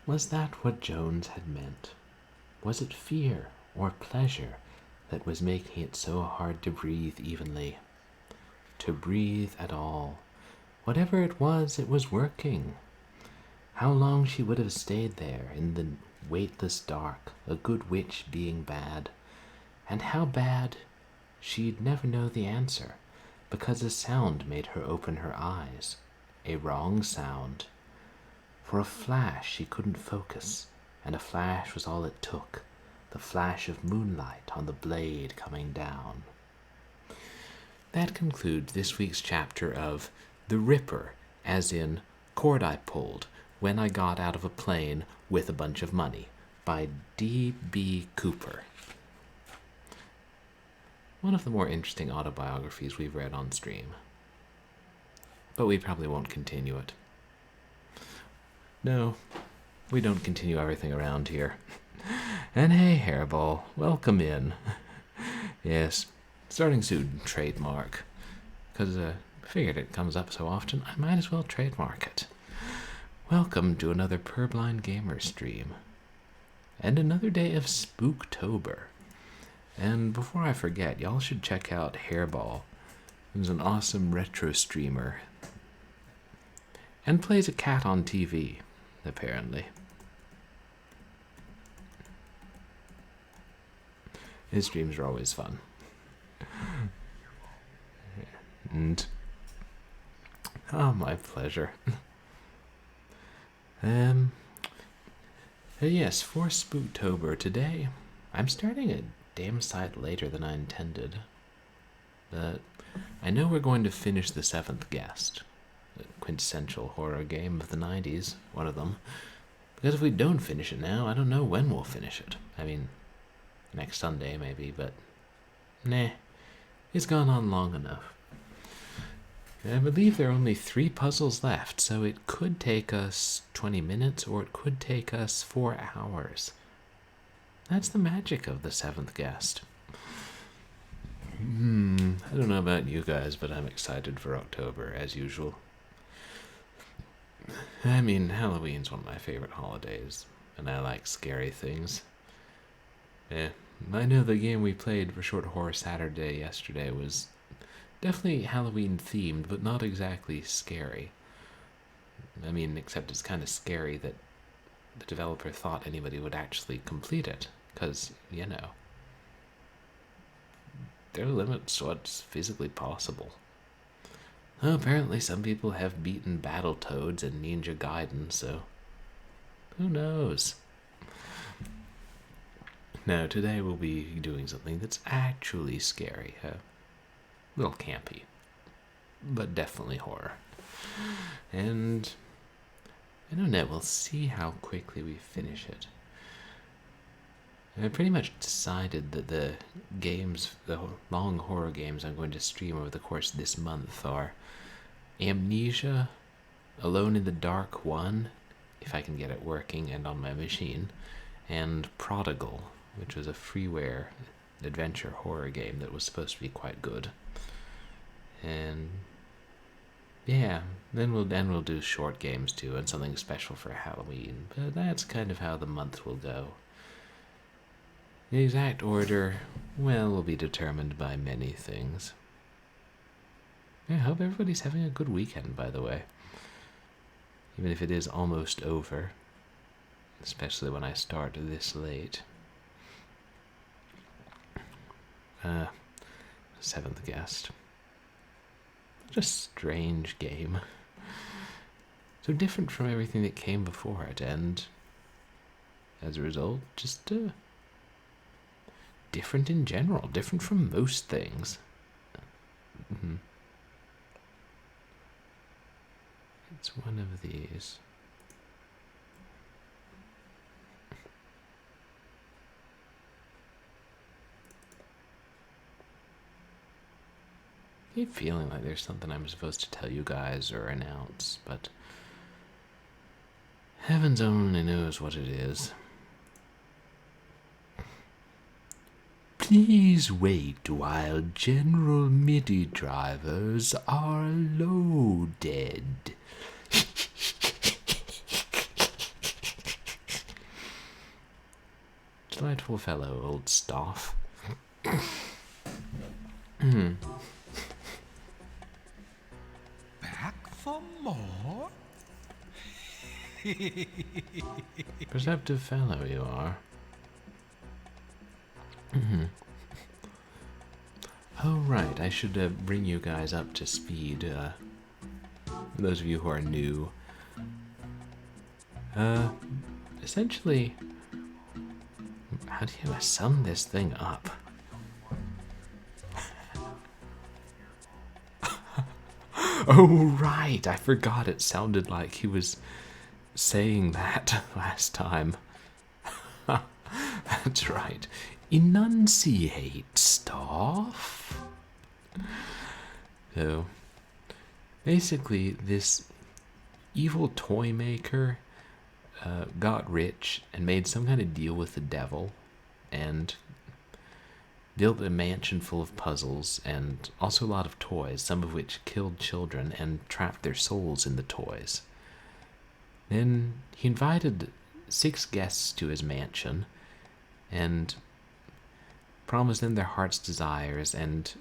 Was that what Jones had meant? Was it fear or pleasure that was making it so hard to breathe evenly? To breathe at all. Whatever it was working. How long she would have stayed there in the weightless dark, a good witch being bad. And how bad, she'd never know the answer, because a sound made her open her eyes. A wrong sound. For a flash she couldn't focus, and a flash was all it took, the flash of moonlight on the blade coming down. That concludes this week's chapter of The Ripper, as in cord I pulled when I got out of a plane with a bunch of money, by D.B. Cooper. One of the more interesting autobiographies we've read on stream. But we probably won't continue it. No, we don't continue everything around here. And hey, Hairball, welcome in. Yes, starting soon, trademark. Because I figured it comes up so often, I might as well trademark it. Welcome to another Purblind Gamer stream. And another day of Spooktober. And before I forget, y'all should check out Hairball, who's an awesome retro streamer. And plays a cat on TV, apparently. His streams are always fun. And oh, my pleasure. Yes, for Spooktober today, I'm starting a damn sight later than I intended. But I know we're going to finish The Seventh Guest, a quintessential horror game of the 90s, one of them. Because if we don't finish it now, I don't know when we'll finish it. I mean, next Sunday maybe, but nah, it's gone on long enough. I believe there are only 3 puzzles left, so it could take us 20 minutes or it could take us 4 hours. That's the magic of The Seventh Guest. I don't know about you guys, but I'm excited for October, as usual. I mean, Halloween's one of my favorite holidays, and I like scary things. I know the game we played for Short Horror Saturday yesterday was definitely Halloween themed, but not exactly scary. I mean, except it's kind of scary that the developer thought anybody would actually complete it, because, you know, there are limits to what's physically possible. Well, apparently some people have beaten Battletoads and Ninja Gaiden, so who knows? Now, today we'll be doing something that's actually scary. A little campy, but definitely horror. And I don't know, we'll see how quickly we finish it. I pretty much decided that the long horror games I'm going to stream over the course of this month are Amnesia, Alone in the Dark 1, if I can get it working and on my machine, and Prodigal, which was a freeware adventure horror game that was supposed to be quite good. And yeah, then we'll do short games too, and something special for Halloween. But that's kind of how the month will go. The exact order, well, will be determined by many things. I hope everybody's having a good weekend, by the way. Even if it is almost over. Especially when I start this late. Seventh Guest. Such a strange game. So different from everything that came before it, and as a result, just different in general, different from most things. It's one of these. I keep feeling like there's something I'm supposed to tell you guys or announce, but heavens only knows what it is. Please wait while general MIDI drivers are loaded. delightful fellow, old Stauff. Back for more? Perceptive fellow you are. Oh, right, I should bring you guys up to speed. For those of you who are new. Essentially, how do you sum this thing up? Oh, right, I forgot it sounded like he was saying that last time. That's right. Enunciate, Stauff. So, basically, this evil toy maker got rich and made some kind of deal with the devil and built a mansion full of puzzles and also a lot of toys, some of which killed children and trapped their souls in the toys. Then he invited 6 guests to his mansion and promised them their heart's desires and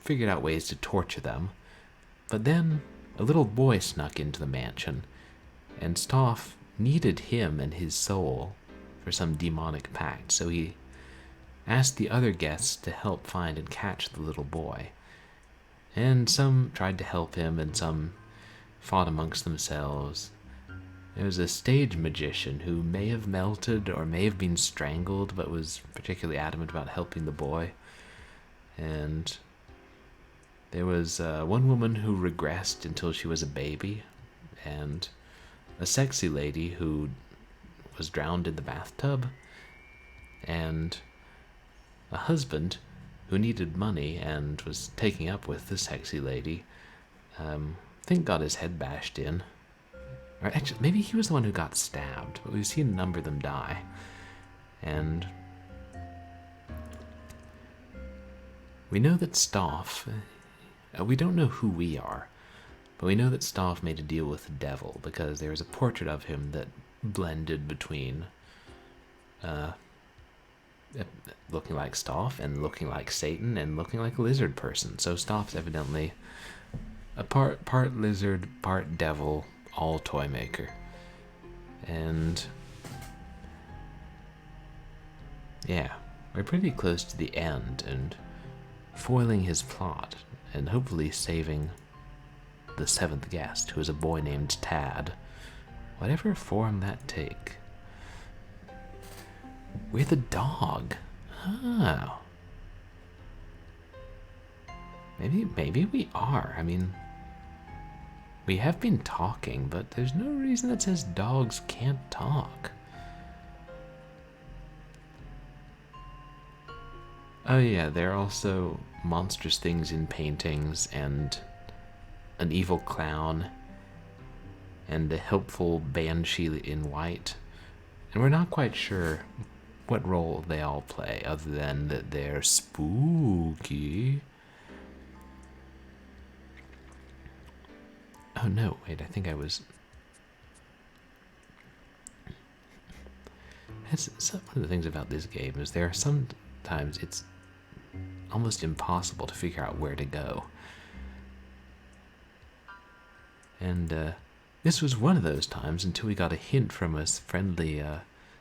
figured out ways to torture them. But then a little boy snuck into the mansion, and Stauff needed him and his soul for some demonic pact, so he asked the other guests to help find and catch the little boy. And some tried to help him, and some fought amongst themselves. There was a stage magician who may have melted or may have been strangled, but was particularly adamant about helping the boy. And there was one woman who regressed until she was a baby, and a sexy lady who was drowned in the bathtub, and a husband who needed money and was taking up with the sexy lady. I think got his head bashed in. Or actually, maybe he was the one who got stabbed, but we've seen a number of them die. And we know that Stauff, we don't know who we are, but we know that Stauff made a deal with the devil because there was a portrait of him that blended between looking like Stauff and looking like Satan and looking like a lizard person. So Stauff's evidently a part lizard, part devil, all toy maker. And yeah, we're pretty close to the end and foiling his plot and hopefully saving the 7th guest, who is a boy named Tad, whatever form that take. We're the dog. Oh. Maybe we are. I mean, we have been talking, but there's no reason that says dogs can't talk. Oh yeah, there are also monstrous things in paintings, and an evil clown, and a helpful banshee in white. And we're not quite sure what role they all play, other than that they're spooky. Oh no, wait, I think I was... That's one of the things about this game, is there are sometimes it's almost impossible to figure out where to go. And this was one of those times until we got a hint from a friendly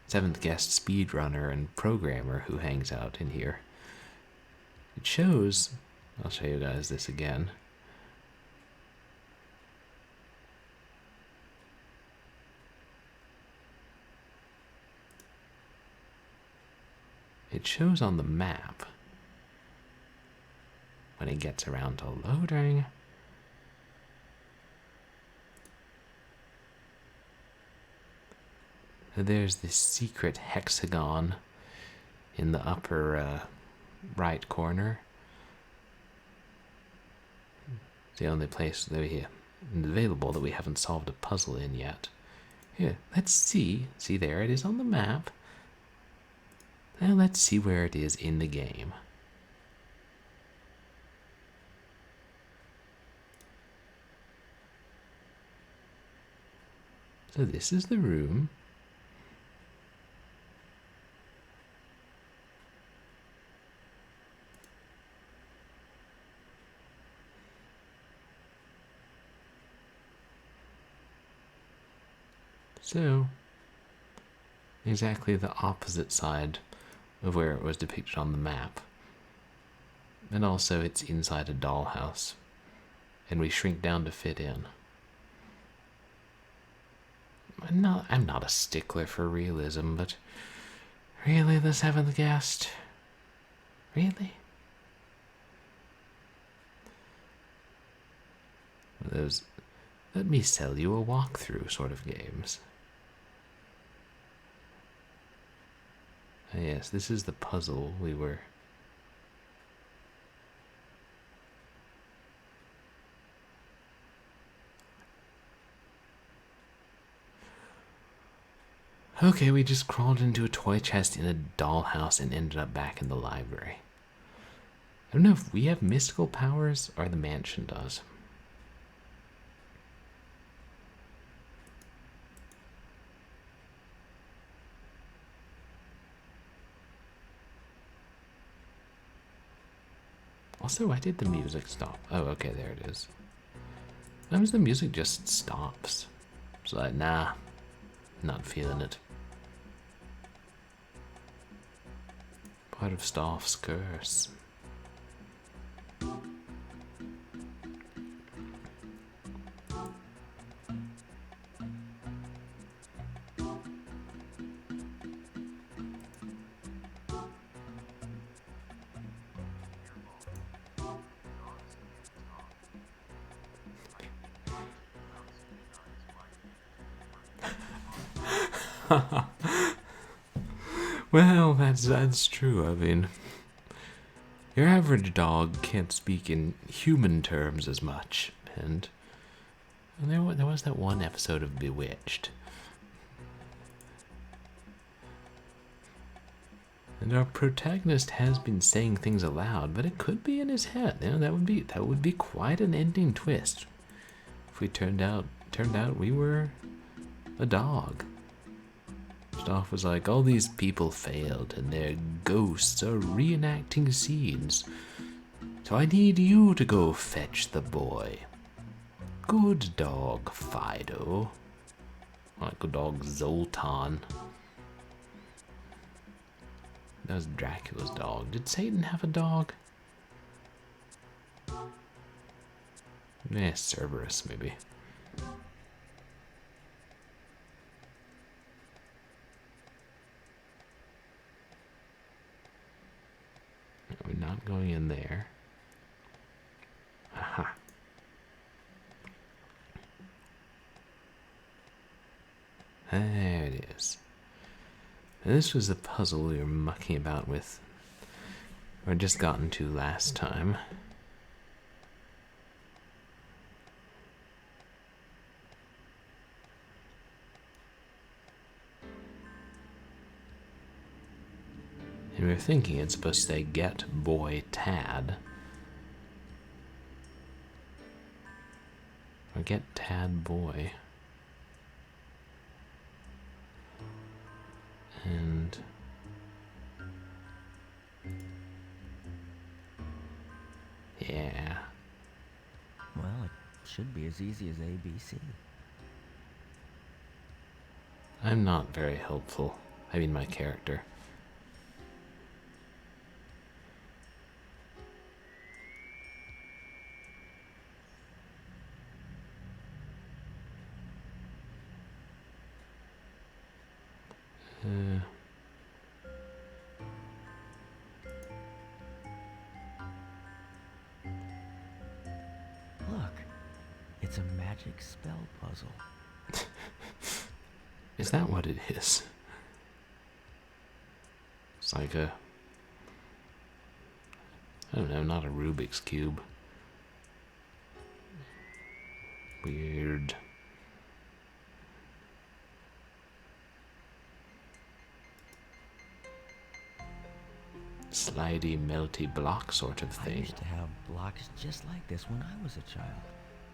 7th guest speedrunner and programmer who hangs out in here. It shows... I'll show you guys this again. It shows on the map when it gets around to loading. There's this secret hexagon in the upper right corner. It's the only place that we available that we haven't solved a puzzle in yet. Here, let's see. See, there it is on the map. Now let's see where it is in the game. So this is the room. So, exactly the opposite side of where it was depicted on the map. And also, it's inside a dollhouse, and we shrink down to fit in. I'm not a stickler for realism, but really, the seventh guest? Really? Those let me sell you a walkthrough sort of games. Ah, yes, this is the puzzle we were... Okay, we just crawled into a toy chest in a dollhouse and ended up back in the library. I don't know if we have mystical powers or the mansion does. Also, why did the music stop? Oh, okay, there it is. Sometimes the music just stops. It's like, nah, not feeling it. Part of Stauff's curse. Well, that's true. I mean, your average dog can't speak in human terms as much, and there was that one episode of Bewitched, and our protagonist has been saying things aloud, but it could be in his head. You know, that would be quite an ending twist if we turned out we were a dog. Stauff was like, all these people failed and their ghosts are reenacting scenes. So I need you to go fetch the boy. Good dog, Fido. Like good dog, Zoltan. That was Dracula's dog. Did Satan have a dog? Cerberus, maybe. We're not going in there. Aha. There it is. And this was the puzzle we were mucking about with, or just gotten to last time. And we were thinking it's supposed to say, get boy Tad. Or get Tad boy. And... yeah. Well, it should be as easy as ABC. I'm not very helpful. I mean, my character. Look, it's a magic spell puzzle. Is that what it is? It's like a... I don't know, not a Rubik's Cube. Weird. Slidey, melty block sort of I thing. used to have blocks just like this when I was a child.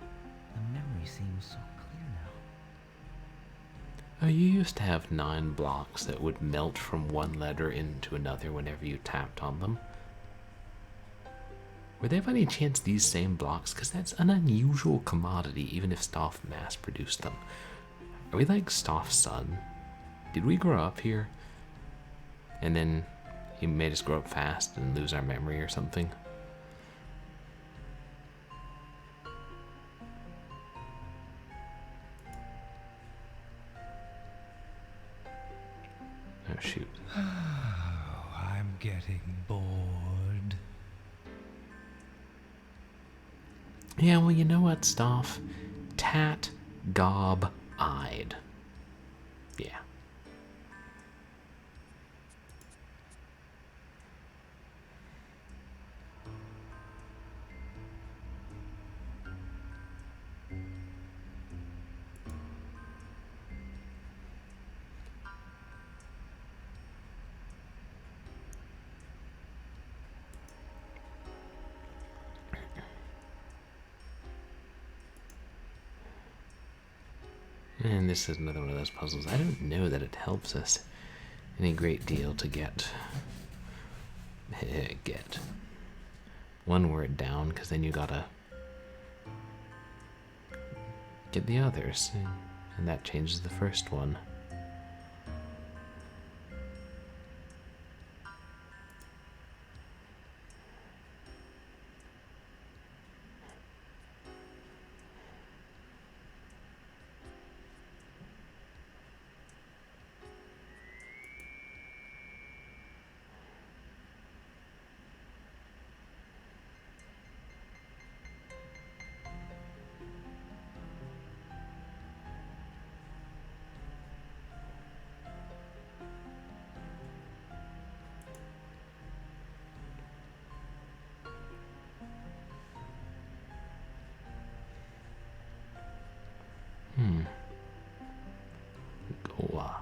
The memory seems so clear now. Oh, you used to have 9 blocks that would melt from one letter into another whenever you tapped on them. Were there by any chance these same blocks? Because that's an unusual commodity, even if Stauff mass-produced them. Are we like Stauff's son? Did we grow up here? And then he made us grow up fast and lose our memory or something? Oh, shoot. Oh, I'm getting bored. Yeah, well, you know what, Stauff? Tat, gob, eyed. Yeah. And this is another one of those puzzles. I don't know that it helps us any great deal to get one word down, because then you gotta get the others, and that changes the first one. Goa.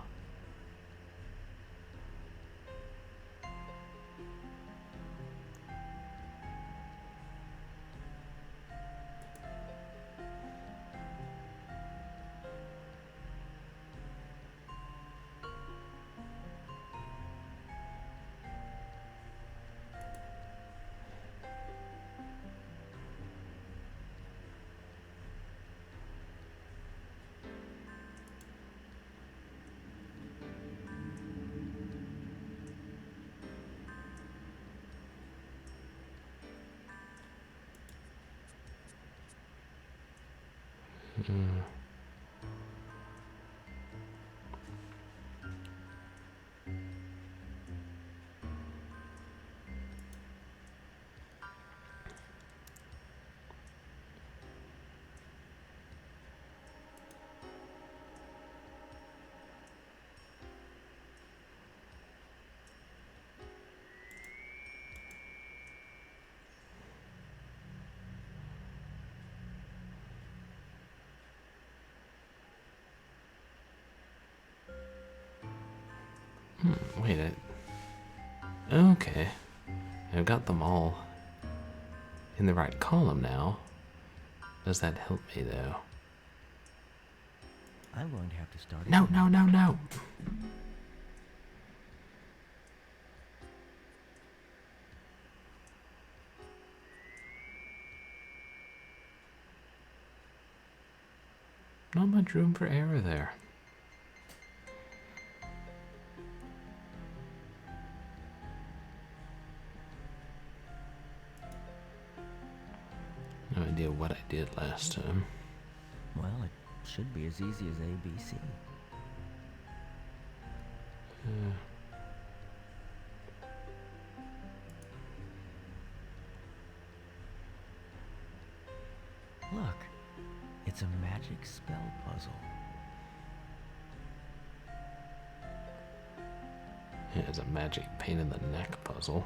Wait, okay. I've got them all in the right column now. Does that help me, though? I'm going to have to start No, again. no, no, no. Not much room for error there. No idea what I did last time. Well, it should be as easy as ABC. Look, it's a magic spell puzzle. Yeah, it's a magic pain in the neck puzzle.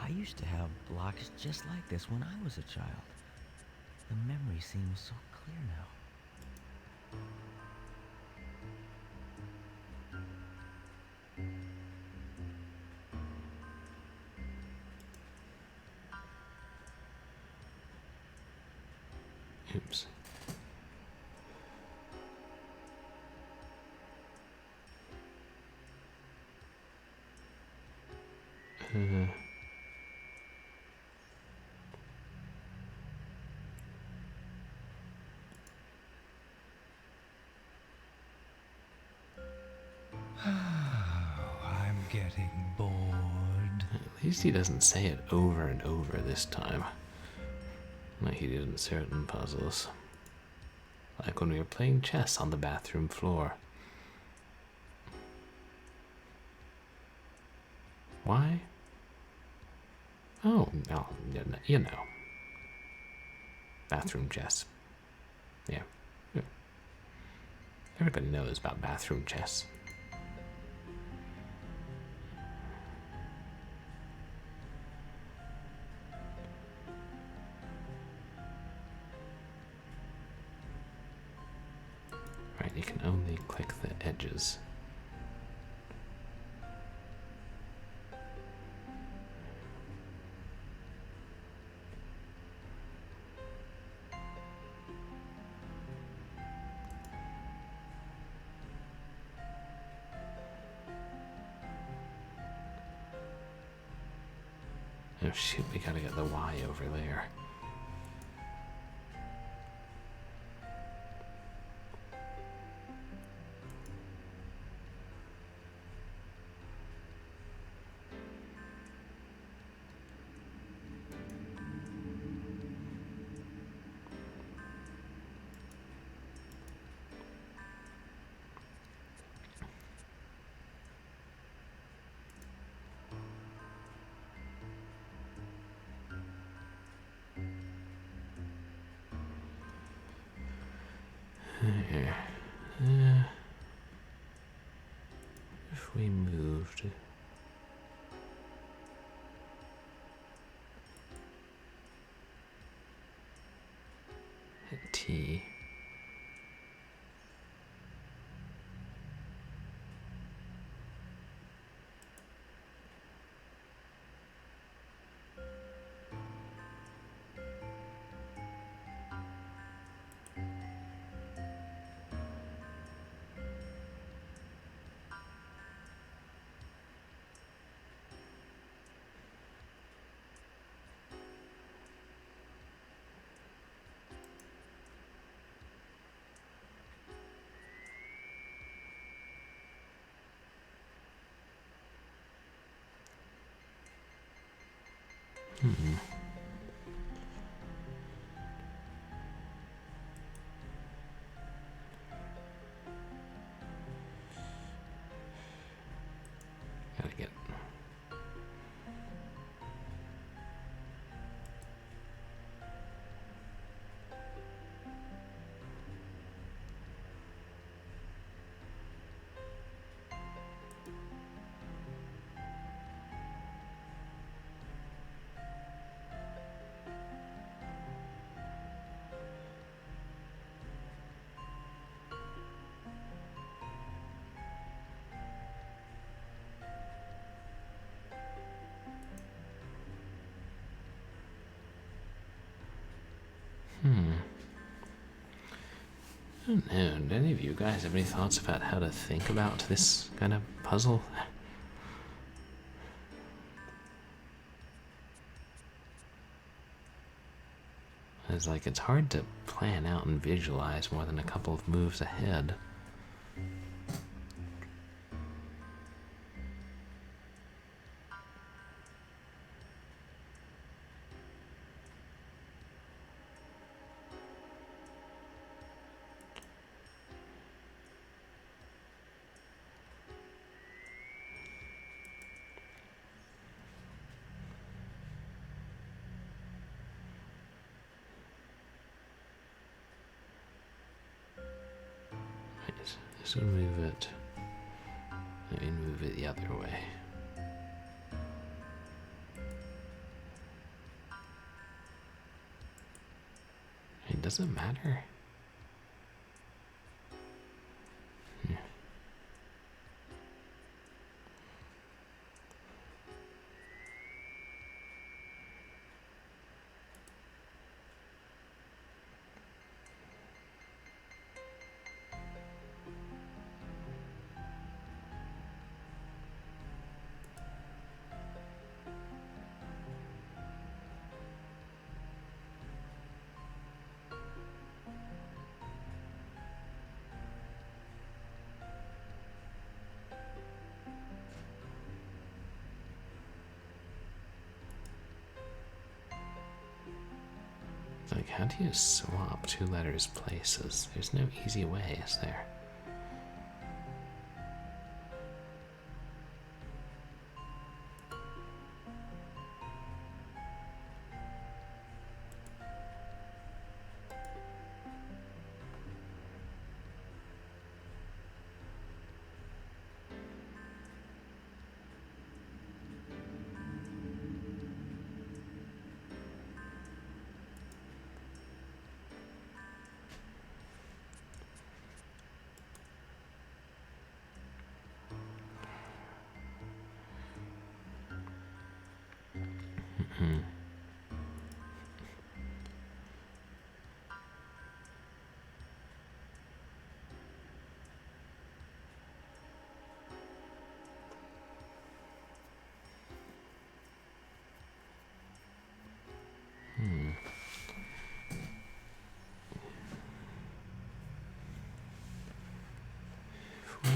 I used to have blocks just like this when I was a child. The memory seems so clear now. Oops. I'm getting bored. At least he doesn't say it over and over this time, like he did in certain puzzles. Like when we were playing chess on the bathroom floor. Why? Oh, no, you know. Bathroom chess. Yeah. Everybody knows about bathroom chess. Right, you can only click the edges. Oh shoot, we gotta get the Y over there. Here. If we moved at T. Gotta get. I don't know. Do any of you guys have any thoughts about how to think about this kind of puzzle? It's like it's hard to plan out and visualize more than a couple of moves ahead. So move it. Let me move it the other way. It doesn't matter. Like, how do you swap two letters places? There's no easy way, is there? If we...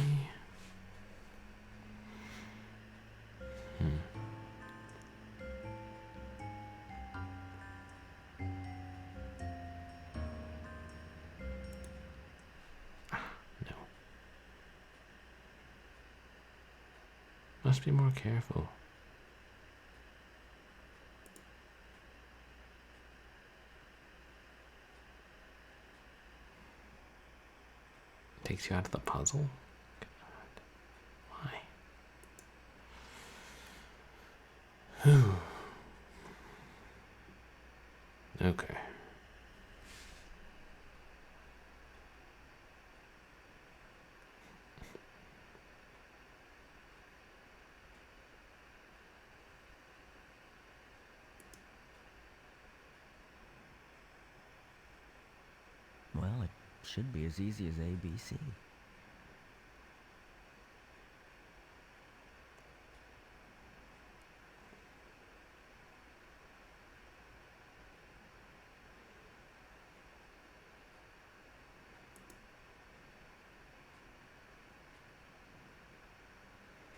No. Must be more careful. Takes you out of the puzzle? God. Why? Okay. Well, it should be as easy as ABC.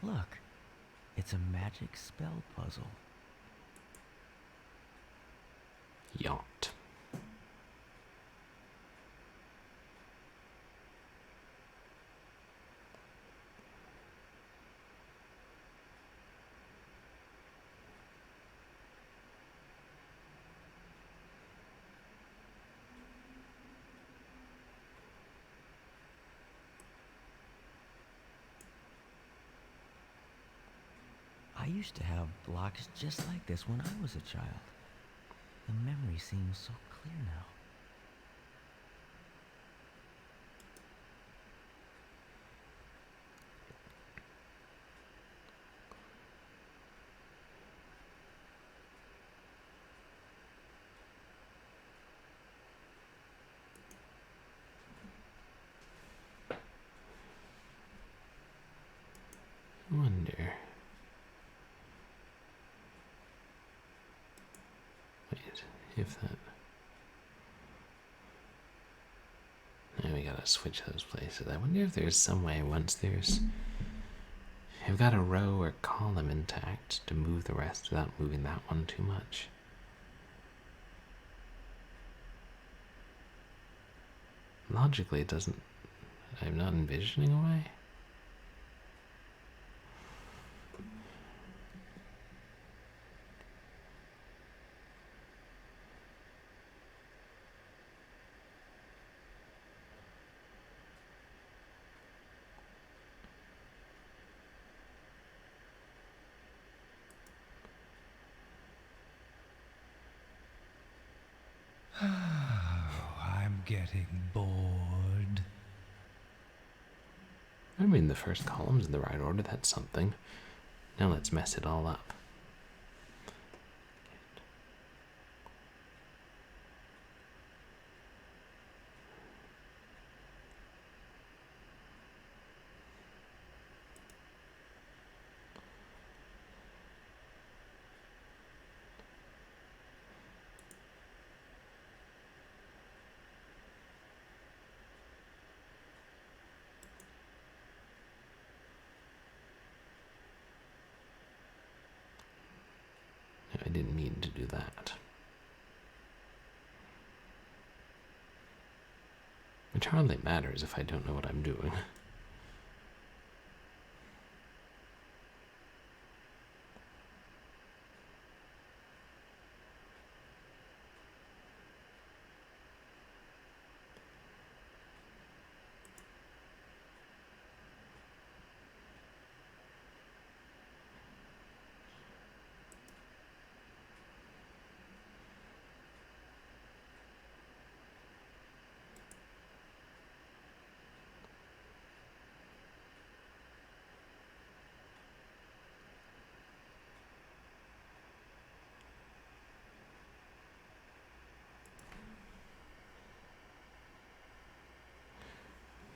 Look, it's a magic spell puzzle. Yacht. I used to have blocks just like this when I was a child. The memory seems so clear now. I wonder... Wait, if that... Now we gotta switch those places. I wonder if there's some way, once there's... I've got a row or column intact, to move the rest without moving that one too much. Logically, it doesn't... I'm not envisioning a way. I'm getting bored. I mean, the first column's in the right order, that's something. Now let's mess it all up. Which hardly matters if I don't know what I'm doing.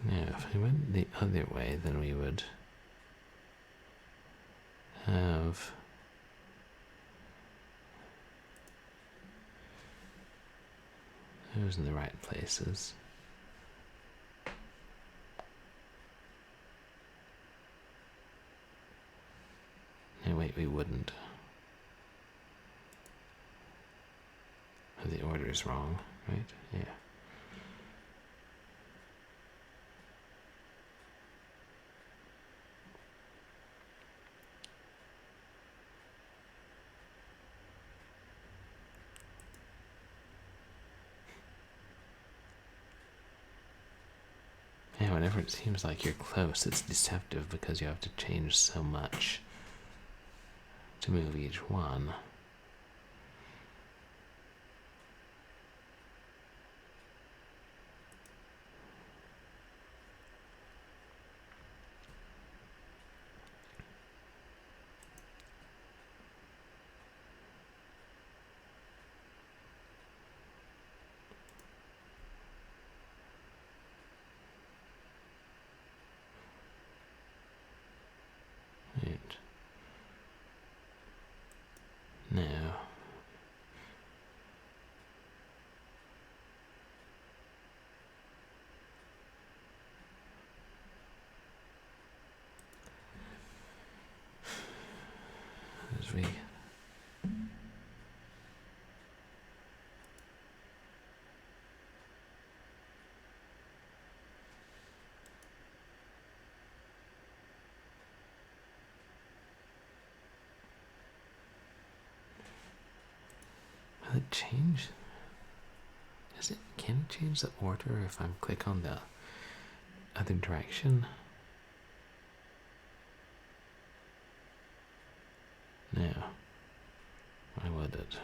Now, if we went the other way, then we would have those in the right places. No, wait, we wouldn't. The order's wrong, right? Yeah. Yeah, whenever it seems like you're close, it's deceptive because you have to change so much to move each one. Right. Now, as we will it change? Can it change the order if I click on the other direction? No. Why would it?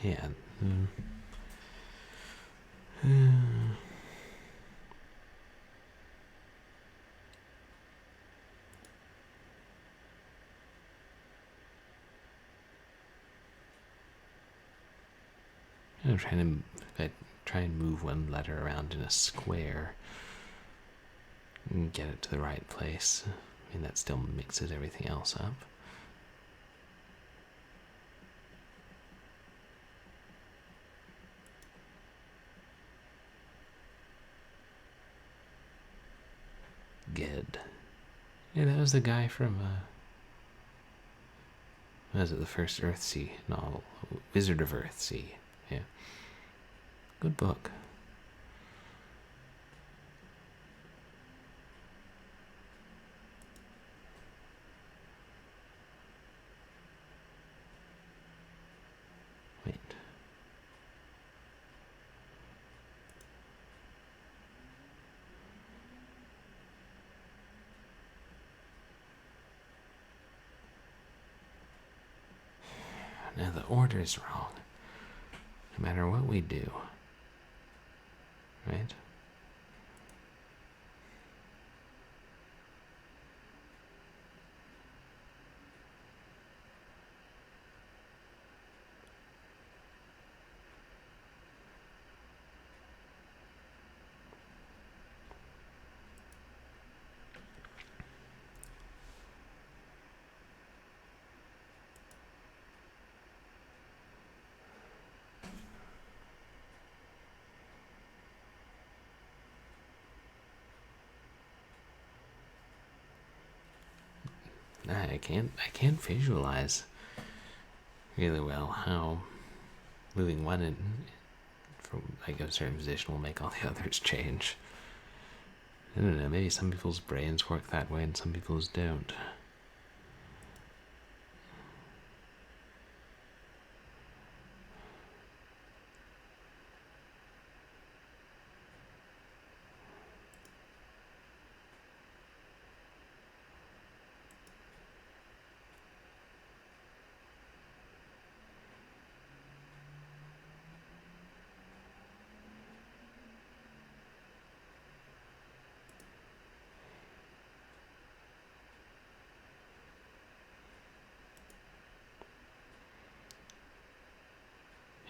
Yeah. I'm trying to try and move one letter around in a square and get it to the right place. I mean, that still mixes everything else up. Good. Yeah, that was the guy from, what was it, the first Earthsea novel? Wizard of Earthsea. Yeah. Good book. Wait. Now the order is wrong. No matter what we do. Right? I can't visualize really well how moving one from like a certain position will make all the others change. I don't know, maybe some people's brains work that way and some people's don't.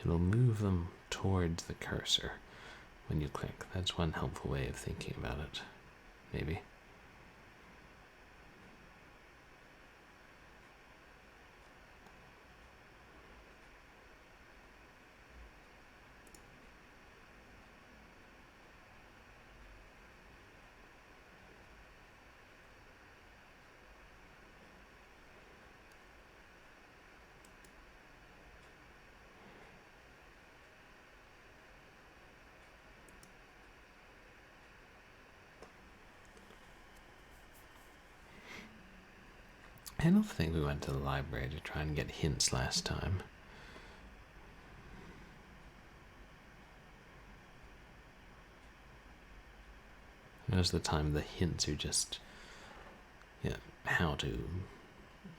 It'll move them towards the cursor when you click. That's one helpful way of thinking about it, maybe. I don't think we went to the library to try and get hints last time. Most of the time the hints are just how to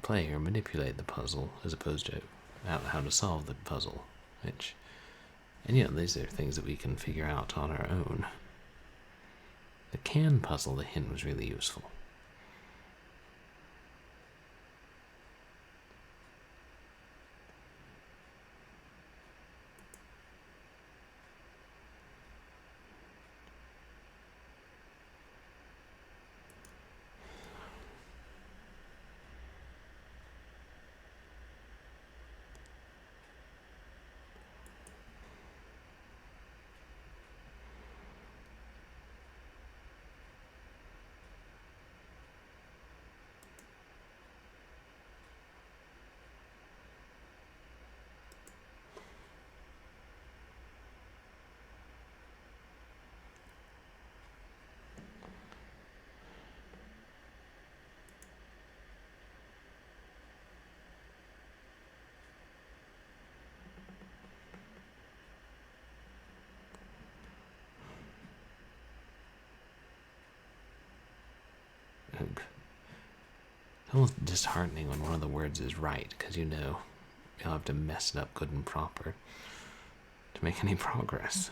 play or manipulate the puzzle as opposed to how to solve the puzzle. And these are things that we can figure out on our own. The can puzzle, the hint was really useful. It's almost disheartening when one of the words is right, because you'll have to mess it up good and proper to make any progress.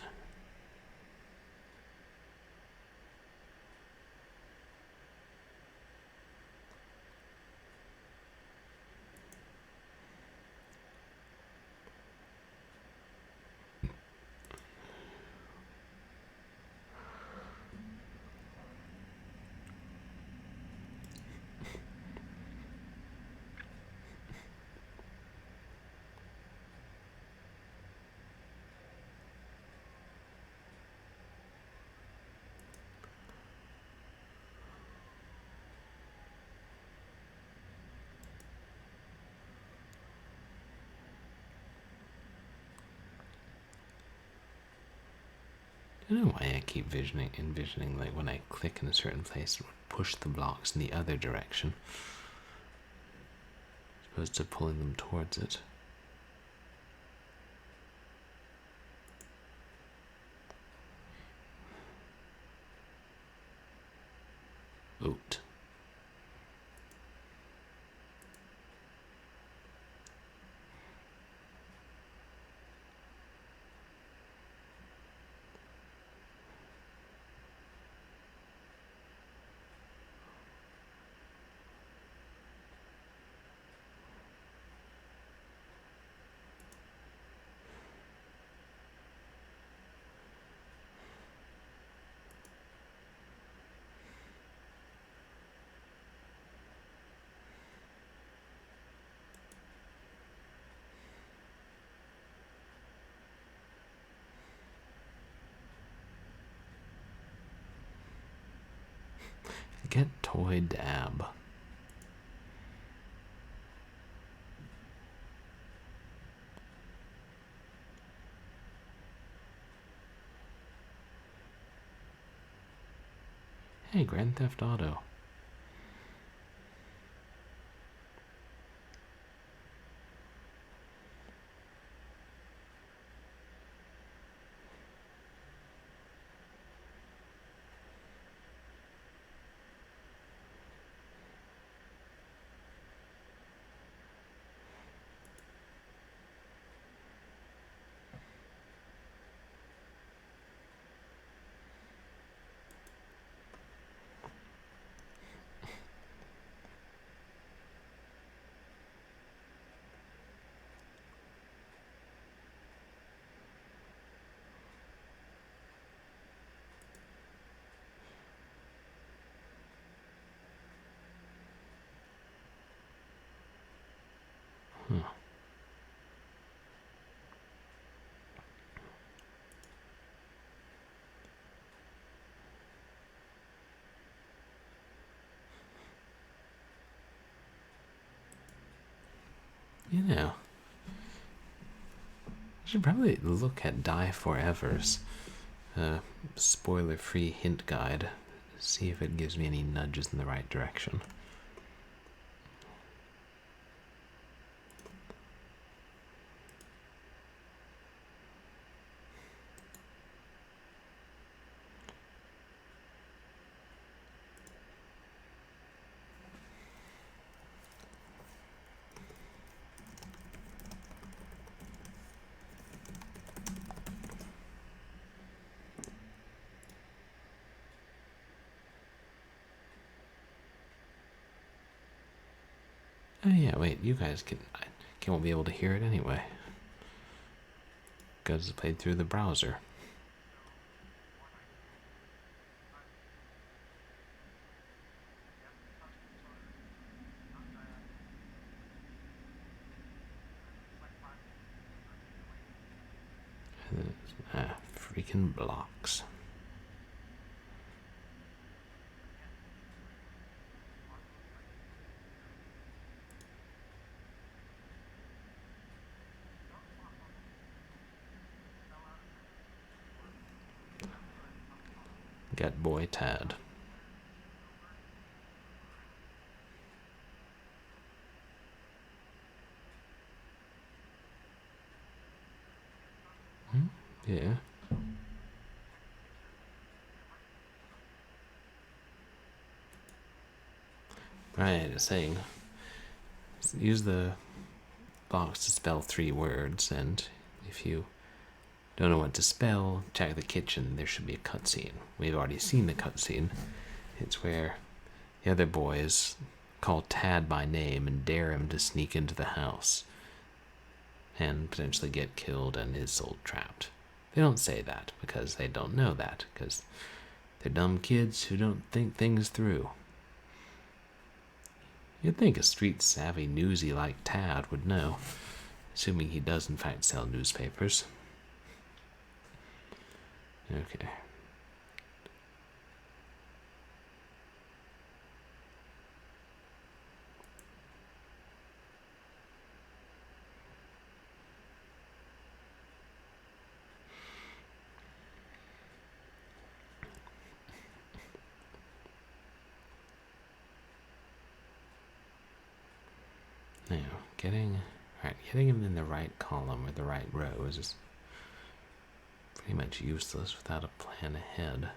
I don't know why I keep envisioning like when I click in a certain place, it would push the blocks in the other direction, as opposed to pulling them towards it. Oat. Get toy dab. Hey, Grand Theft Auto. Huh. You know, I should probably look at Die Forever's spoiler-free hint guide, see if it gives me any nudges in the right direction. Oh yeah, wait, you guys won't be able to hear it anyway. Because it's played through the browser. Freaking blocks. Get boy Tad. Yeah. Right, it's saying use the box to spell 3 words, and if you don't know what to spell, check the kitchen. There should be a cutscene. We've already seen the cutscene. It's where the other boys call Tad by name and dare him to sneak into the house and potentially get killed and his soul trapped. They don't say that because they don't know that, because they're dumb kids who don't think things through. You'd think a street-savvy newsie like Tad would know, assuming he does in fact sell newspapers. Okay. Now, getting him in the right column or the right row is pretty much useless without a plan ahead.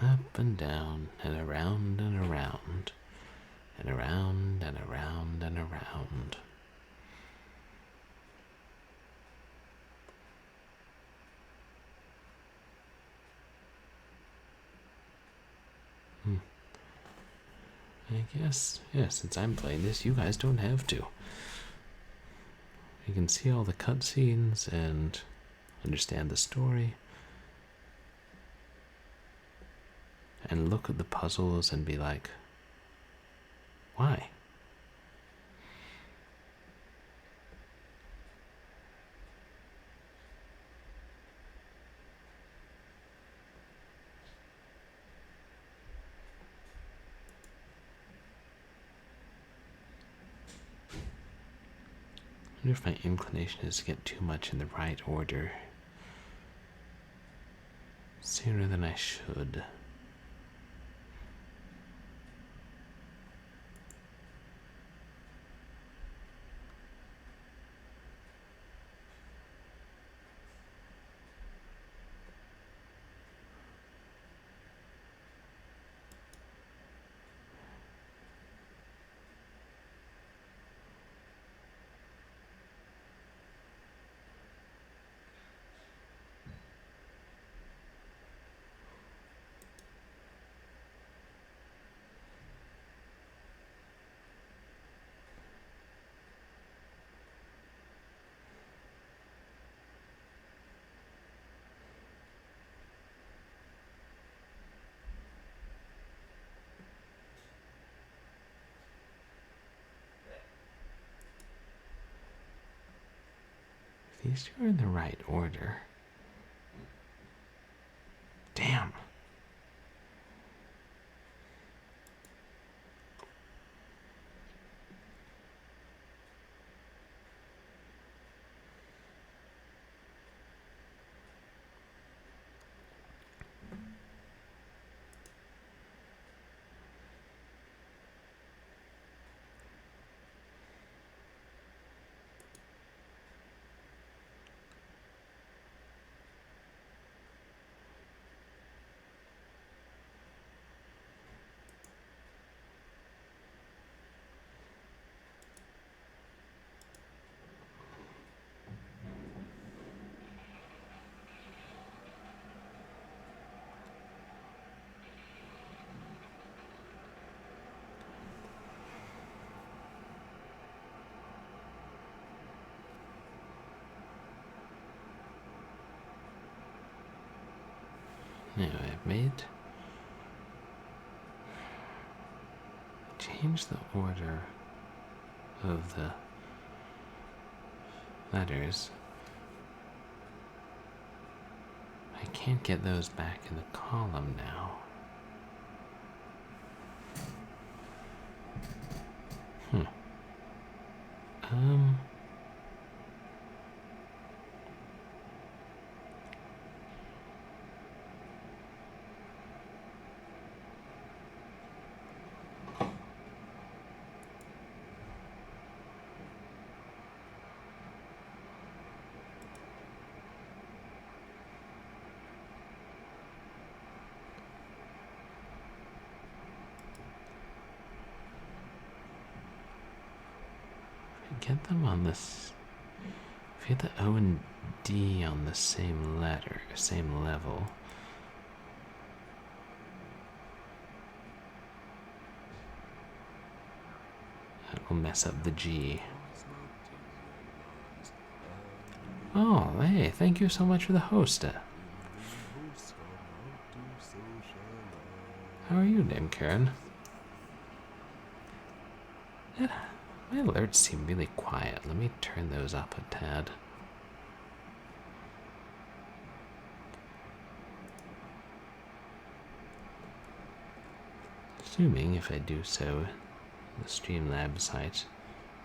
Up and down and around and around and around and around and around. like, yes, since I'm playing this, you guys don't have to. You can see all the cutscenes and understand the story. And look at the puzzles and be like, why? I wonder if my inclination is to get too much in the right order sooner than I should. These two are in the right order. Damn. Anyway, I've changed the order of the letters. I can't get those back in the column now. Get them on this. If you get the O and D on the same letter, same level. That will mess up the G. Oh, hey, thank you so much for the host. How are you, Dame Karen? My alerts seem really quiet. Let me turn those up a tad. Assuming if I do so, the Streamlabs site,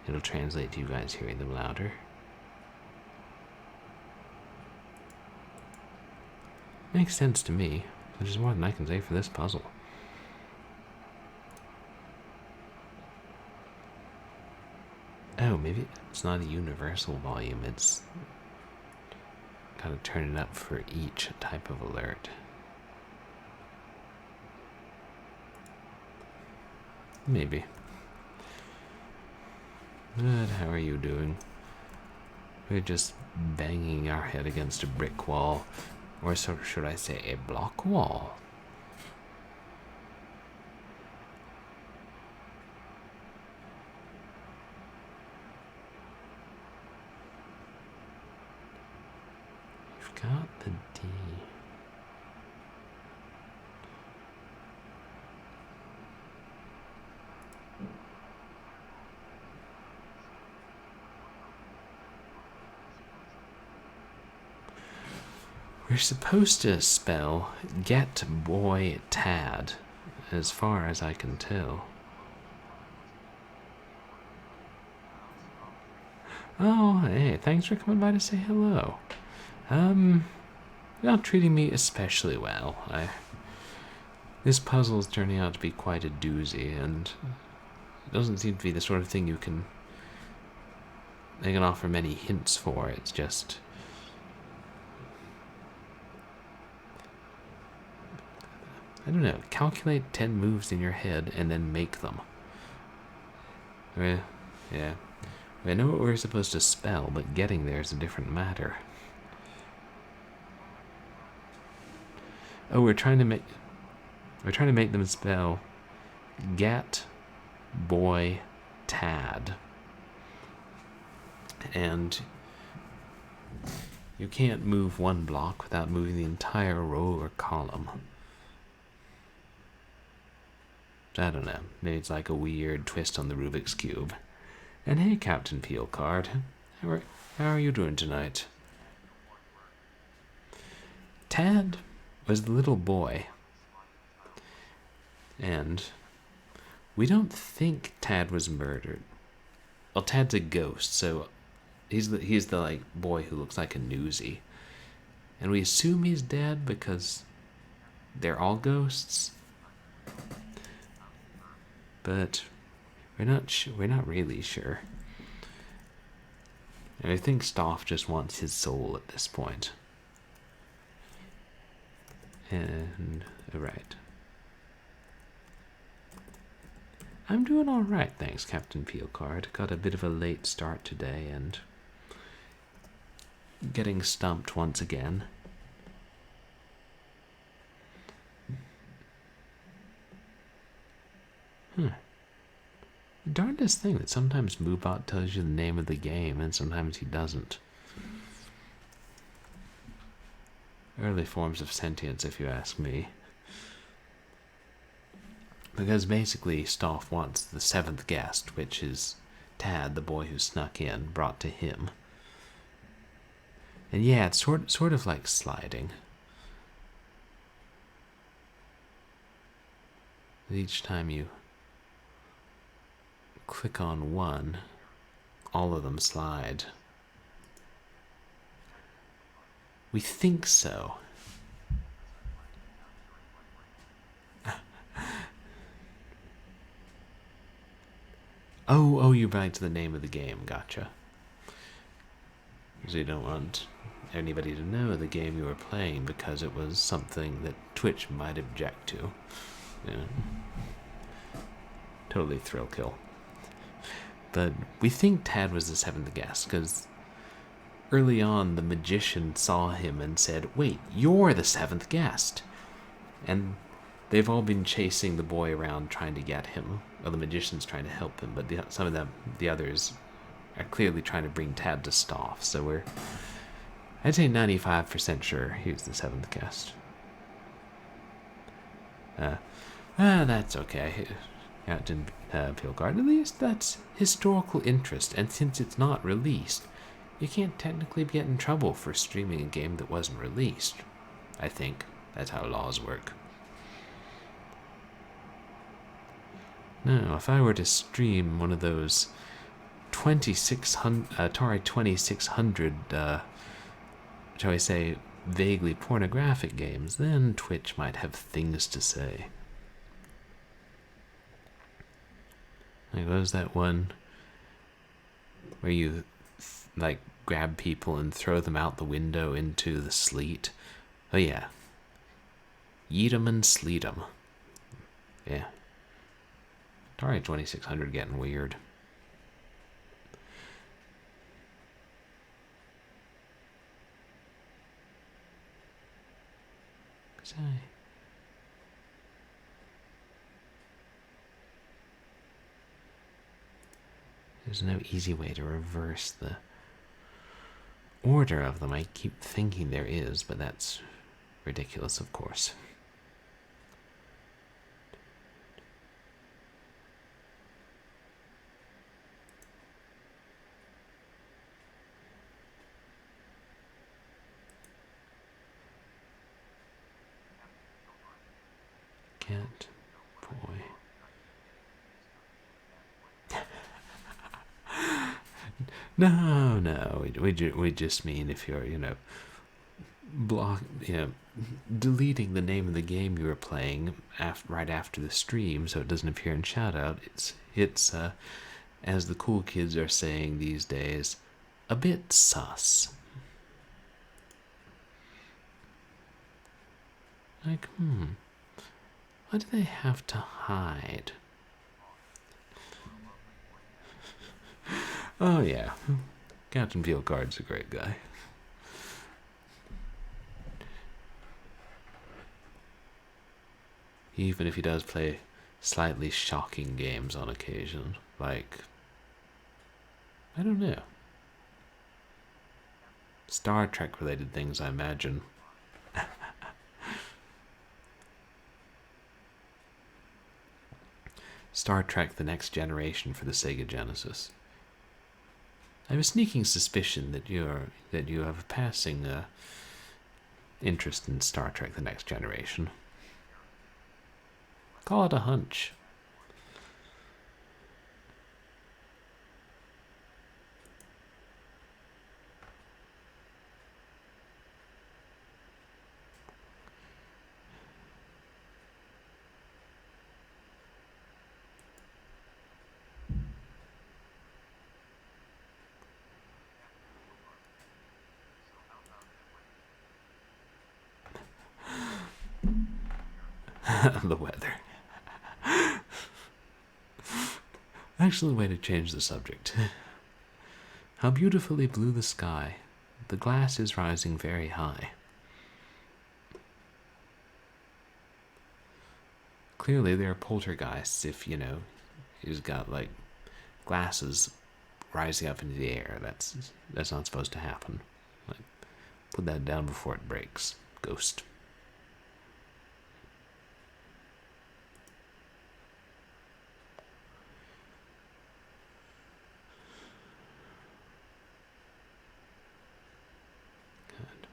it'll translate to you guys hearing them louder. Makes sense to me, which is more than I can say for this puzzle. Oh, maybe it's not a universal volume, it's gotta turn it up for each type of alert. Maybe. But how are you doing? We're just banging our head against a brick wall, or so should I say a block wall. got the D. We're supposed to spell get boy Tad, as far as I can tell. Oh, hey, thanks for coming by to say hello. You're not treating me especially well. This puzzle's turning out to be quite a doozy, and it doesn't seem to be the sort of thing they can offer many hints for. It's just... I don't know, calculate 10 moves in your head and then make them. Yeah. I know what we're supposed to spell, but getting there is a different matter. Oh, we're trying to make them spell get boy Tad. And you can't move one block without moving the entire row or column. I don't know. Maybe it's like a weird twist on the Rubik's Cube. And hey, Captain Peel Card. How are you doing tonight? Tad was the little boy. And we don't think Tad was murdered. Well, Tad's a ghost, so he's the like boy who looks like a newsie. And we assume he's dead because they're all ghosts. But we're not really sure. And I think Stauff just wants his soul at this point. And right. I'm doing all right, thanks, Captain Peel Card. Got a bit of a late start today and getting stumped once again. The darndest thing that sometimes Moobot tells you the name of the game and sometimes he doesn't. Early forms of sentience, if you ask me. Because basically Stauff wants the seventh guest, which is Tad, the boy who snuck in, brought to him. And yeah, it's sort of like sliding. Each time you click on one, all of them slide. We think so. Oh, you're back to the name of the game. Gotcha. Because you don't want anybody to know the game you were playing because it was something that Twitch might object to. Yeah. Totally thrill kill. But we think Tad was the seventh guest because early on the magician saw him and said, "Wait, you're the seventh guest." And they've all been chasing the boy around trying to get him. Well, the magician's trying to help him, but some of the others are clearly trying to bring Tad to Stauff. So I'd say 95% sure he was the seventh guest. That's okay. Captain Pilgard, at least that's historical interest, and since it's not released, you can't technically get in trouble for streaming a game that wasn't released. I think that's how laws work. Now, if I were to stream one of those Atari 2600, shall we say, vaguely pornographic games, then Twitch might have things to say. Like, what was that one where you like grab people and throw them out the window into the sleet? Oh yeah, yeet 'em and sleet 'em. Yeah. Atari 2600 getting weird. There's no easy way to reverse the order of them. I keep thinking there is, but that's ridiculous, of course. Cat, boy. No. We just mean if you're, deleting the name of the game you were playing right after the stream so it doesn't appear in shoutout. It's as the cool kids are saying these days, a bit sus. Like, what do they have to hide? Oh yeah, Captain Fieldguard's a great guy. Even if he does play slightly shocking games on occasion, like, I don't know, Star Trek related things, I imagine. Star Trek: The Next Generation for the Sega Genesis. I have a sneaking suspicion that you have a passing interest in Star Trek: The Next Generation. Call it a hunch. The weather. Actually, way to change the subject. How beautifully blue the sky. The glass is rising very high. Clearly, there are poltergeists if, he's got, like, glasses rising up into the air. That's not supposed to happen. Like, put that down before it breaks. Ghost. Good.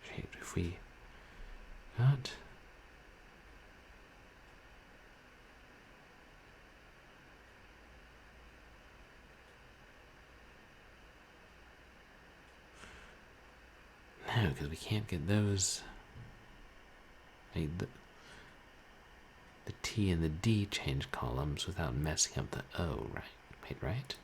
Shit, if we got... No, because we can't get those. The T and the D change columns without messing up the O, right? Wait, right?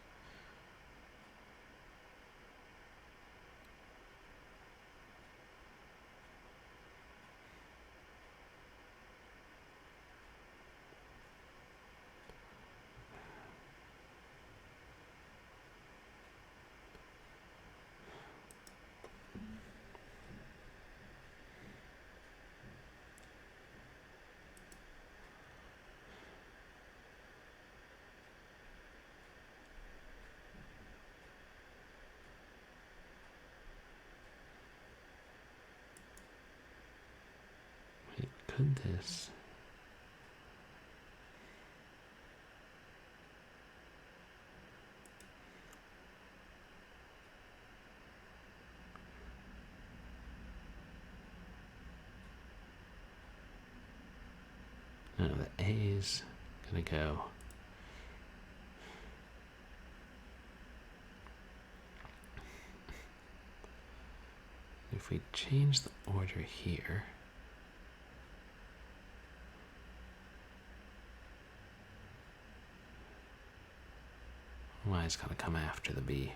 Could this... No, the A's gonna go. If we change the order here, Y's gotta come after the B.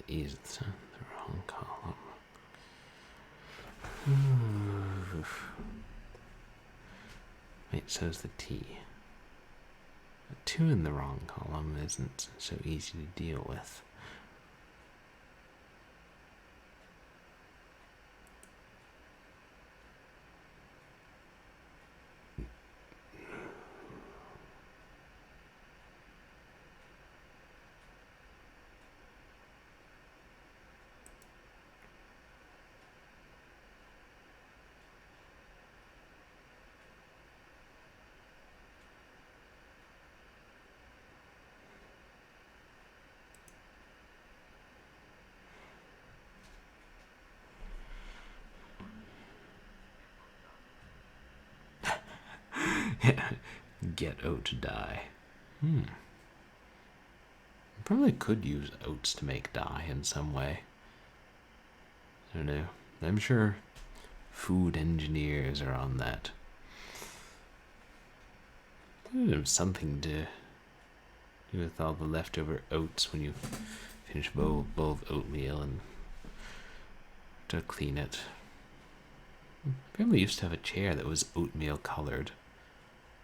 is the wrong column. Wait, so's the T. A 2 in the wrong column isn't so easy to deal with. Get oat to dye. Probably could use oats to make dye in some way. I don't know. I'm sure food engineers are on that. Something to do with all the leftover oats when you finish a bowl of oatmeal and to clean it. Family used to have a chair that was oatmeal colored.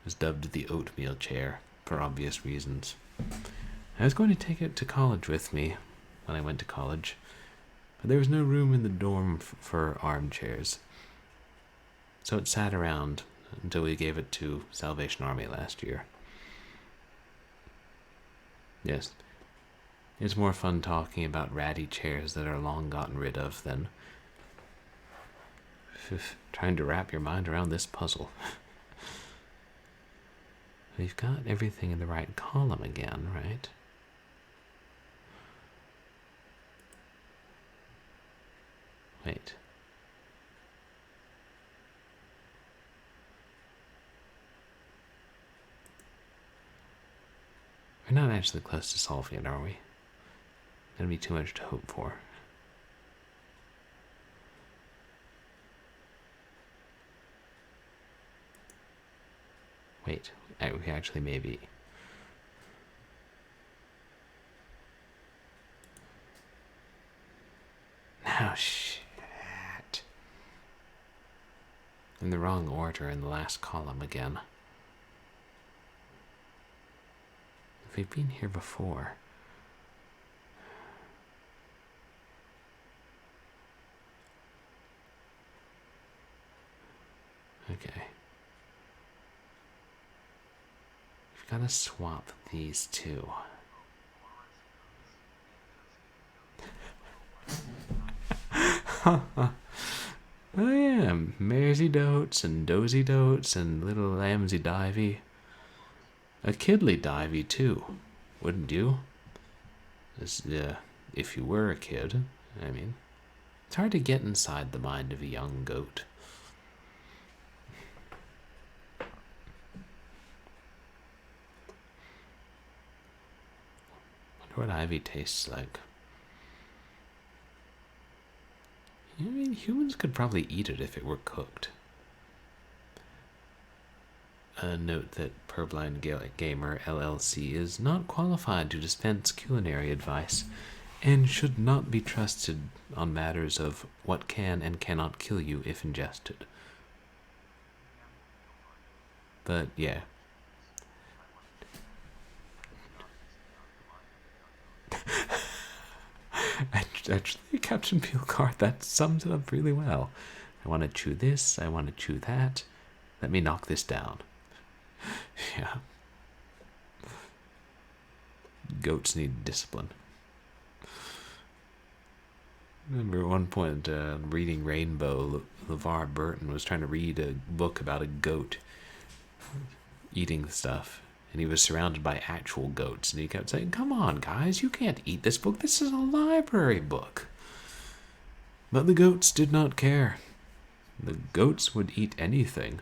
It was dubbed the oatmeal chair for obvious reasons. I was going to take it to college with me when I went to college, but there was no room in the dorm for armchairs. So it sat around until we gave it to Salvation Army last year. Yes, it's more fun talking about ratty chairs that are long gotten rid of than trying to wrap your mind around this puzzle. We've got everything in the right column again, right? Wait. We're not actually close to solving it, are we? That'd be too much to hope for. Wait, we actually maybe. Oh, shit. In the wrong order in the last column again. We've been here before. Okay. We've got to swap these two. Oh yeah, Maresy Dotes and Dozy Dotes and Little Lambsy Divey. A Kidly Divey too, wouldn't you? If you were a kid, I mean. It's hard to get inside the mind of a young goat. Wonder what ivy tastes like. I mean, humans could probably eat it if it were cooked. Note that Purblind Gamer LLC is not qualified to dispense culinary advice and should not be trusted on matters of what can and cannot kill you if ingested. But yeah. Actually, Captain Peelcard, that sums it up really well. I want to chew this, I want to chew that. Let me knock this down. Yeah. Goats need discipline. I remember at one point reading Rainbow, LeVar Burton was trying to read a book about a goat eating stuff. And he was surrounded by actual goats. And he kept saying, come on, guys, you can't eat this book. This is a library book. But the goats did not care. The goats would eat anything.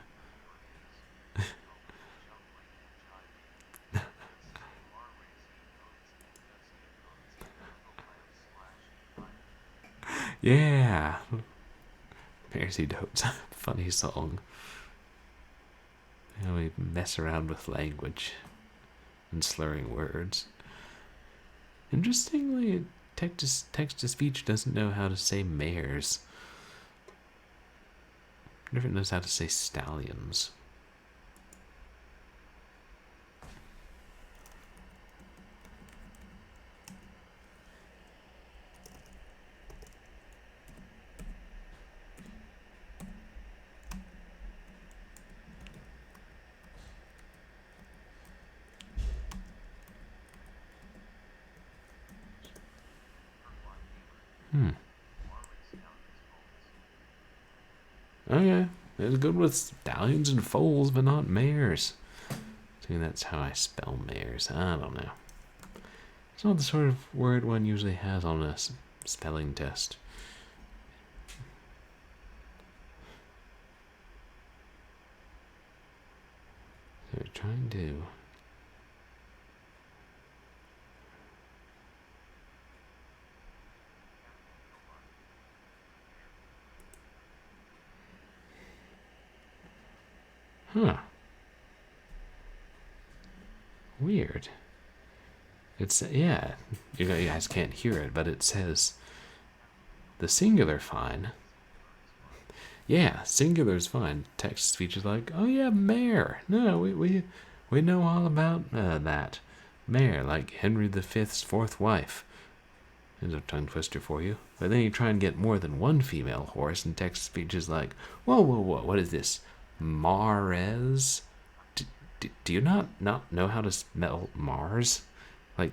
Yeah. Maresy Dotes. Funny song. You know, we mess around with language and slurring words. Interestingly, it text-to-speech doesn't know how to say mares. It never knows how to say stallions. Okay, it's good with stallions and foals, but not mares. See, that's how I spell mares. I don't know. It's not the sort of word one usually has on a spelling test. So we're trying to... Huh. Weird. It's, yeah, you guys can't hear it, but it says the singular fine. Yeah, singular's fine. Text-to-speech is like, oh yeah, mare. No, we know all about that. Mare, like Henry V's fourth wife. There's a tongue twister for you. But then you try and get more than one female horse, and text-to-speech is like, whoa, what is this? Mares? Do you not know how to spell Mars? Like,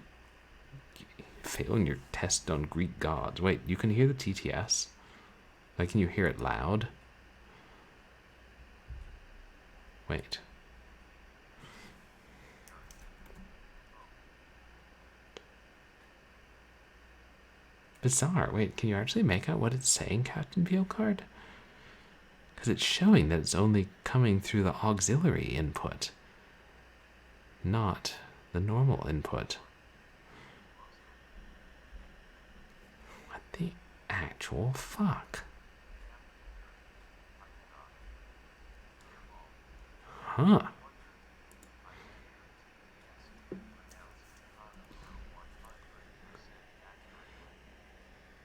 failing your test on Greek gods. Wait, you can hear the TTS? Like, can you hear it loud? Wait. Bizarre. Wait, can you actually make out what it's saying, Captain Peelcard? Because it's showing that it's only coming through the auxiliary input, not the normal input. What the actual fuck? Huh.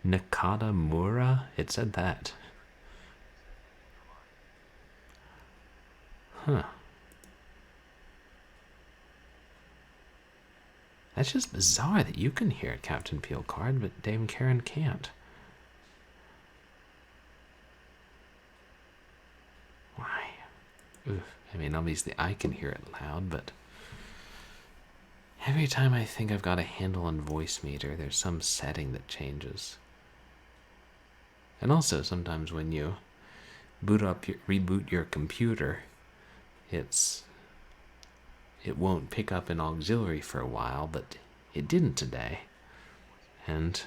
Nakamura? It said that. Huh. That's just bizarre that you can hear it, Captain Peelcard, but Dame Karen can't. Why? Oof. I mean, obviously I can hear it loud, but every time I think I've got a handle on voice meter, there's some setting that changes. And also, sometimes when you reboot your computer, it won't pick up an auxiliary for a while, but it didn't today. And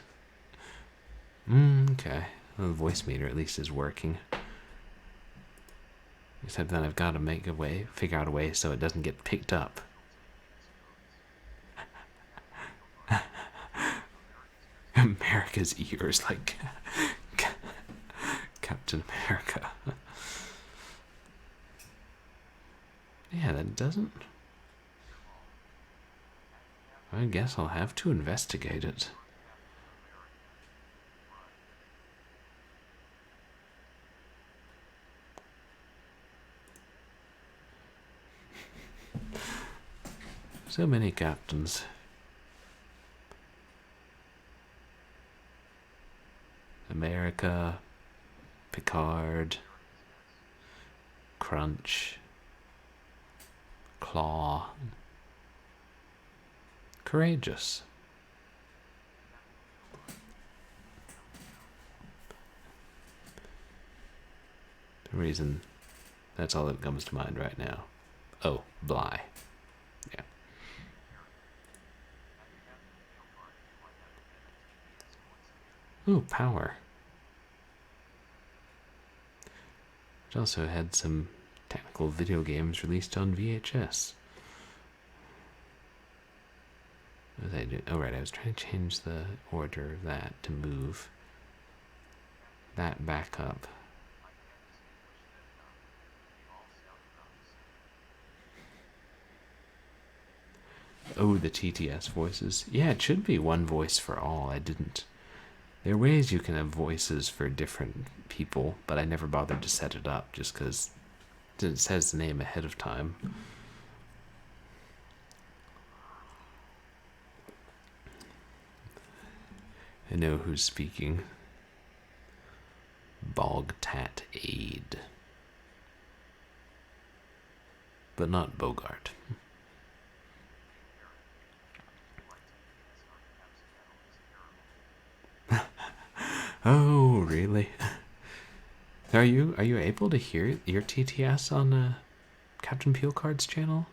okay, well, the voice meter at least is working. Except then I've got to figure out a way so it doesn't get picked up. America's ears, like Captain America. Yeah, that doesn't. I guess I'll have to investigate it. So many captains. America, Picard, Crunch, Claw, Courageous. The reason, that's all that comes to mind right now. Oh, Bly. Yeah. Ooh, Power. It also had some technical video games released on VHS. What was I doing? Oh, right, I was trying to change the order of that to move that back up. Oh, the TTS voices. Yeah, it should be one voice for all. I didn't. There are ways you can have voices for different people, but I never bothered to set it up just because it says the name ahead of time. I know who's speaking. Bogtat Aid. But not Bogart. Oh, really? Are you able to hear your TTS on Captain Peelcard's channel?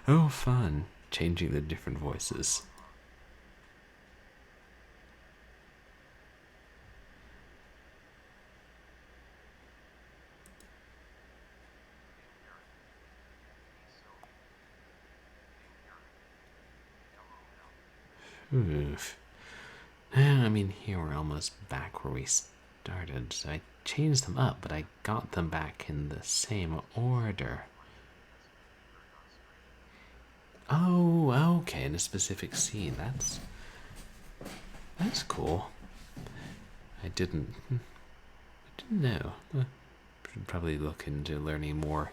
Oh, fun. Changing the different voices. Oof. I mean, here we're almost back where we started. So I changed them up, but I got them back in the same order. Oh, okay, in a specific scene. That's cool. I didn't know. Should probably look into learning more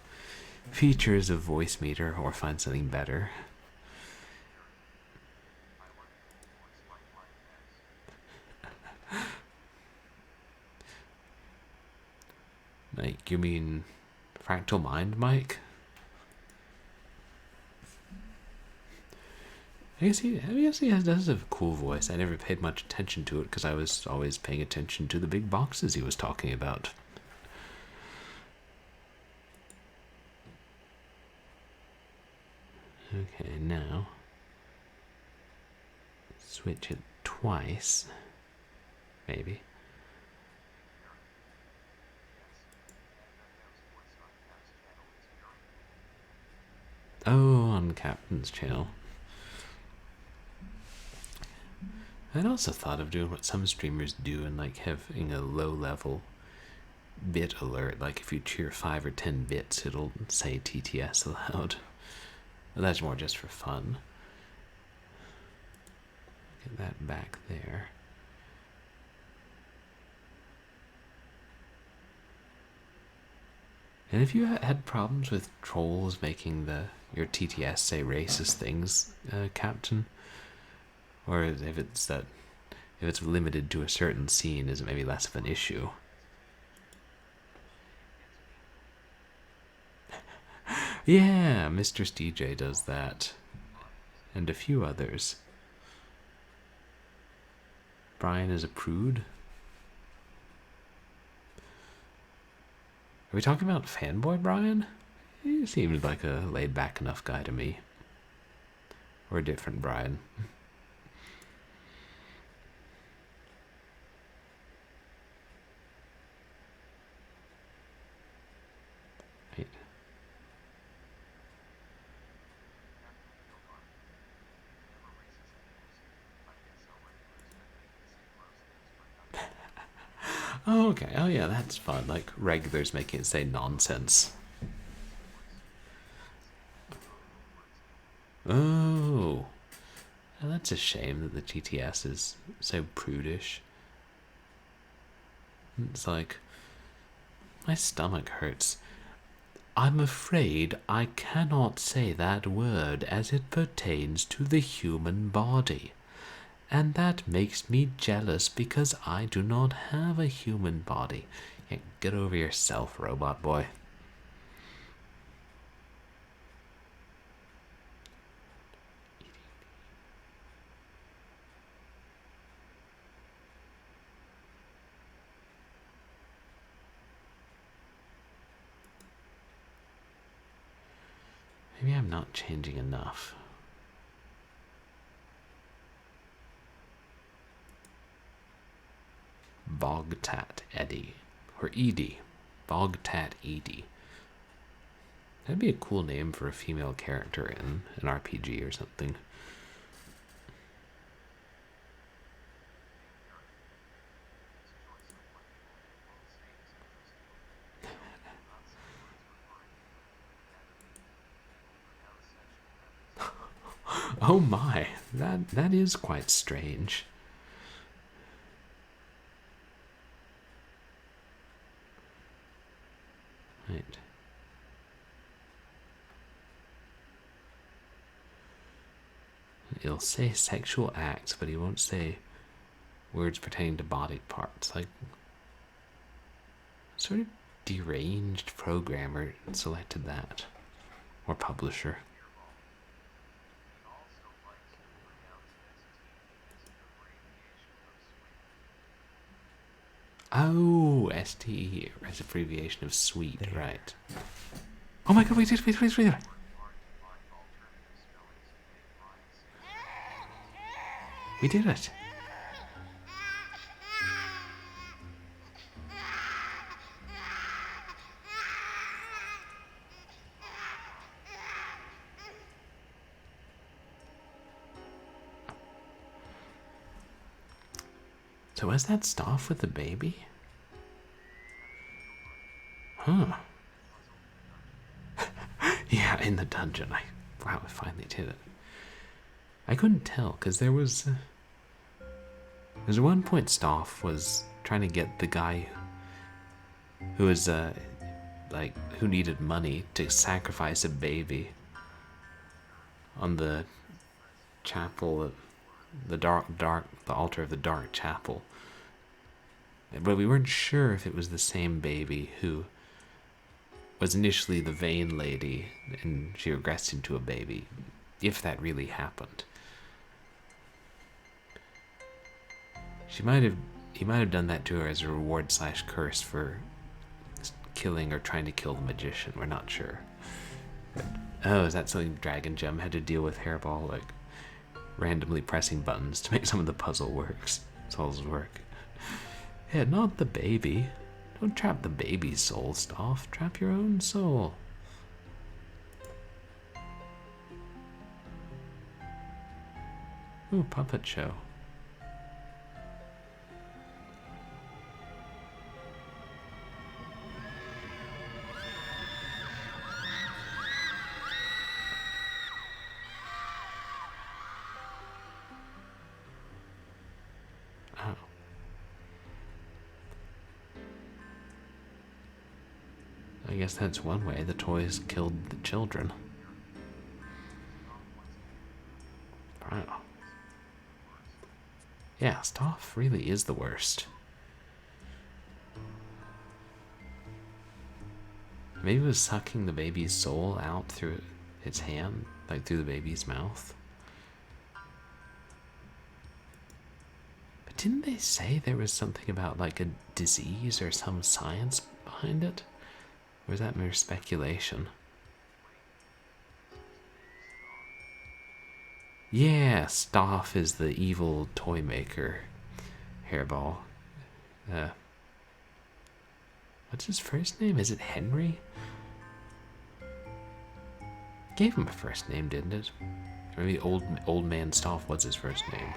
features of voice meter or find something better. Like, you mean Fractal Mind, Mike? I guess he does have a cool voice. I never paid much attention to it because I was always paying attention to the big boxes he was talking about. Okay, now switch it twice, maybe. Oh, on Captain's channel. I'd also thought of doing what some streamers do and like having a low level bit alert. Like if you cheer 5 or 10 bits, it'll say TTS aloud. But that's more just for fun. Get that back there. And if you had problems with trolls making your TTS say racist things, Captain, or if it's limited to a certain scene, is it maybe less of an issue? Yeah, Mr. DJ does that, and a few others. Brian is a prude. Are we talking about fanboy Brian? He seems like a laid-back enough guy to me. Or a different Brian. Right. Oh, okay. Oh, yeah, that's fun. Like regulars making it say nonsense. Oh. Well, that's a shame that the GTS is so prudish. It's like, my stomach hurts. I'm afraid I cannot say that word as it pertains to the human body. And that makes me jealous because I do not have a human body. Yeah, get over yourself, robot boy. Maybe I'm not changing enough. Bogtat Eddie. Or Edie. Bogtat Edie. That'd be a cool name for a female character in an RPG or something. Oh my, that is quite strange. Right. He'll say sexual acts, but he won't say words pertaining to body parts. Like, sort of deranged programmer selected that. Or publisher. Oh, STE, as abbreviation of sweet, There. right. Oh my god, wait. We did it. So was that Stauff with the baby? Huh. Yeah, in the dungeon. Wow, I finally did it. I couldn't tell, because there was one point Stauff was trying to get the guy who was, who needed money to sacrifice a baby on the chapel, the altar of the dark chapel. But we weren't sure if it was the same baby who was initially the vain lady and she regressed into a baby, if that really happened. He might have done that to her as a reward / curse for killing or trying to kill the magician. We're not sure. But, oh, is that something Dragon Gem had to deal with, Hairball? Like, randomly pressing buttons to make some of the puzzles work. Yeah, not the baby. Don't trap the baby's soul, Stauff. Trap your own soul. Ooh, puppet show. Oh. I guess that's one way the toys killed the children. Wow. Yeah, Stauff really is the worst. Maybe it was sucking the baby's soul out through its hand, like through the baby's mouth. But didn't they say there was something about like a disease or some science behind it? Or is that mere speculation? Yeah, Stauff is the evil toy maker. Hairball. What's his first name? Is it Henry? Gave him a first name, didn't it? Or maybe old man Stauff was his first name.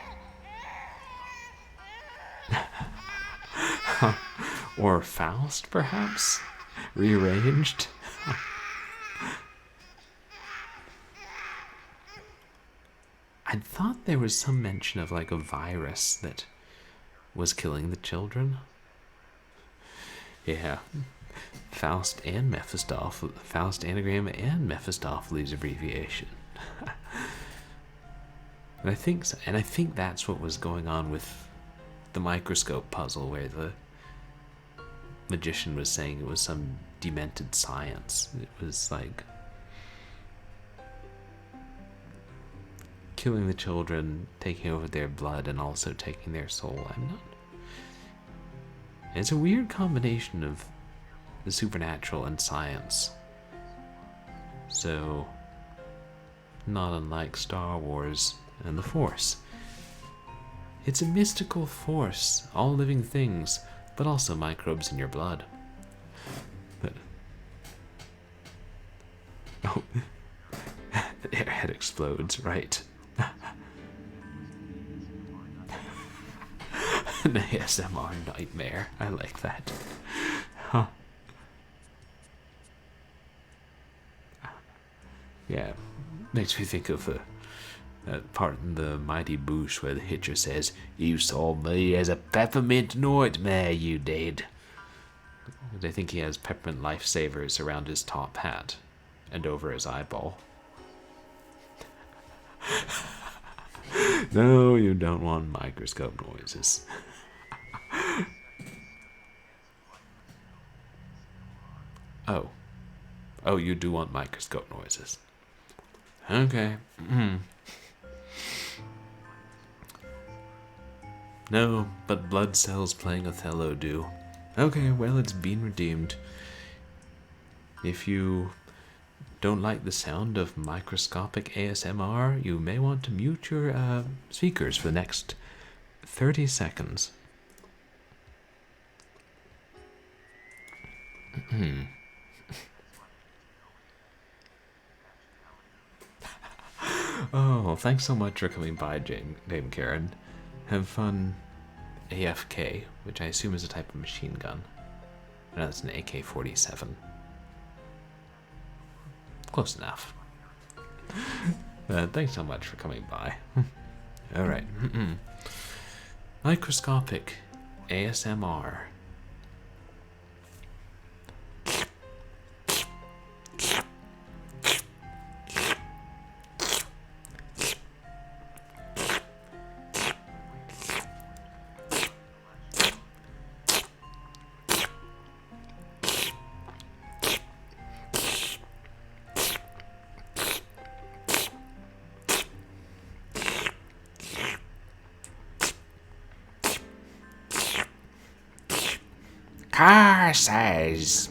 Or Faust, perhaps? Rearranged? I thought there was some mention of like a virus that was killing the children. Yeah. Faust and Mephistopheles. Faust anagram and Mephistopheles abbreviation. And I think that's what was going on with the microscope puzzle, where the magician was saying it was some demented science. It was like killing the children, taking over their blood, and also taking their soul. It's a weird combination of the supernatural and science. So, not unlike Star Wars and the Force. It's a mystical force, all living things, but also microbes in your blood. But Oh, their head explodes, right. An ASMR nightmare. I like that. Huh. Yeah, makes me think of that part in the Mighty Boosh where the Hitcher says, "You saw me as a peppermint nightmare, you did." They think he has peppermint lifesavers around his top hat and over his eyeball. No, you don't want microscope noises. Oh. Oh, you do want microscope noises. Okay. No, but blood cells playing Othello do. Okay, well, it's been redeemed. If you don't like the sound of microscopic ASMR, you may want to mute your speakers for the next 30 seconds. Oh, thanks so much for coming by, Dame Karen. Have fun. AFK, which I assume is a type of machine gun. No, that's an AK-47. Close enough. Thanks so much for coming by. Alright. Microscopic ASMR. Curses!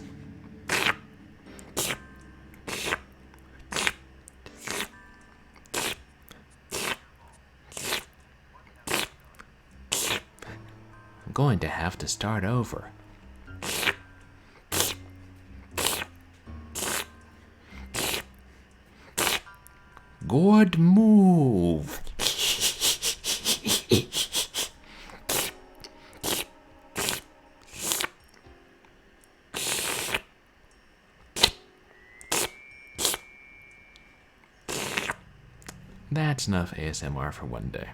I'm going to have to start over. Good move. That's enough ASMR for one day.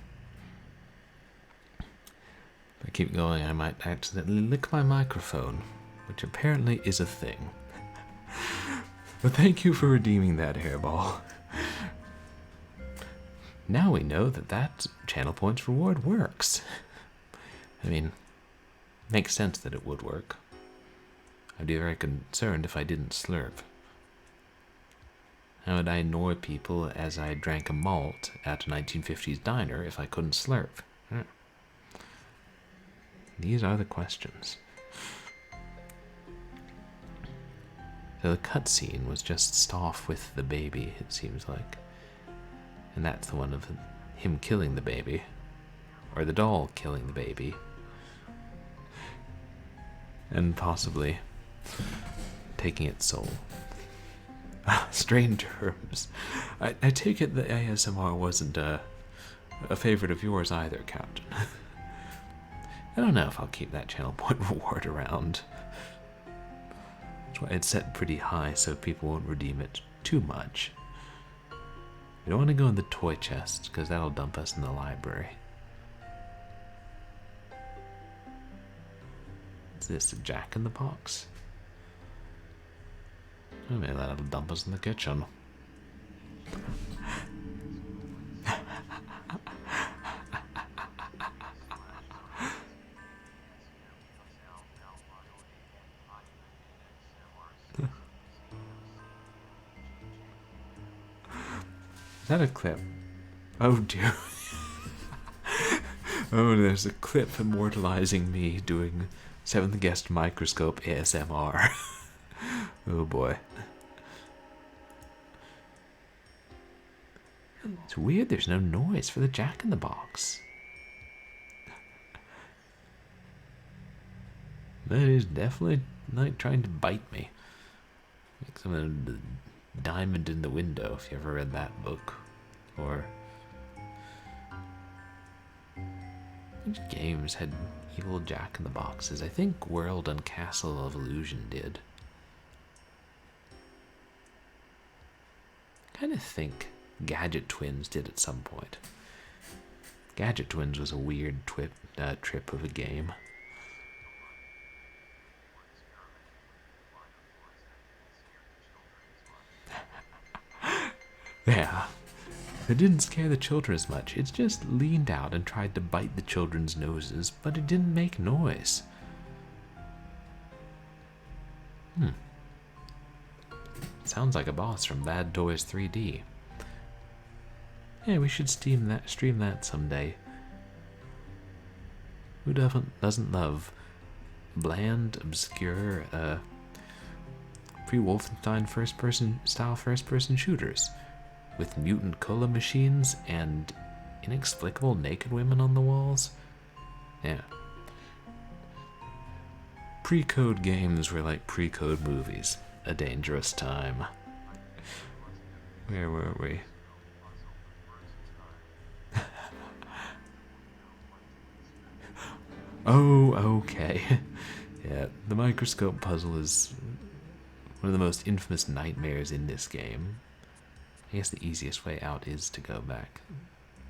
If I keep going, I might accidentally lick my microphone, which apparently is a thing. But thank you for redeeming that hairball. Now we know that that channel points reward works. I mean, makes sense that it would work. I'd be very concerned if I didn't slurp. How would I annoy people as I drank a malt at a 1950s diner if I couldn't slurp? These are the questions. So the cutscene was just Stauff with the baby, it seems like. And that's the one of him killing the baby. Or the doll killing the baby. And possibly taking its soul. Strange terms. I take it that ASMR wasn't a favorite of yours either, Captain. I don't know if I'll keep that channel point reward around. That's why it's set pretty high so people won't redeem it too much. We don't want to go in the toy chest because that'll dump us in the library. Is this a Jack in the Box? Oh, maybe that'll dump us in the kitchen. Is that a clip? Oh dear. Oh, there's a clip immortalizing me doing 7th Guest Microscope ASMR. Oh boy. It's weird there's no noise for the Jack in the Box. That is definitely like trying to bite me. Like some of the Diamond in the Window, if you ever read that book. Or which games had evil Jack in the Boxes? I think World and Castle of Illusion did. I kind of think Gadget Twins did at some point. Gadget Twins was a weird trip of a game. Yeah. It didn't scare the children as much. It just leaned out and tried to bite the children's noses, but it didn't make noise. Sounds like a boss from Bad Toys 3D. Yeah, we should stream that someday. Who doesn't love bland, obscure, pre-Wolfenstein first-person shooters with mutant cola machines and inexplicable naked women on the walls? Yeah. Pre-code games were like pre-code movies. A dangerous time. Where were we? Oh, okay. Yeah, the microscope puzzle is one of the most infamous nightmares in this game. I guess the easiest way out is to go back,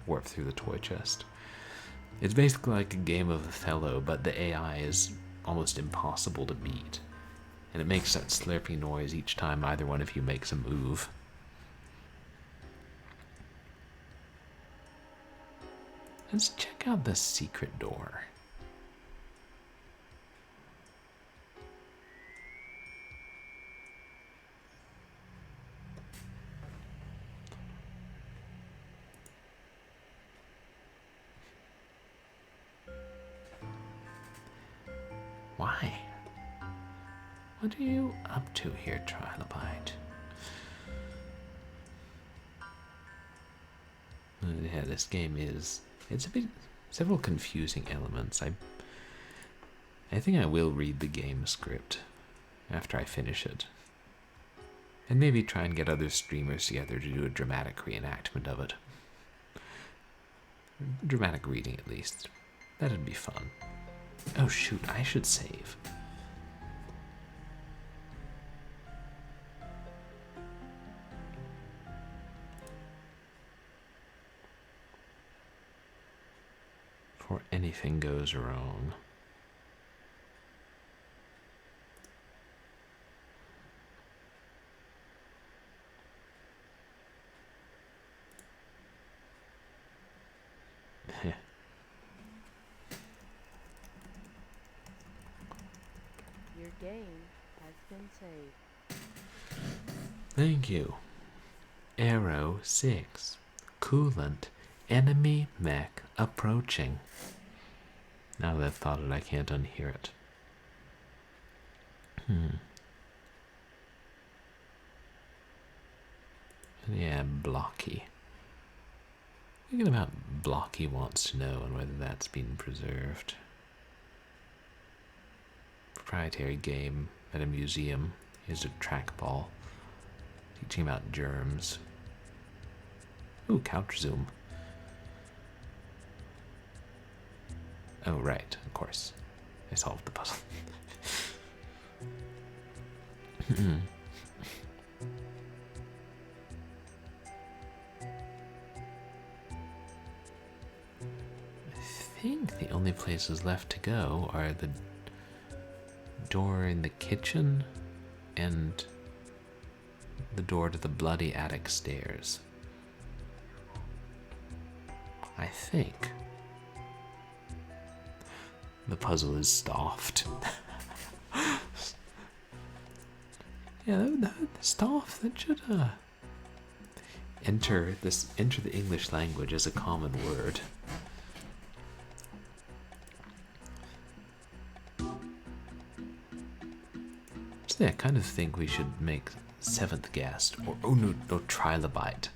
warp through the toy chest. It's basically like a game of Othello, but the AI is almost impossible to beat. And it makes that slurpy noise each time either one of you makes a move. Let's check out the secret door. Why? What are you up to here, Trilobite? Yeah, this game it's a bit, several confusing elements. I think I will read the game script after I finish it. And maybe try and get other streamers together to do a dramatic reenactment of it. Dramatic reading, at least. That'd be fun. Oh shoot, I should save. Before anything goes wrong. Your game has been saved. Thank you. Arrow 6. Coolant. Enemy mech approaching. Now that I've thought it, I can't unhear it. Yeah, Blocky. Thinking about Blocky wants to know and whether that's been preserved. Proprietary game at a museum. Here's a trackball. Teaching about germs. Ooh, couch zoom. Oh, right, of course. I solved the puzzle. I think the only places left to go are the door in the kitchen and the door to the bloody attic stairs. I think. The puzzle is Stauffed. Yeah, the Stauff, that should enter the English language as a common word. So yeah, I kind of think we should make seventh guest or trilobite.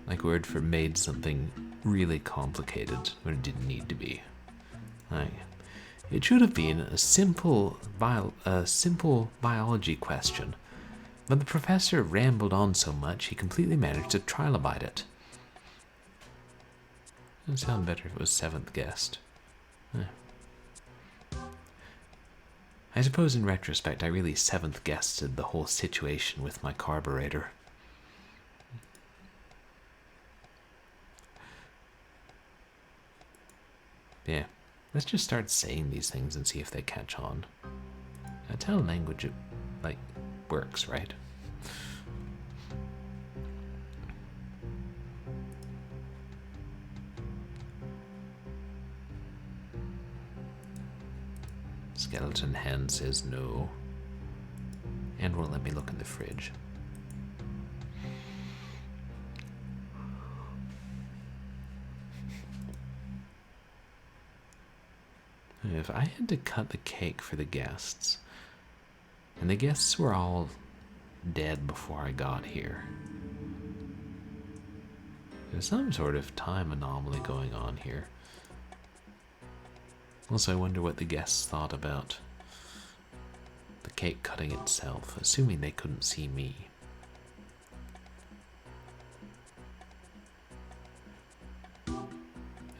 Like word for made something really complicated when it didn't need to be. Like, it should have been a simple biology question, But the professor rambled on so much he completely managed to trilobite it. It would sound better if it was seventh guessed. I suppose in retrospect I really seventh guessed the whole situation with my carburetor. Yeah, let's just start saying these things and see if they catch on. That's how language, like, works, right? Skeleton hand says no. And won't let me look in the fridge. If I had to cut the cake for the guests, and the guests were all dead before I got here, there's some sort of time anomaly going on here. Also, I wonder what the guests thought about the cake cutting itself, assuming they couldn't see me.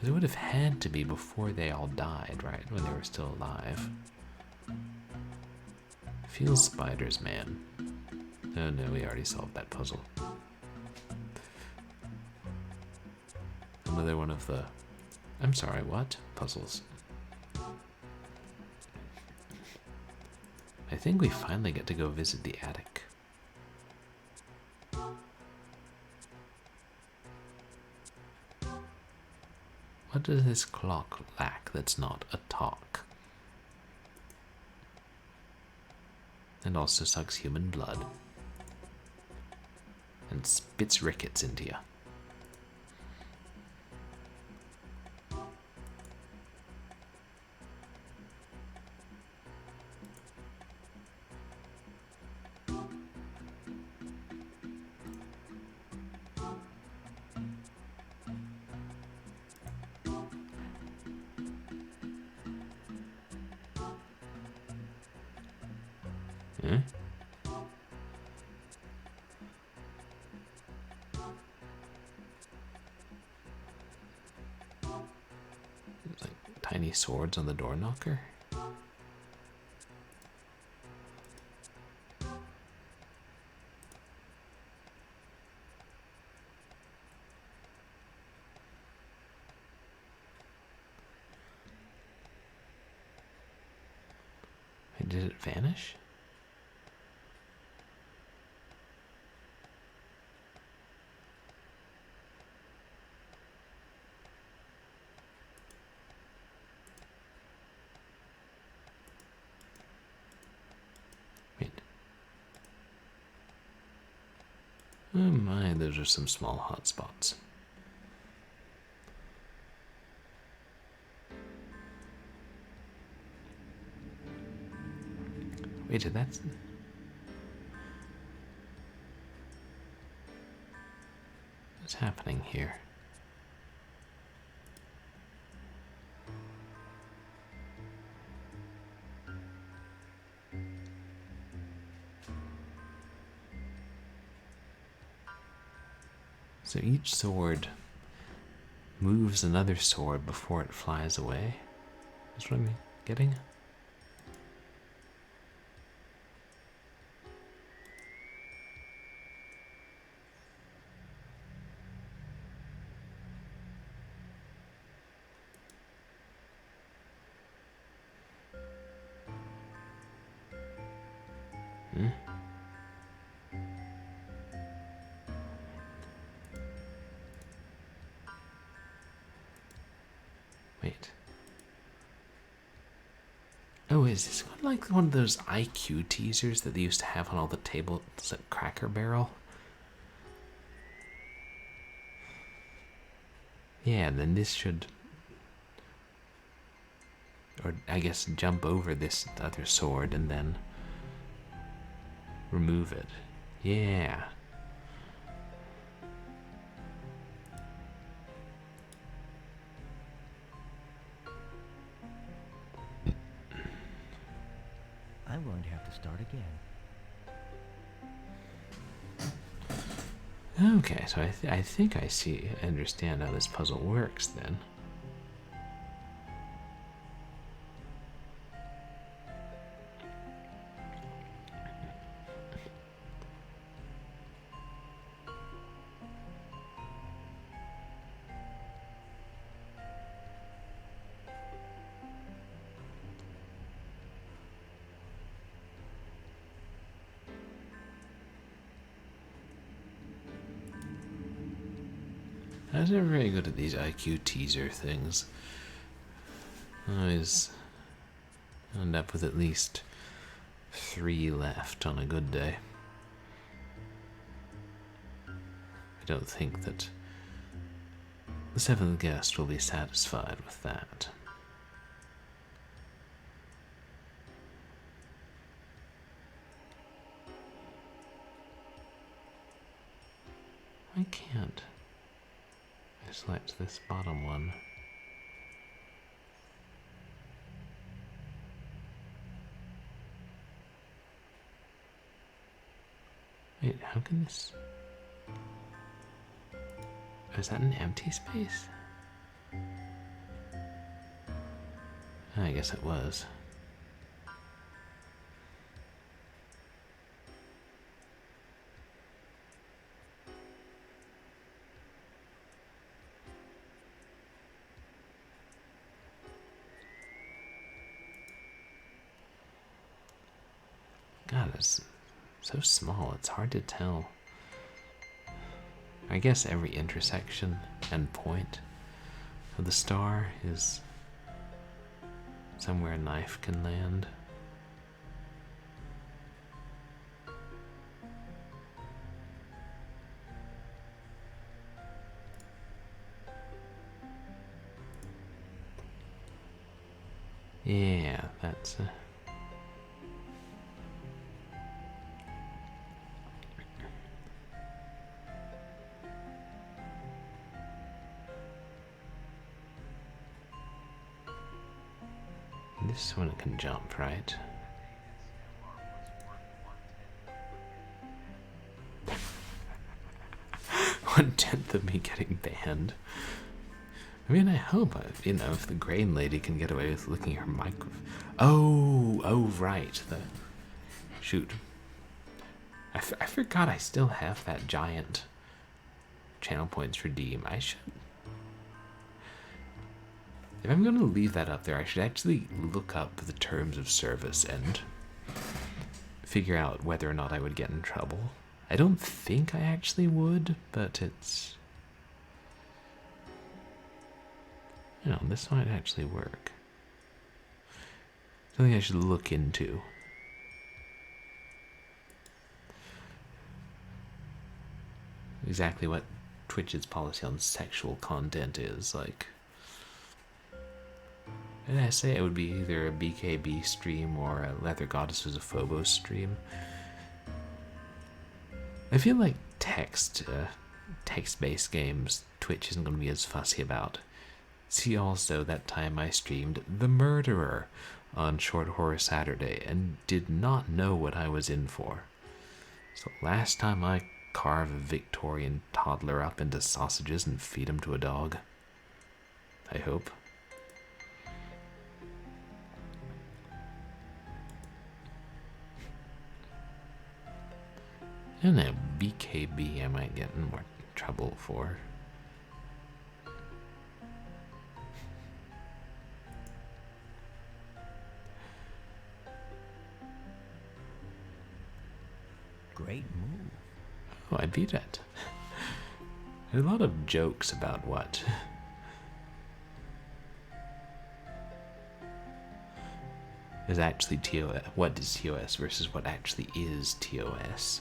It would have had to be before they all died, right? When they were still alive. Feel spiders, man. Oh no, we already solved that puzzle. Another one of the... I'm sorry, what? Puzzles. I think we finally get to go visit the attic. What does this clock lack that's not a talk? And also sucks human blood. And spits rickets into you. Hmm? Like tiny swords on the door knocker? Wait, did it vanish? Wait. Oh my, those are some small hot spots. Wait, did that... What's happening here? So each sword moves another sword before it flies away? That's what I'm getting? Hmm? Wait. Oh, is this one like one of those IQ teasers that they used to have on all the tables at Cracker Barrel? Yeah, then this should... Or, I guess, jump over this other sword and then remove it. Yeah. I'm going to have to start again. Okay, so I think I understand how this puzzle works then. I was never very good at these IQ teaser things. I always end up with at least 3 left on a good day. I don't think that the 7th guest will be satisfied with that. I can't. I select this bottom one. Wait, how can this... Oh, is that an empty space? I guess it was. God, it's so small, it's hard to tell. I guess every intersection and point of the star is somewhere a knife can land. Yeah, that's this one can jump, right? One-tenth of me getting banned. I mean, I hope, if the Grain Lady can get away with licking her microphone. Oh, right. Shoot. I forgot I still have that giant channel points redeem. I should... If I'm going to leave that up there, I should actually look up the terms of service and figure out whether or not I would get in trouble. I don't think I actually would, but it's... this might actually work. Something I should look into. Exactly what Twitch's policy on sexual content is, like... Did I say it would be either a BKB stream or a Leather Goddesses of Phobos stream? I feel like text-based games, Twitch isn't going to be as fussy about. See also that time I streamed The Murderer on Short Horror Saturday and did not know what I was in for. So last time I carve a Victorian toddler up into sausages and feed him to a dog. I hope. I don't know, BKB I might get in more trouble for. Great move. Oh, I beat it. There's a lot of jokes about what is actually TOS, what is TOS versus what actually is TOS.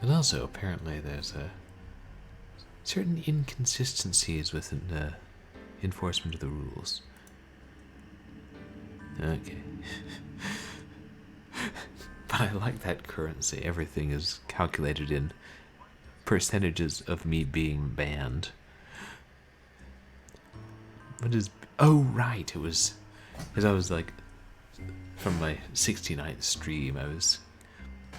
And also, apparently, there's certain inconsistencies within the enforcement of the rules. Okay. But I like that currency. Everything is calculated in percentages of me being banned. What is... Oh, right. It was... Because I was like from my 69th stream,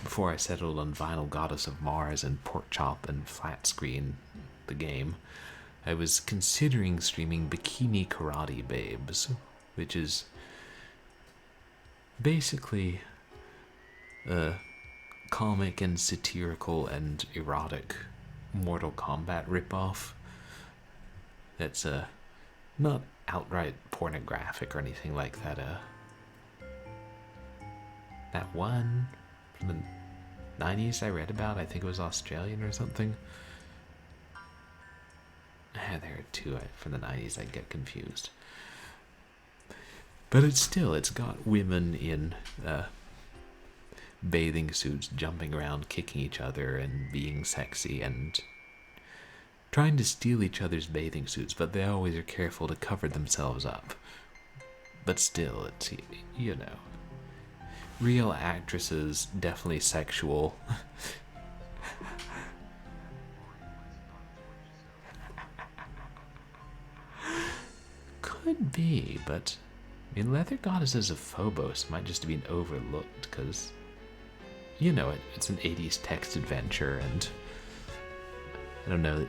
before I settled on Vinyl Goddess of Mars and Pork Chop and Flat Screen, the game, I was considering streaming Bikini Karate Babes, which is basically a comic and satirical and erotic Mortal Kombat ripoff. That's not outright pornographic or anything like that. That one from the 90s I read about, I think it was Australian or something. There are two from the 90s, I get confused. But it's got women in bathing suits jumping around, kicking each other, and being sexy, and trying to steal each other's bathing suits, but they always are careful to cover themselves up. But still, it's, you know, real actresses, definitely sexual. Could be, but I mean, Leather Goddesses of Phobos might just have been overlooked because, you know, it's an 80s text adventure, and I don't know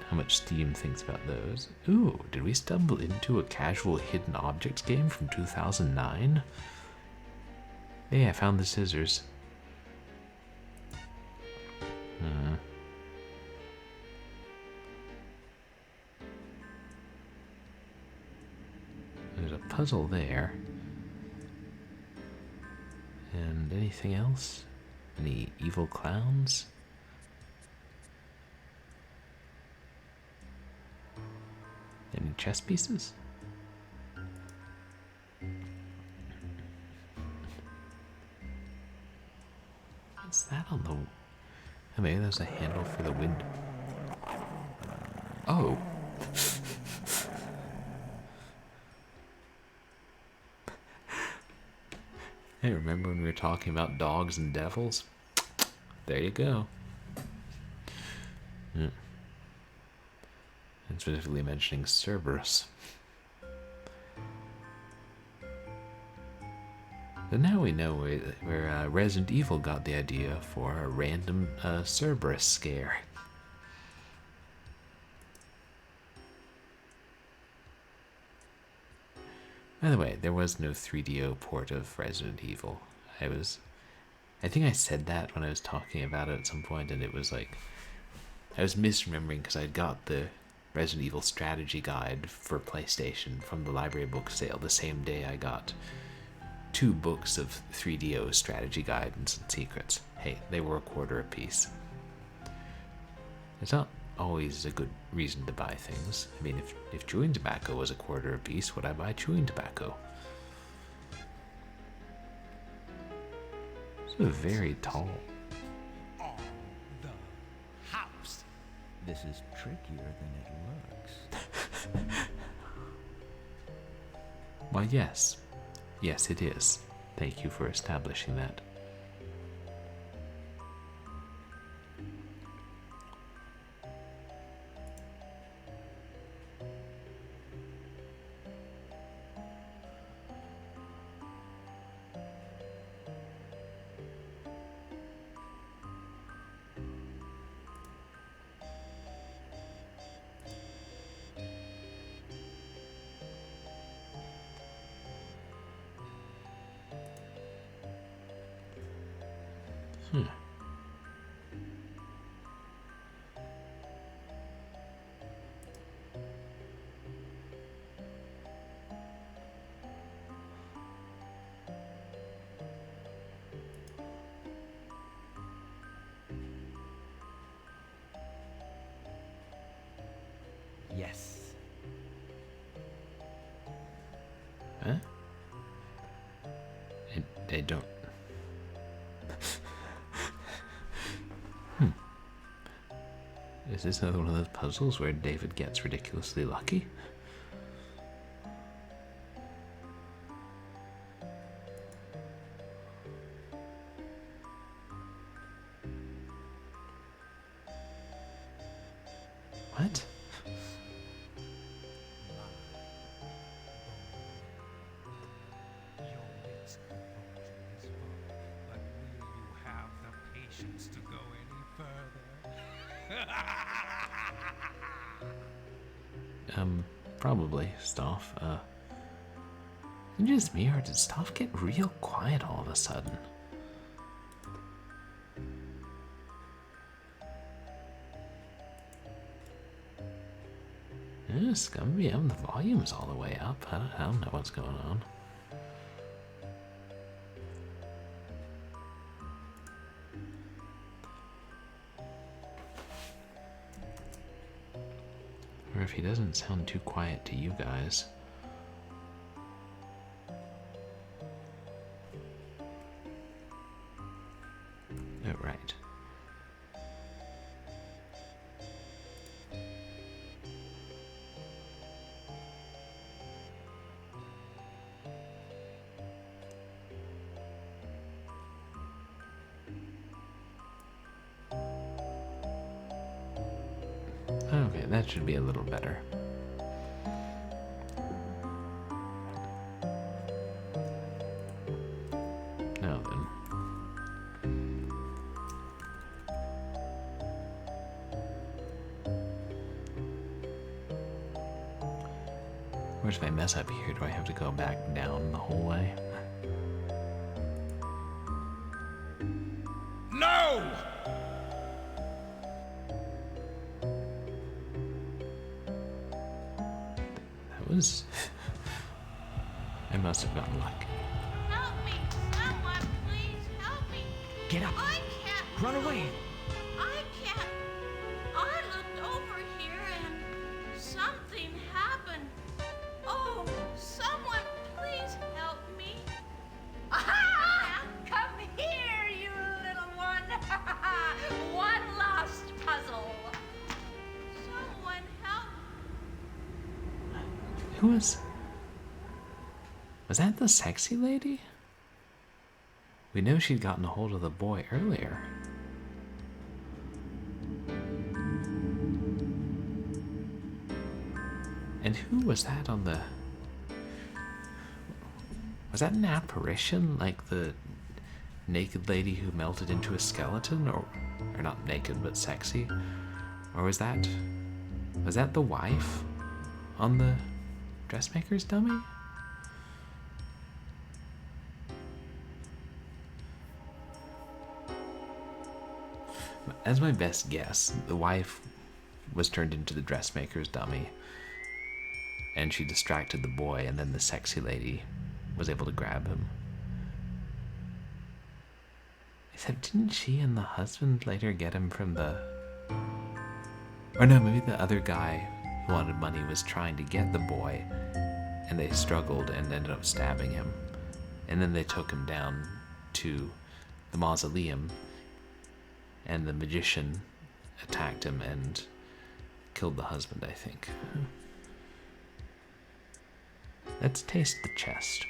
how much Steam thinks about those. Ooh, did we stumble into a casual hidden objects game from 2009? Hey, I found the scissors. There's a puzzle there. And anything else? Any evil clowns? Any chess pieces? What's that on the... Oh, maybe there's a handle for the window. Oh! Hey, remember when we were talking about dogs and devils? There you go. And specifically mentioning Cerberus. But now we know where Resident Evil got the idea for a random Cerberus scare. By the way, there was no 3DO port of Resident Evil. I think I said that when I was talking about it at some point, and it was like, I was misremembering because I got the Resident Evil strategy guide for PlayStation from the library book sale the same day I got 2 books of 3DO strategy guidance and secrets. Hey, they were $0.25 apiece. It's not always a good reason to buy things. I mean, if chewing tobacco was $0.25 apiece, would I buy chewing tobacco? It's a very tall. On the house. This is trickier than it looks. Why, yes. Yes, it is. Thank you for establishing that. Yes. Huh? I don't... Is this another one of those puzzles where David gets ridiculously lucky? What? Your patience to go any further. Probably, Stauff. Is it just me, or did Stauff get real quiet all of a sudden? It's gonna be having the volumes all the way up. I don't know what's going on. Or if he doesn't sound too quiet to you guys. Oh, right. Okay, that should be a little better. Now then. Where's my mess up here? Do I have to go back down the whole way? No! That was... I must have gotten lucky. Help me! Someone, please help me! Get up! I can't Run away! move. I can't. I looked over here and something happened. Oh, someone, please help me! Aha! Come here, you little one! One last puzzle. Someone help! Who was... Was that the sexy lady? We know she'd gotten a hold of the boy earlier. And who was that on the... Was that an apparition, like the naked lady who melted into a skeleton? Or not naked, but sexy? Or was that the wife on the dressmaker's dummy? As my best guess, the wife was turned into the dressmaker's dummy, and she distracted the boy, and then the sexy lady was able to grab him. Except didn't she and the husband later get him from the... Or no, maybe the other guy who wanted money was trying to get the boy, and they struggled and ended up stabbing him. And then they took him down to the mausoleum, and the magician attacked him and killed the husband, I think. Let's taste the chest.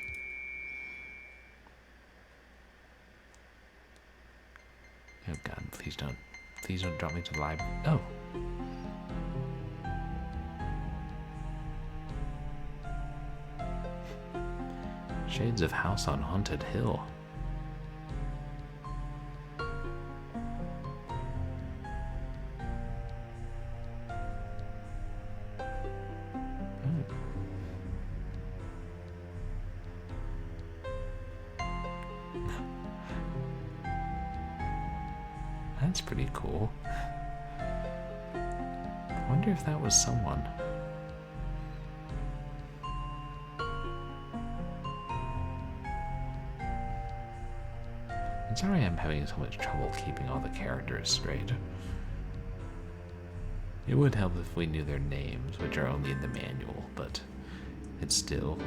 Oh god, please don't drop me to the library. Oh. Shades of House on Haunted Hill. That's pretty cool. I wonder if that was someone. I'm sorry I'm having so much trouble keeping all the characters straight. It would help if we knew their names, which are only in the manual, but it's still...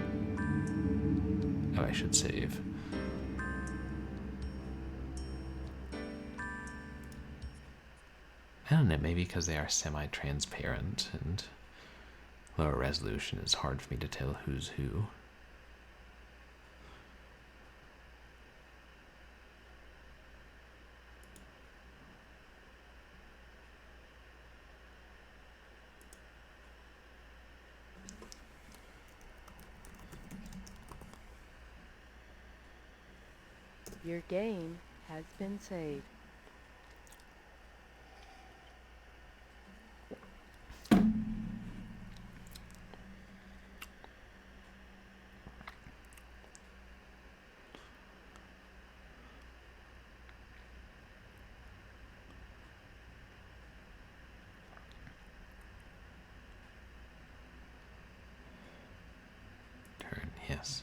Oh, I should save. I don't know, maybe because they are semi-transparent and lower resolution, it's hard for me to tell who's who. Your game has been saved. guess.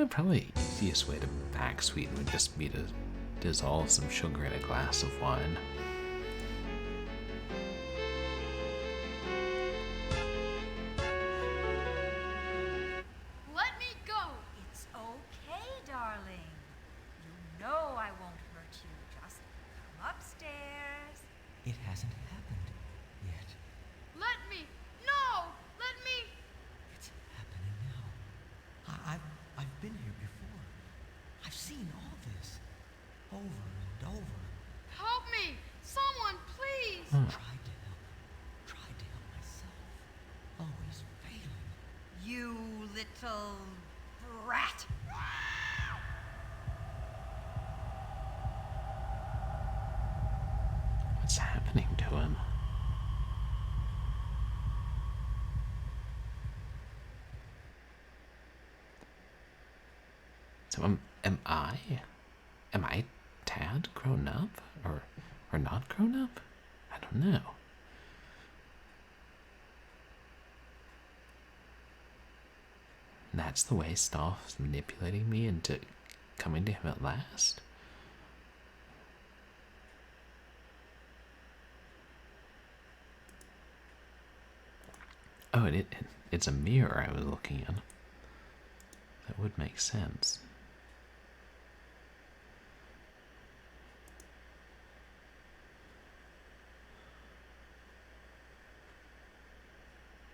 Probably the easiest way to back sweeten would just be to dissolve some sugar in a glass of wine. Let me go. It's okay, darling. You know I won't hurt you. Just come upstairs. It hasn't happened yet. Let me. No! Let me. It's happening now. I've been here before. I've seen all this. Over and over. Help me! Someone, please! Tried to help myself. Always failing. You little brat! What's happening to him? So am I Tad grown up or not grown up? I don't know. And that's the way Stauff's manipulating me into coming to him at last. Oh, and it's a mirror I was looking in. That would make sense.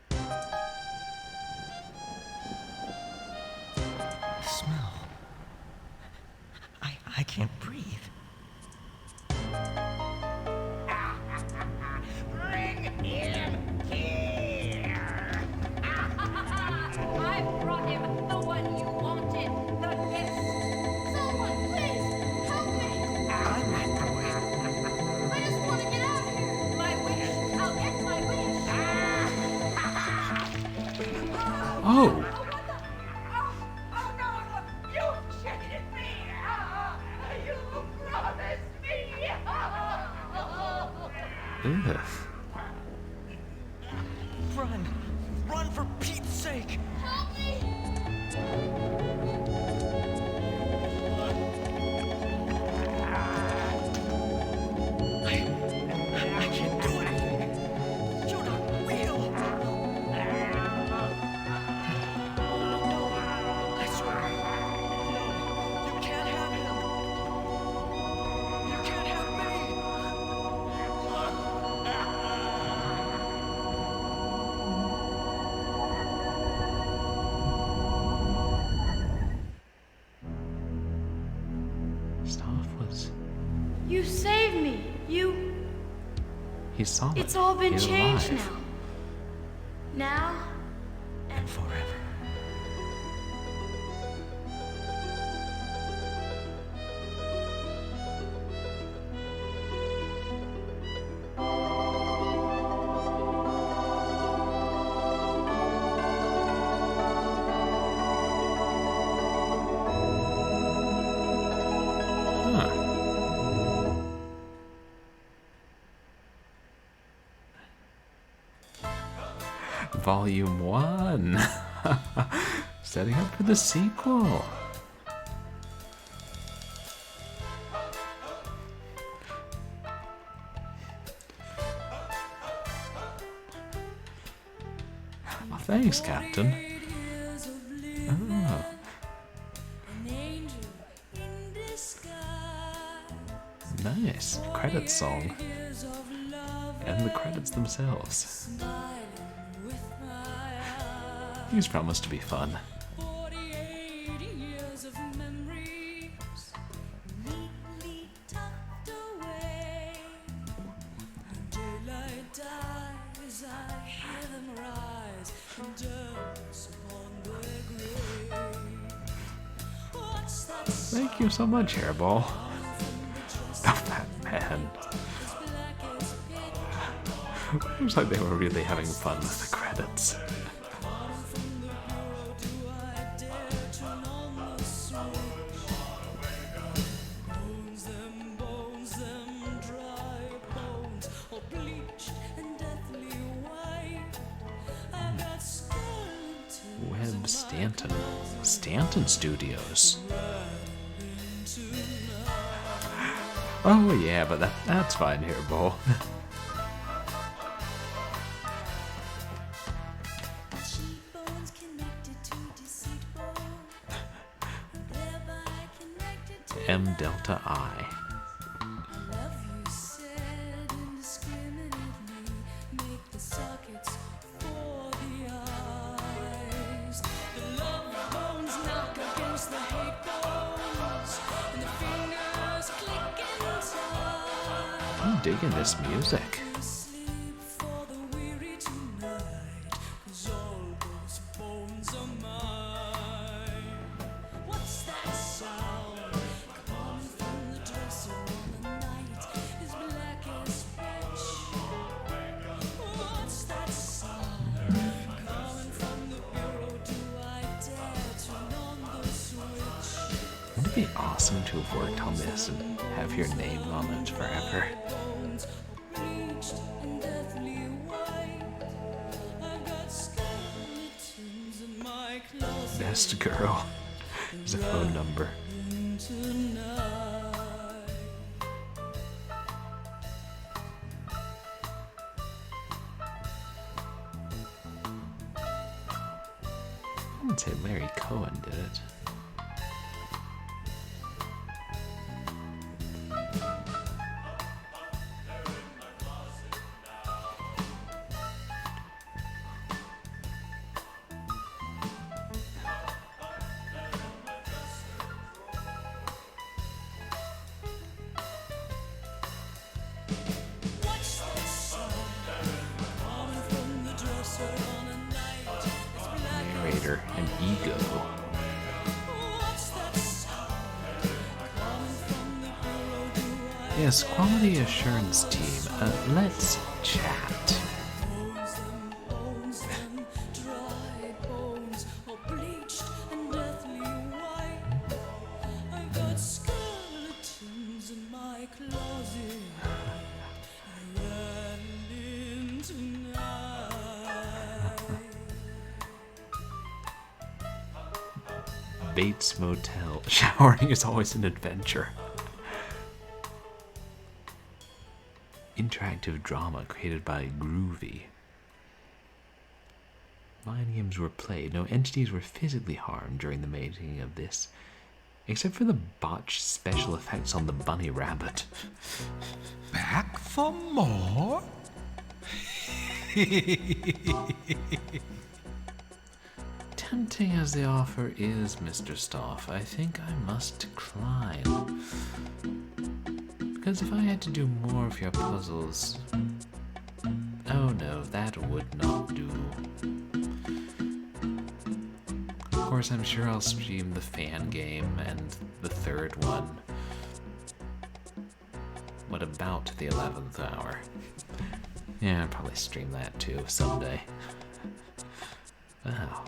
The smell. I can't breathe. Bring him here! I brought him the one you wanted, the gift. Someone, please, help me! I just want to get out of here. My wish, I'll get my wish. Oh! What the? Oh no! You cheated me! You promised me! Ugh. Run for Pete's sake! Help me! I can't do anything. You're not real. No, I swear. No, you can't have him. You can't have me. Stauff was... You saved me. He saw it. It's all been He's changed alive. now. Now And forever. Volume 1. Setting up for the sequel. Oh, thanks, Captain. Oh. Nice. Credits song. And the credits themselves. These promise to be fun. Thank you so much, Hairball. Oh, that man. Seems like they were really having fun with the credits. Webb Stanton. Stanton Studios. Oh yeah, but that's fine here, Bo. M Delta I. I'm digging this music. Wouldn't it be awesome to have worked on this and have your name on it forever? Best girl is a phone number. I wouldn't say Larry Cohen did it. Narrator and ego. Yes, quality assurance team. Let's chat. Bates Motel. Showering is always an adventure. Interactive drama created by Groovy. Mind games were played. No entities were physically harmed during the making of this, except for the botched special effects on the bunny rabbit. Back for more? Tempting as the offer is, Mr. Stauff, I think I must decline. Because if I had to do more of your puzzles... Oh no, that would not do. Of course, I'm sure I'll stream the fan game and the third one. What about the 11th hour? Yeah, I'll probably stream that too someday. Wow.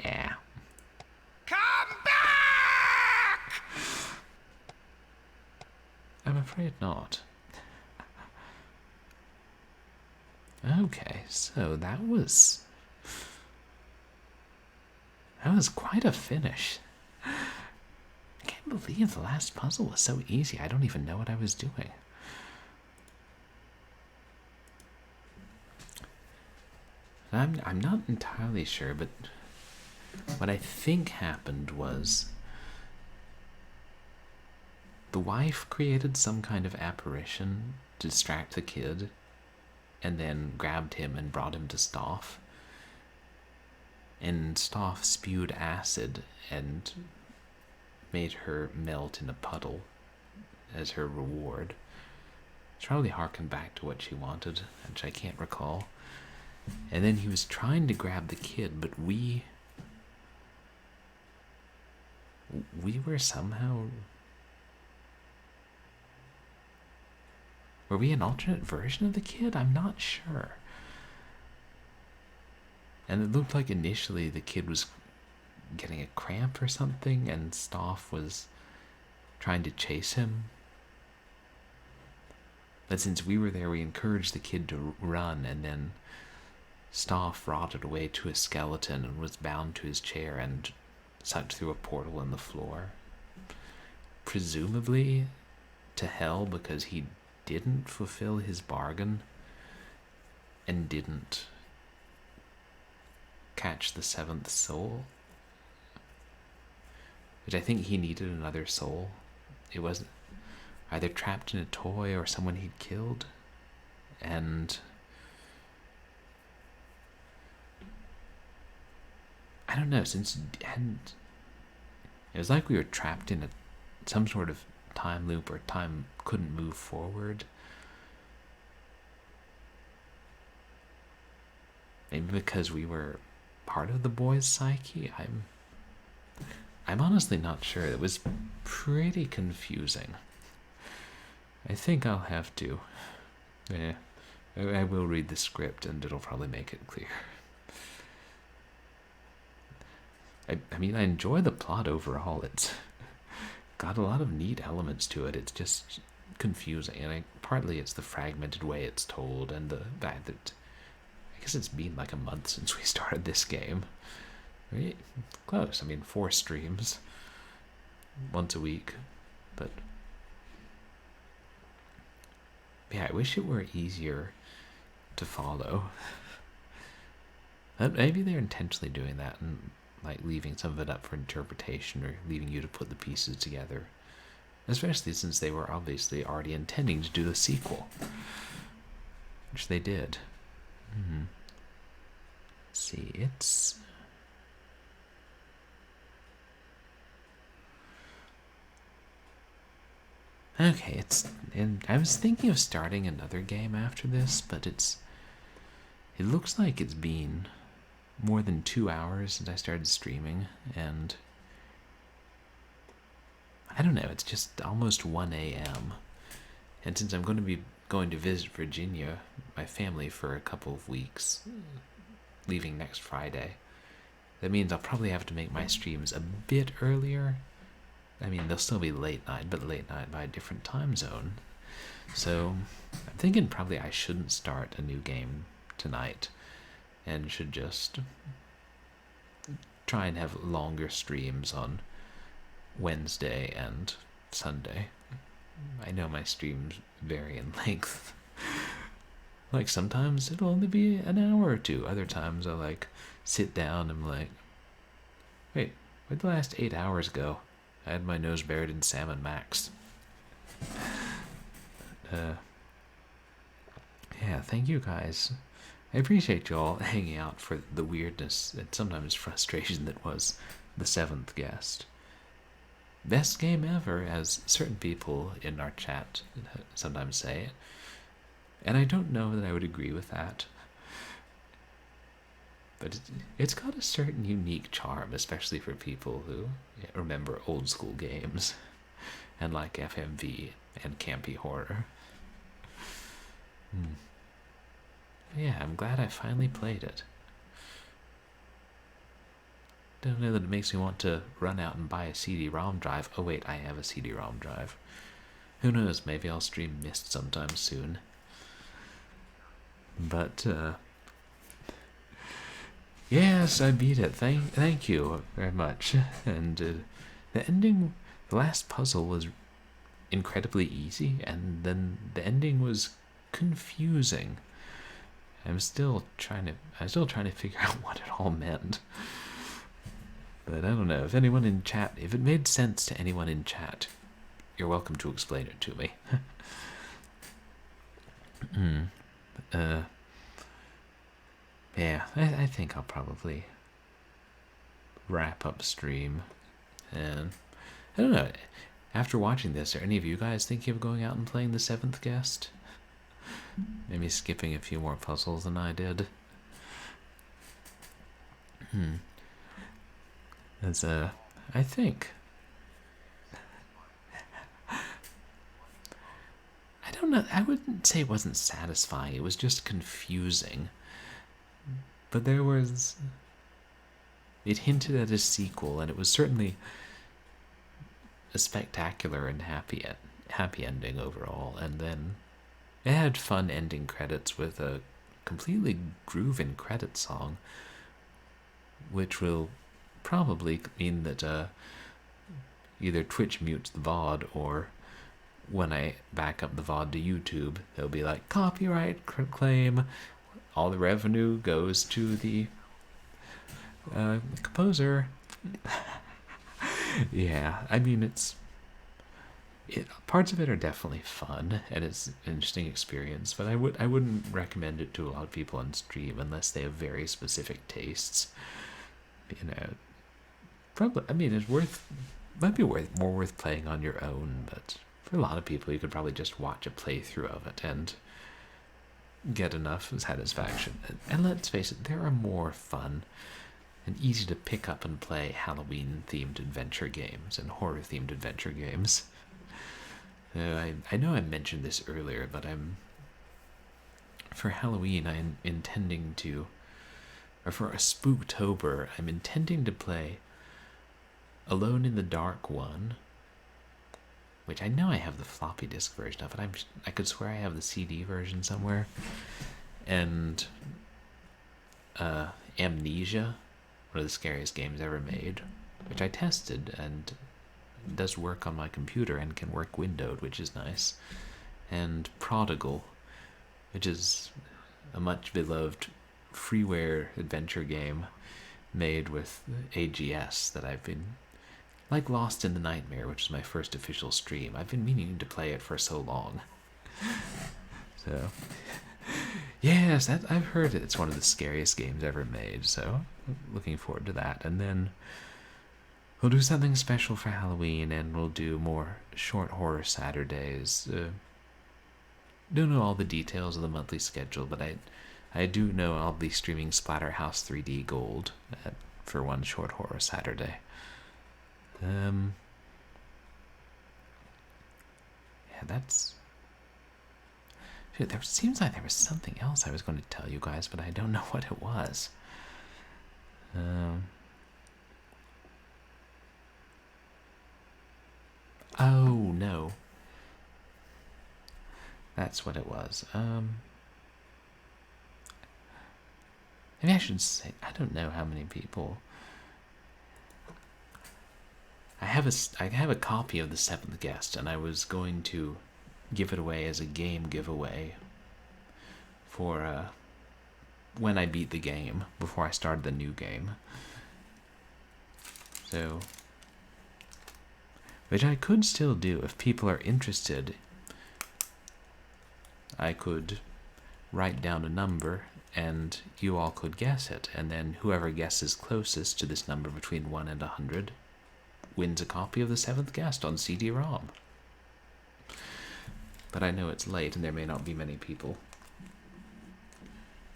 Yeah. Come back! I'm afraid not. Okay, so that was quite a finish. I can't believe the last puzzle was so easy. I don't even know what I was doing. I'm not entirely sure, but what I think happened was the wife created some kind of apparition to distract the kid and then grabbed him and brought him to Stauff. And Stauff spewed acid and made her melt in a puddle as her reward. It's probably harkened back to what she wanted, which I can't recall. And then he was trying to grab the kid, but we were somehow... Were we an alternate version of the kid? I'm not sure. And it looked like initially the kid was getting a cramp or something, and Stauff was trying to chase him. But since we were there, we encouraged the kid to run, and then Stauff rotted away to a skeleton and was bound to his chair and sucked through a portal in the floor. Presumably to hell, because he didn't fulfill his bargain and didn't catch the seventh soul. Which I think he needed another soul. It wasn't either trapped in a toy or someone he'd killed. And I don't know, since it was like we were trapped in some sort of time loop, or time couldn't move forward. Maybe because we were part of the boy's psyche. I'm honestly not sure. It was pretty confusing. I think I'll have to. I will read the script and it'll probably make it clear. I mean, I enjoy the plot overall. It's got a lot of neat elements to it. It's just confusing, and partly it's the fragmented way it's told, and the fact that I guess it's been like a month since we started this game. Right? Close. I mean, 4 streams, once a week, but yeah, I wish it were easier to follow. Maybe they're intentionally doing that and like leaving some of it up for interpretation, or leaving you to put the pieces together. Especially since they were obviously already intending to do the sequel, which they did. See, it's okay. And I was thinking of starting another game after this, but it looks like it's been more than 2 hours since I started streaming, and I don't know, it's just almost 1 a.m. And since I'm going to be going to visit Virginia, my family, for a couple of weeks, leaving next Friday, that means I'll probably have to make my streams a bit earlier. I mean, they'll still be late night, but late night by a different time zone. So I'm thinking probably I shouldn't start a new game tonight, and should just try and have longer streams on Wednesday and Sunday. I know my streams vary in length. Like sometimes it'll only be an hour or 2. Other times I'll like sit down and I'm like, wait, where'd the last 8 hours go? I had my nose buried in Salmon Max. Yeah, thank you guys. I appreciate you all hanging out for the weirdness and sometimes frustration that was the 7th guest. Best game ever, as certain people in our chat sometimes say. And I don't know that I would agree with that. But it's got a certain unique charm, especially for people who remember old school games and like FMV and campy horror. Yeah, I'm glad I finally played it. Don't know that it makes me want to run out and buy a CD-ROM drive. Oh wait, I have a CD-ROM drive. Who knows, maybe I'll stream Myst sometime soon. But, yes, I beat it. Thank you very much. And the ending, the last puzzle was incredibly easy, and then the ending was confusing. I'm still trying to figure out what it all meant. But I don't know, if anyone in chat, if it made sense to anyone in chat, you're welcome to explain it to me. Yeah, I think I'll probably wrap up stream. And I don't know, after watching this, are any of you guys thinking of going out and playing the 7th guest? Maybe skipping a few more puzzles than I did. As I think. I don't know, I wouldn't say it wasn't satisfying, it was just confusing. But there was... It hinted at a sequel, and it was certainly a spectacular and happy ending overall, and then It had fun ending credits with a completely grooving credit song, which will probably mean that either Twitch mutes the VOD, or when I back up the VOD to YouTube, they'll be like, copyright claim, all the revenue goes to the composer. Yeah, I mean, parts of it are definitely fun, and it's an interesting experience, but I wouldn't recommend it to a lot of people on stream unless they have very specific tastes. You know, probably, I mean, might be more worth playing on your own, but for a lot of people, you could probably just watch a playthrough of it and get enough satisfaction. And let's face it, there are more fun and easy to pick up and play Halloween-themed adventure games and horror-themed adventure games. I know I mentioned this earlier, but for Halloween, I'm intending to, or for a Spooktober, I'm intending to play Alone in the Dark 1, which I know I have the floppy disk version of it. I could swear I have the CD version somewhere. And Amnesia, one of the scariest games ever made, which I tested and does work on my computer and can work windowed, which is nice. And Prodigal, which is a much beloved freeware adventure game made with AGS that I've been, like Lost in the Nightmare, which is my first official stream. I've been meaning to play it for so long. So, yes, I've heard it's one of the scariest games ever made, so looking forward to that. And then we'll do something special for Halloween, and we'll do more short horror Saturdays. Don't know all the details of the monthly schedule, but I do know I'll be streaming Splatterhouse 3D Gold for one short horror Saturday. Yeah, that's... Shit, seems like there was something else I was going to tell you guys, but I don't know what it was. Oh, no. That's what it was. Maybe I should say, I don't know how many people... I have a copy of The Seventh Guest, and I was going to give it away as a game giveaway for when I beat the game, before I started the new game. So, which I could still do if people are interested. I could write down a number and you all could guess it, and then whoever guesses closest to this number between 1 and 100 wins a copy of The Seventh Guest on cd-rom. But I know it's late and there may not be many people.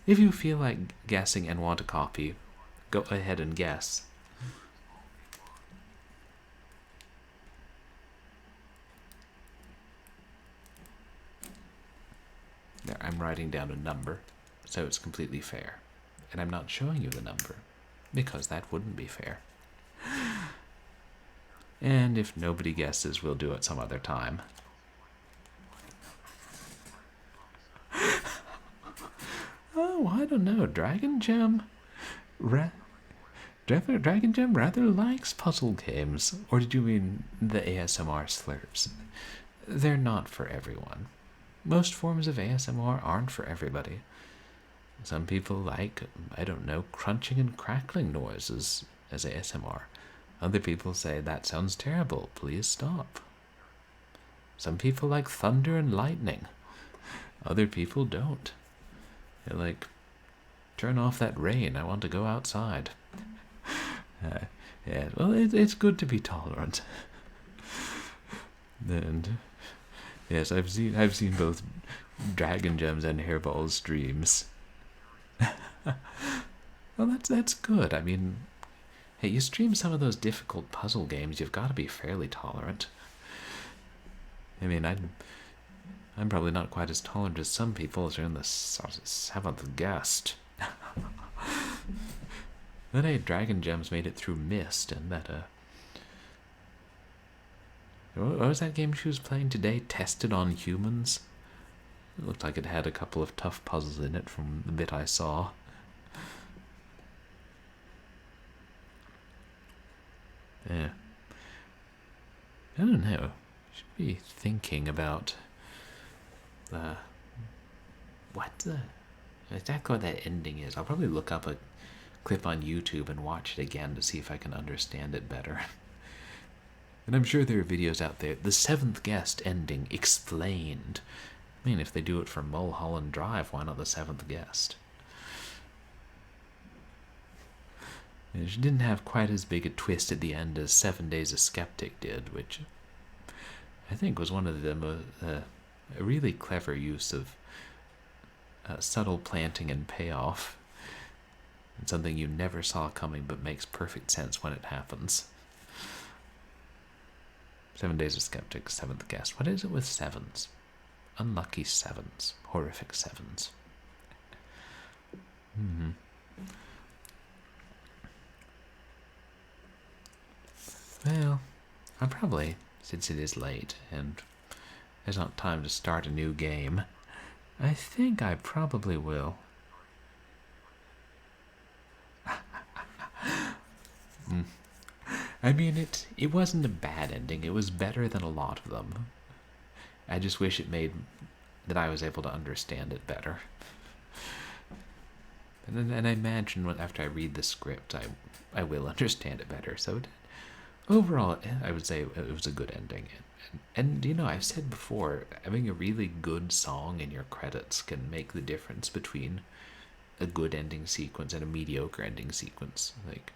If you feel like guessing and want a copy, go ahead and guess. There, I'm writing down a number, so it's completely fair. And I'm not showing you the number, because that wouldn't be fair. And if nobody guesses, we'll do it some other time. Oh, I don't know. Dragon Gem rather likes puzzle games. Or did you mean the ASMR slurps? They're not for everyone. Most forms of ASMR aren't for everybody. Some people like, I don't know, crunching and crackling noises as ASMR. Other people say, that sounds terrible, please stop. Some people like thunder and lightning. Other people don't. They're like, turn off that rain, I want to go outside. Yeah, well, it's good to be tolerant. And yes, I've seen both Dragon Gems and Hairball's streams. Well, that's good. I mean, hey, you stream some of those difficult puzzle games, you've got to be fairly tolerant. I mean, I'm probably not quite as tolerant as some people as are in the Seventh Guest. Then hey, Dragon Gems made it through Myst, and that, what was that game she was playing today? Tested on Humans? It looked like it had a couple of tough puzzles in it from the bit I saw. Yeah. I don't know. Should be thinking about what exactly what that ending is. I'll probably look up a clip on YouTube and watch it again to see if I can understand it better. And I'm sure there are videos out there. The Seventh Guest ending explained. I mean, if they do it for Mulholland Drive, why not the Seventh Guest? And she didn't have quite as big a twist at the end as 7 Days a Skeptic did, which I think was one of the a really clever use of subtle planting and payoff. And something you never saw coming but makes perfect sense when it happens. 7 Days of Skeptics, Seventh Guest. What is it with sevens? Unlucky sevens. Horrific sevens. Well, I'll probably, since it is late and there's not time to start a new game, I think I probably will. I mean, it wasn't a bad ending. It was better than a lot of them. I just wish it made that I was able to understand it better. And I imagine after I read the script, I will understand it better. So overall, I would say it was a good ending. And you know, I've said before, having a really good song in your credits can make the difference between a good ending sequence and a mediocre ending sequence. Like,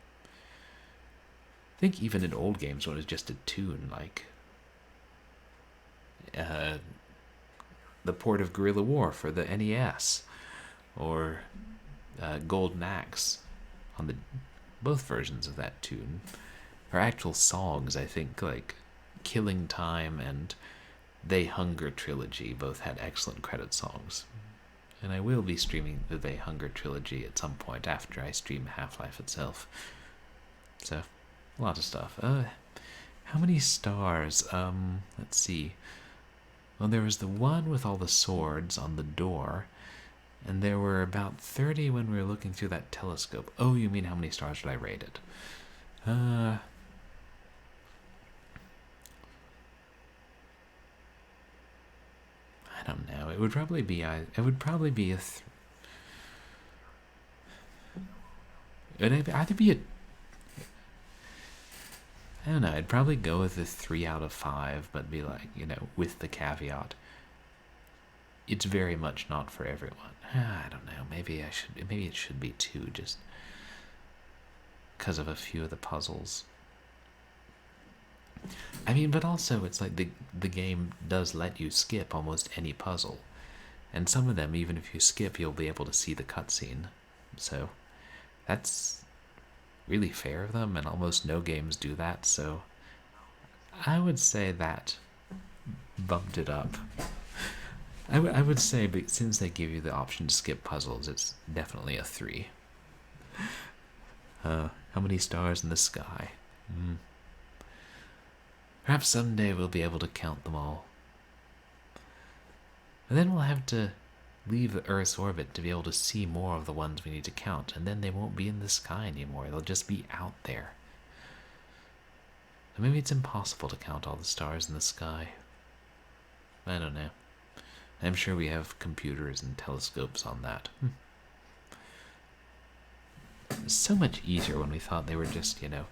I think even in old games when it was just a tune, like the port of Guerrilla War for the NES, or Golden Axe on both versions of that tune, are actual songs. I think like Killing Time and They Hunger Trilogy both had excellent credit songs. And I will be streaming the They Hunger Trilogy at some point after I stream Half-Life itself. So, a lot of stuff. How many stars? Let's see. Well, there was the one with all the swords on the door, and there were about 30 when we were looking through that telescope. Oh, you mean how many stars did I rate it? I don't know. It would probably be a. It'd either be a. I don't know. I'd probably go with a 3 out of 5, but be like, you know, with the caveat, it's very much not for everyone. I don't know. Maybe it should be 2, just because of a few of the puzzles. I mean, but also it's like the game does let you skip almost any puzzle, and some of them, even if you skip, you'll be able to see the cutscene. So that's really fair of them, and almost no games do that. So I would say that bumped it up. I would say, but since they give you the option to skip puzzles, it's definitely a 3. How many stars in the sky? Perhaps someday we'll be able to count them all. And then we'll have to leave the Earth's orbit to be able to see more of the ones we need to count, and then they won't be in the sky anymore. They'll just be out there. And maybe it's impossible to count all the stars in the sky. I don't know. I'm sure we have computers and telescopes on that. It was so much easier when we thought they were just, you know,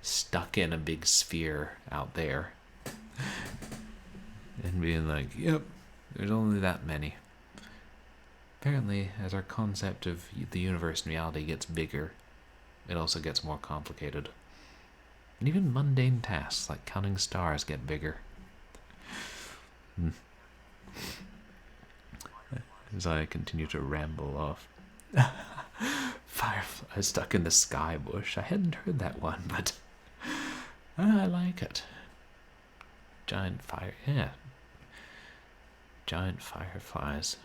stuck in a big sphere out there. And being like, yep, there's only that many. Apparently, as our concept of the universe and reality gets bigger, it also gets more complicated. And even mundane tasks like counting stars get bigger. As I continue to ramble off. Firefly stuck in the sky bush. I hadn't heard that one, but I like it. Giant fireflies.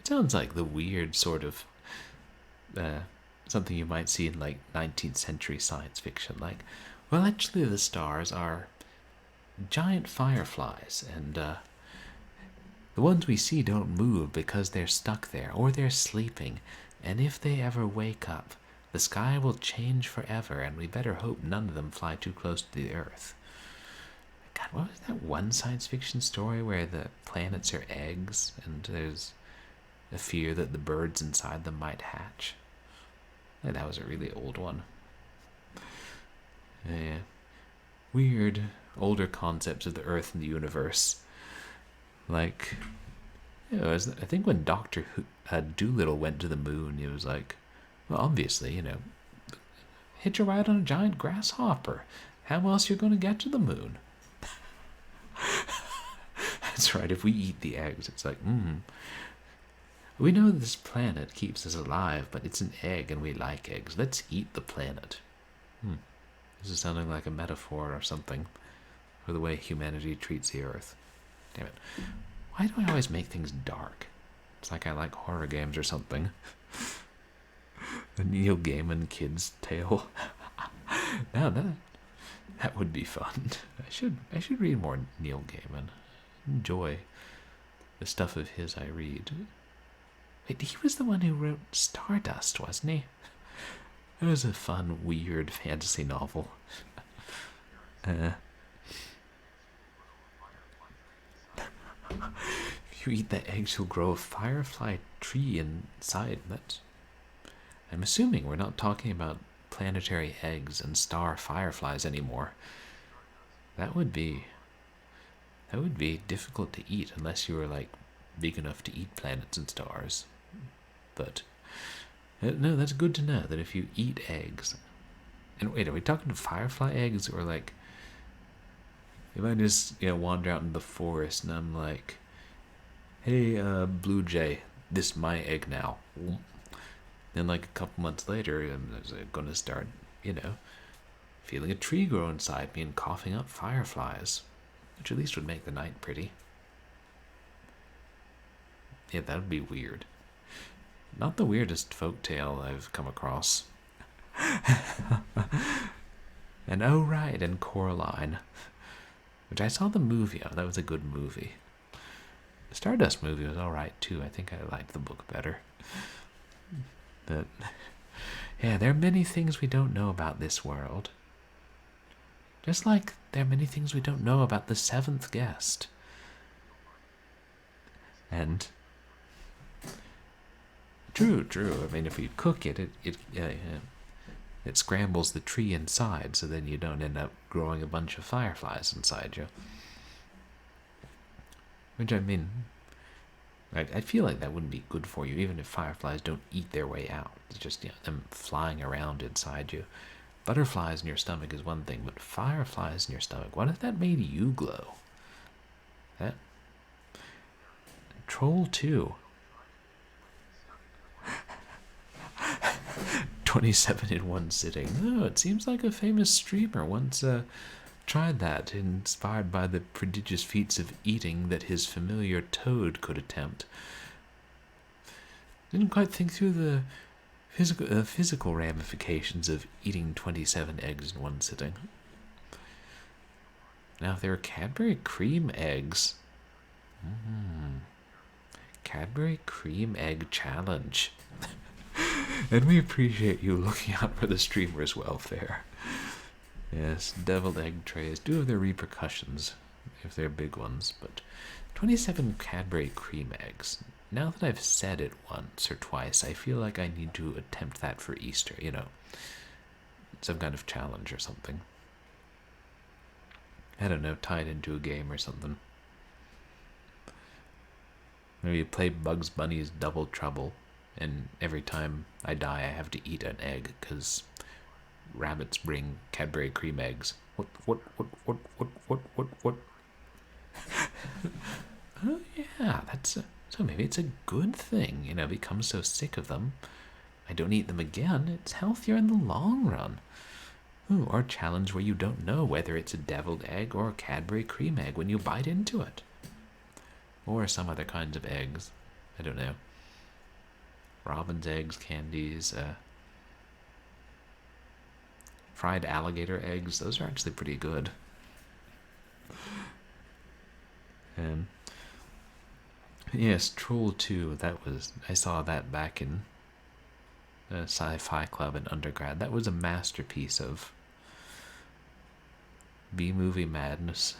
It sounds like the weird sort of something you might see in like 19th century science fiction. Like, well, actually the stars are giant fireflies, and The ones we see don't move because they're stuck there or they're sleeping, and if they ever wake up, the sky will change forever, and we better hope none of them fly too close to the Earth. God, what was that one science fiction story where the planets are eggs and there's a fear that the birds inside them might hatch? Yeah, that was a really old one. Yeah. Weird, older concepts of the Earth and the universe. Like, I think when Doctor Doolittle went to the moon, it was like, well, obviously, hitch a ride on a giant grasshopper. How else you going to get to the moon? That's right, if we eat the eggs, it's like, we know this planet keeps us alive, but it's an egg and we like eggs. Let's eat the planet. This is sounding like a metaphor or something for the way humanity treats the Earth. Damn it. Why do I always make things dark? It's like I like horror games or something. The Neil Gaiman Kid's Tale. Now that would be fun. I should read more Neil Gaiman. Enjoy the stuff of his I read. Wait, he was the one who wrote Stardust, wasn't he? It was a fun, weird fantasy novel. If you eat the eggs, you'll grow a firefly tree inside. I'm assuming we're not talking about planetary eggs and star fireflies anymore. That would be difficult to eat unless you were like big enough to eat planets and stars. But no, that's good to know that if you eat eggs, and wait, are we talking firefly eggs or like if I just wander out in the forest and I'm like, hey, blue jay, this is my egg now. Then like a couple months later, I'm gonna start, feeling a tree grow inside me and coughing up fireflies, which at least would make the night pretty. Yeah, that would be weird. Not the weirdest folktale I've come across. And oh right, and Coraline, which I saw the movie of. That was a good movie. The Stardust movie was alright too. I think I liked the book better. But yeah, there are many things we don't know about this world. Just like there are many things we don't know about the seventh guest. And true. I mean, if you cook it, it scrambles the tree inside, so then you don't end up growing a bunch of fireflies inside you. Which, I mean, I feel like that wouldn't be good for you, even if fireflies don't eat their way out. It's just them flying around inside you. Butterflies in your stomach is one thing, but fireflies in your stomach, what if that made you glow? That Troll 2. 27 in one sitting. Oh, it seems like a famous streamer once tried that, inspired by the prodigious feats of eating that his familiar toad could attempt. Didn't quite think through the physical ramifications of eating 27 eggs in one sitting. Now, if they were Cadbury cream eggs... Cadbury cream egg challenge. And we appreciate you looking out for the streamer's welfare. Yes, deviled egg trays do have their repercussions, if they're big ones, but 27 Cadbury cream eggs. Now that I've said it once or twice, I feel like I need to attempt that for Easter, some kind of challenge or something. I don't know, tie it into a game or something. Maybe play Bugs Bunny's Double Trouble, and every time I die I have to eat an egg, because rabbits bring Cadbury cream eggs. What? Oh yeah, so maybe it's a good thing, become so sick of them. I don't eat them again, it's healthier in the long run. Ooh, or a challenge where you don't know whether it's a deviled egg or a Cadbury cream egg when you bite into it. Or some other kinds of eggs. I don't know. Robin's eggs, candies, fried alligator eggs. Those are actually pretty good. Yes, Troll 2, I saw that back in sci-fi club in undergrad. That was a masterpiece of B-movie madness.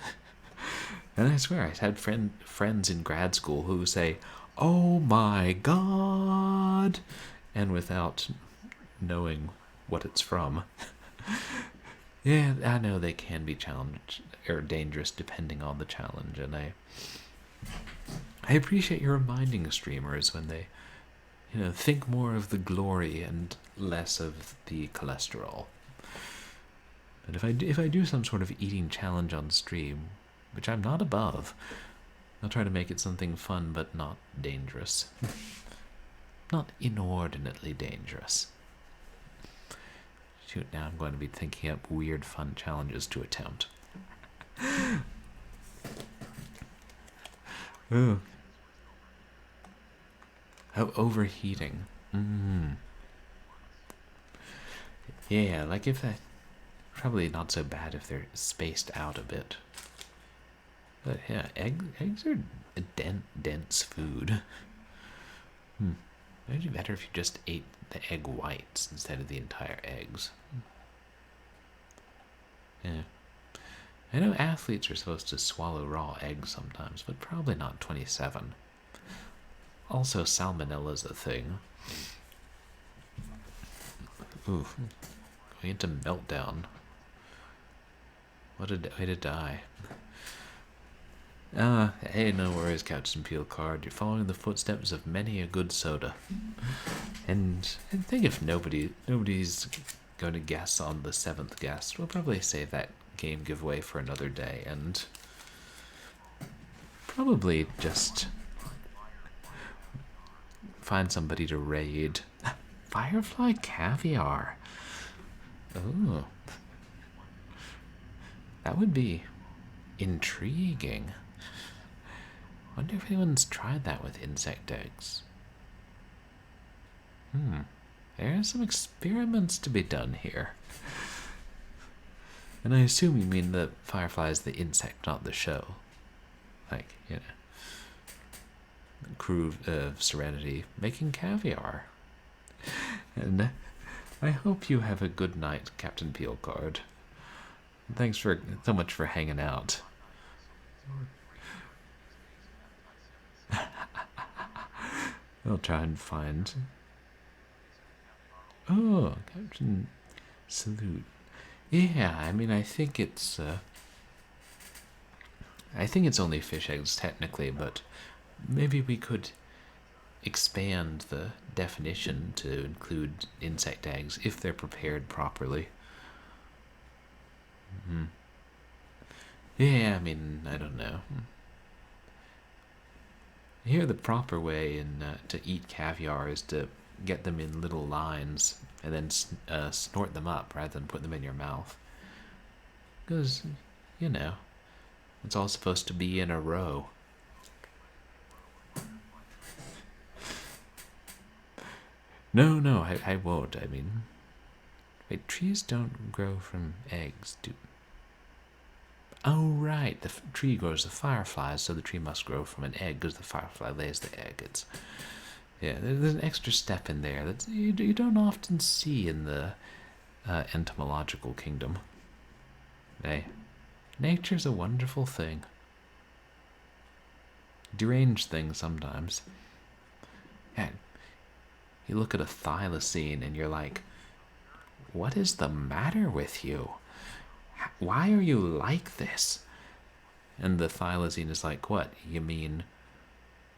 And I swear, I had friends in grad school who say, "Oh my god," and without knowing what it's from. Yeah, I know they can be challenged or dangerous depending on the challenge, and I appreciate you reminding streamers when they, think more of the glory and less of the cholesterol. But if I do some sort of eating challenge on stream, which I'm not above, I'll try to make it something fun but not dangerous. Not inordinately dangerous. Shoot, now I'm going to be thinking up weird fun challenges to attempt. Ooh. Oh, overheating. Yeah, like if I... Probably not so bad if they're spaced out a bit. But yeah, eggs are a dense food. It'd be better if you just ate the egg whites instead of the entire eggs. Yeah. I know athletes are supposed to swallow raw eggs sometimes, but probably not 27. Also, salmonella's a thing. Ooh. Going into meltdown. What a way to die. Hey, no worries, Captain Peel Card. You're following the footsteps of many a good soda. And I think if nobody's going to guess on the 7th guest, we'll probably save that game giveaway for another day, and probably just find somebody to raid. Firefly Caviar. Oh. That would be intriguing. Wonder if anyone's tried that with insect eggs. There are some experiments to be done here. And I assume you mean the firefly is the insect, not the show. Like, the crew of Serenity making caviar. And I hope you have a good night, Captain Peel Card. Thanks so much for hanging out. I'll try and find... Oh, Captain Salute. Yeah, I mean, I think it's only fish eggs technically, but maybe we could expand the definition to include insect eggs if they're prepared properly. Yeah, I mean, I don't know. Here, the proper way to eat caviar is to get them in little lines and then snort them up rather than put them in your mouth. Because, it's all supposed to be in a row. No, I won't. I mean, wait, trees don't grow from eggs, do... Oh, right, the tree grows the fireflies, so the tree must grow from an egg because the firefly lays the egg. There's an extra step in there that you don't often see in the entomological kingdom. Hey, nature's a wonderful thing. Deranged thing sometimes. Yeah, you look at a thylacine and you're like, what is the matter with you? Why are you like this? And the thylacine is like, what? You mean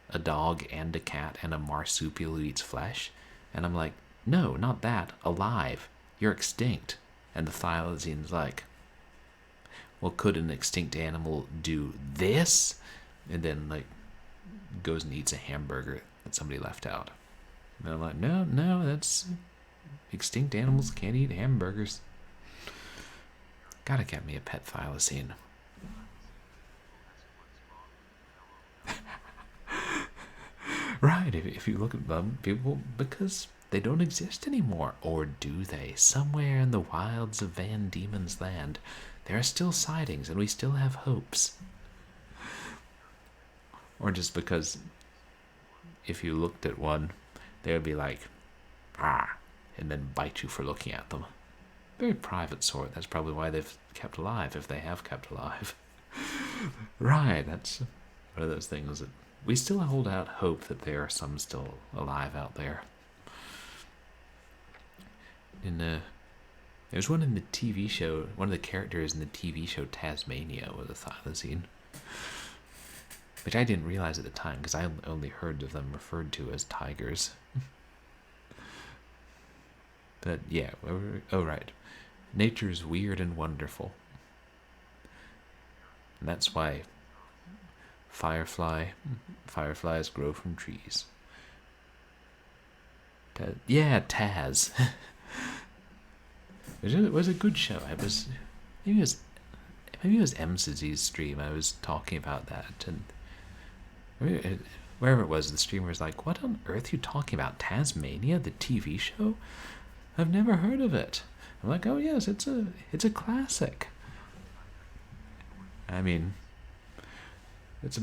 a dog and a cat and a marsupial who eats flesh? And I'm like, no, not that. Alive. You're extinct. And the thylacine's like, well, could an extinct animal do this? And then, goes and eats a hamburger that somebody left out. And I'm like, no, that's... Extinct animals can't eat hamburgers. Gotta get me a pet thylacine. Right, if you look at them, people, because they don't exist anymore. Or do they? Somewhere in the wilds of Van Diemen's Land, there are still sightings and we still have hopes. Or just because if you looked at one, they would be like, ah, and then bite you for looking at them. Very private sort. That's probably why they've kept alive, if they have kept alive. Right, that's one of those things that we still hold out hope that there are some still alive out there. There's one in the TV show, one of the characters in the TV show Tasmania was a thylacine, which I didn't realize at the time because I only heard of them referred to as tigers. But yeah, oh right, nature's weird and wonderful. And that's why fireflies grow from trees. Yeah, Taz. It was a good show. Maybe it was MCZ's stream. I was talking about that, and wherever it was, the streamer was like, "What on earth are you talking about? Tasmania, the TV show? I've never heard of it." I'm like, "Oh yes, it's a classic." I mean, it's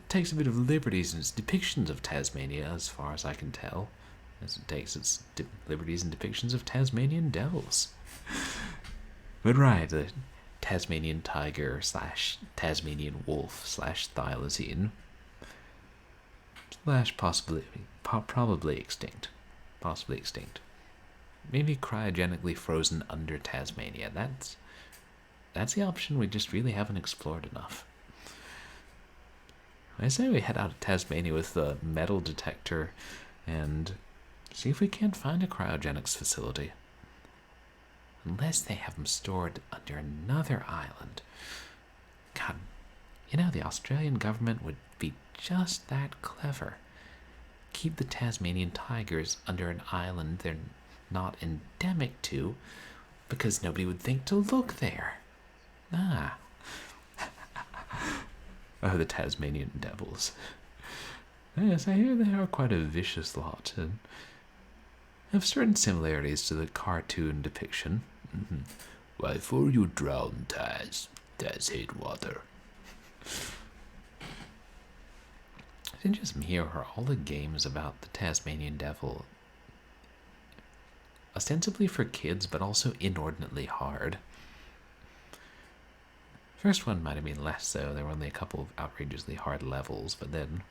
takes a bit of liberties in its depictions of Tasmania, as far as I can tell, as it takes its liberties and depictions of Tasmanian devils. But right, the Tasmanian tiger / Tasmanian wolf / thylacine / probably extinct. Possibly extinct. Maybe cryogenically frozen under Tasmania. That's the option we just really haven't explored enough. I say we head out of Tasmania with the metal detector and see if we can't find a cryogenics facility. Unless they have them stored under another island. God, the Australian government would be just that clever. Keep the Tasmanian tigers under an island they're not endemic to, because nobody would think to look there. Ah. Oh, the Tasmanian devils. Yes, I hear they are quite a vicious lot, and have certain similarities to the cartoon depiction. Mm-hmm. Why, for you drown, Taz. Taz hate water. Isn't it just me, or are all the games about the Tasmanian devil ostensibly for kids, but also inordinately hard? First one might have been less so. There were only a couple of outrageously hard levels, but then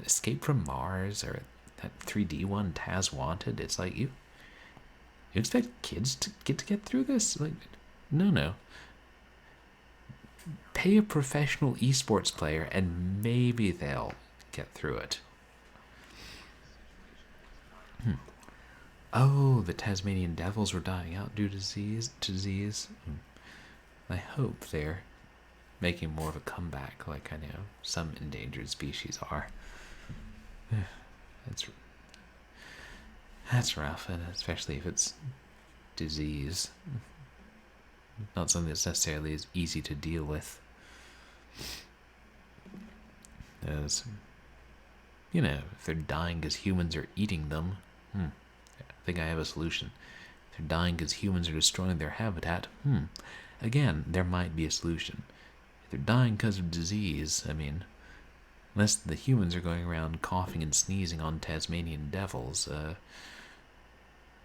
Escape from Mars, or that 3D one, Taz Wanted, it's like, you expect kids to get through this? Like, no. Pay a professional esports player and maybe they'll get through it. Oh, the Tasmanian devils were dying out due to disease. I hope they're making more of a comeback, like I know some endangered species are. That's rough, and especially if it's disease. Not something that's necessarily as easy to deal with. As, if they're dying because humans are eating them, I think I have a solution. If they're dying because humans are destroying their habitat, again, there might be a solution. If they're dying because of disease, unless the humans are going around coughing and sneezing on Tasmanian devils,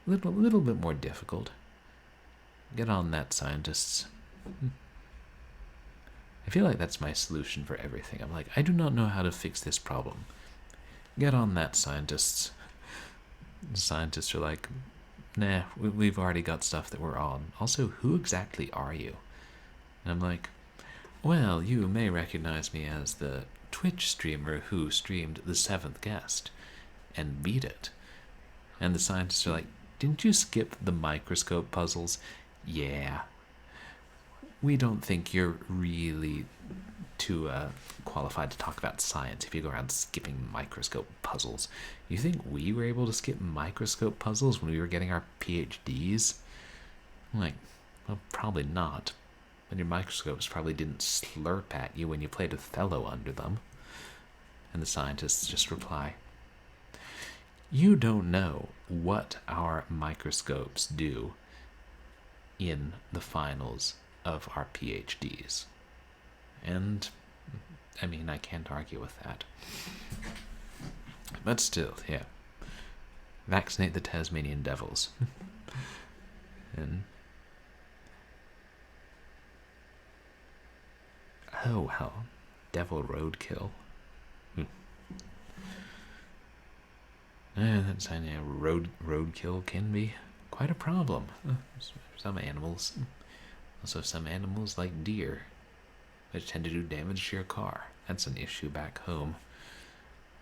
little bit more difficult. Get on that, scientists. I feel like that's my solution for everything. I'm like, I do not know how to fix this problem. Get on that, scientists. The scientists are like, nah, we've already got stuff that we're on. Also, who exactly are you? And I'm like, well, you may recognize me as the Twitch streamer who streamed The Seventh Guest and beat it. And the scientists are like, didn't you skip the microscope puzzles? Yeah. We don't think you're really too qualified to talk about science if you go around skipping microscope puzzles. You think we were able to skip microscope puzzles when we were getting our PhDs? I'm like, well, probably not. And your microscopes probably didn't slurp at you when you played Othello under them. And the scientists just reply, you don't know what our microscopes do in the finals of our PhDs. And I mean, I can't argue with that. But still, yeah. Vaccinate the Tasmanian devils. And oh hell, devil roadkill. That's roadkill can be quite a problem. For some animals. Also, some animals like deer, which tend to do damage to your car. That's an issue back home.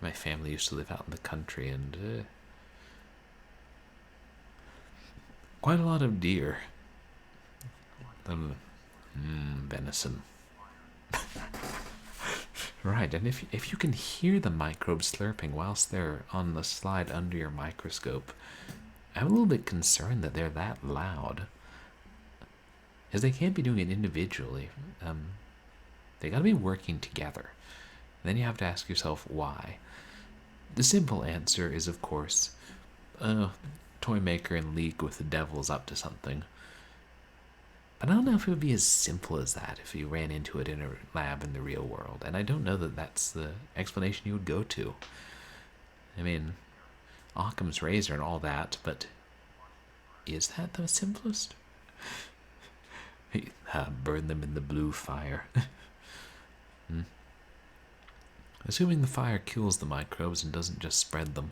My family used to live out in the country, and quite a lot of deer. Venison. Right, and if you can hear the microbes slurping whilst they're on the slide under your microscope, I'm a little bit concerned that they're that loud. Because they can't be doing it individually. They gotta be working together. And then you have to ask yourself why. The simple answer is, of course, toy maker in league with the devil's up to something. But I don't know if it would be as simple as that if you ran into it in a lab in the real world. And I don't know that that's the explanation you would go to. I mean, Occam's razor and all that, but is that the simplest? Burn them in the blue fire. Assuming the fire kills the microbes and doesn't just spread them.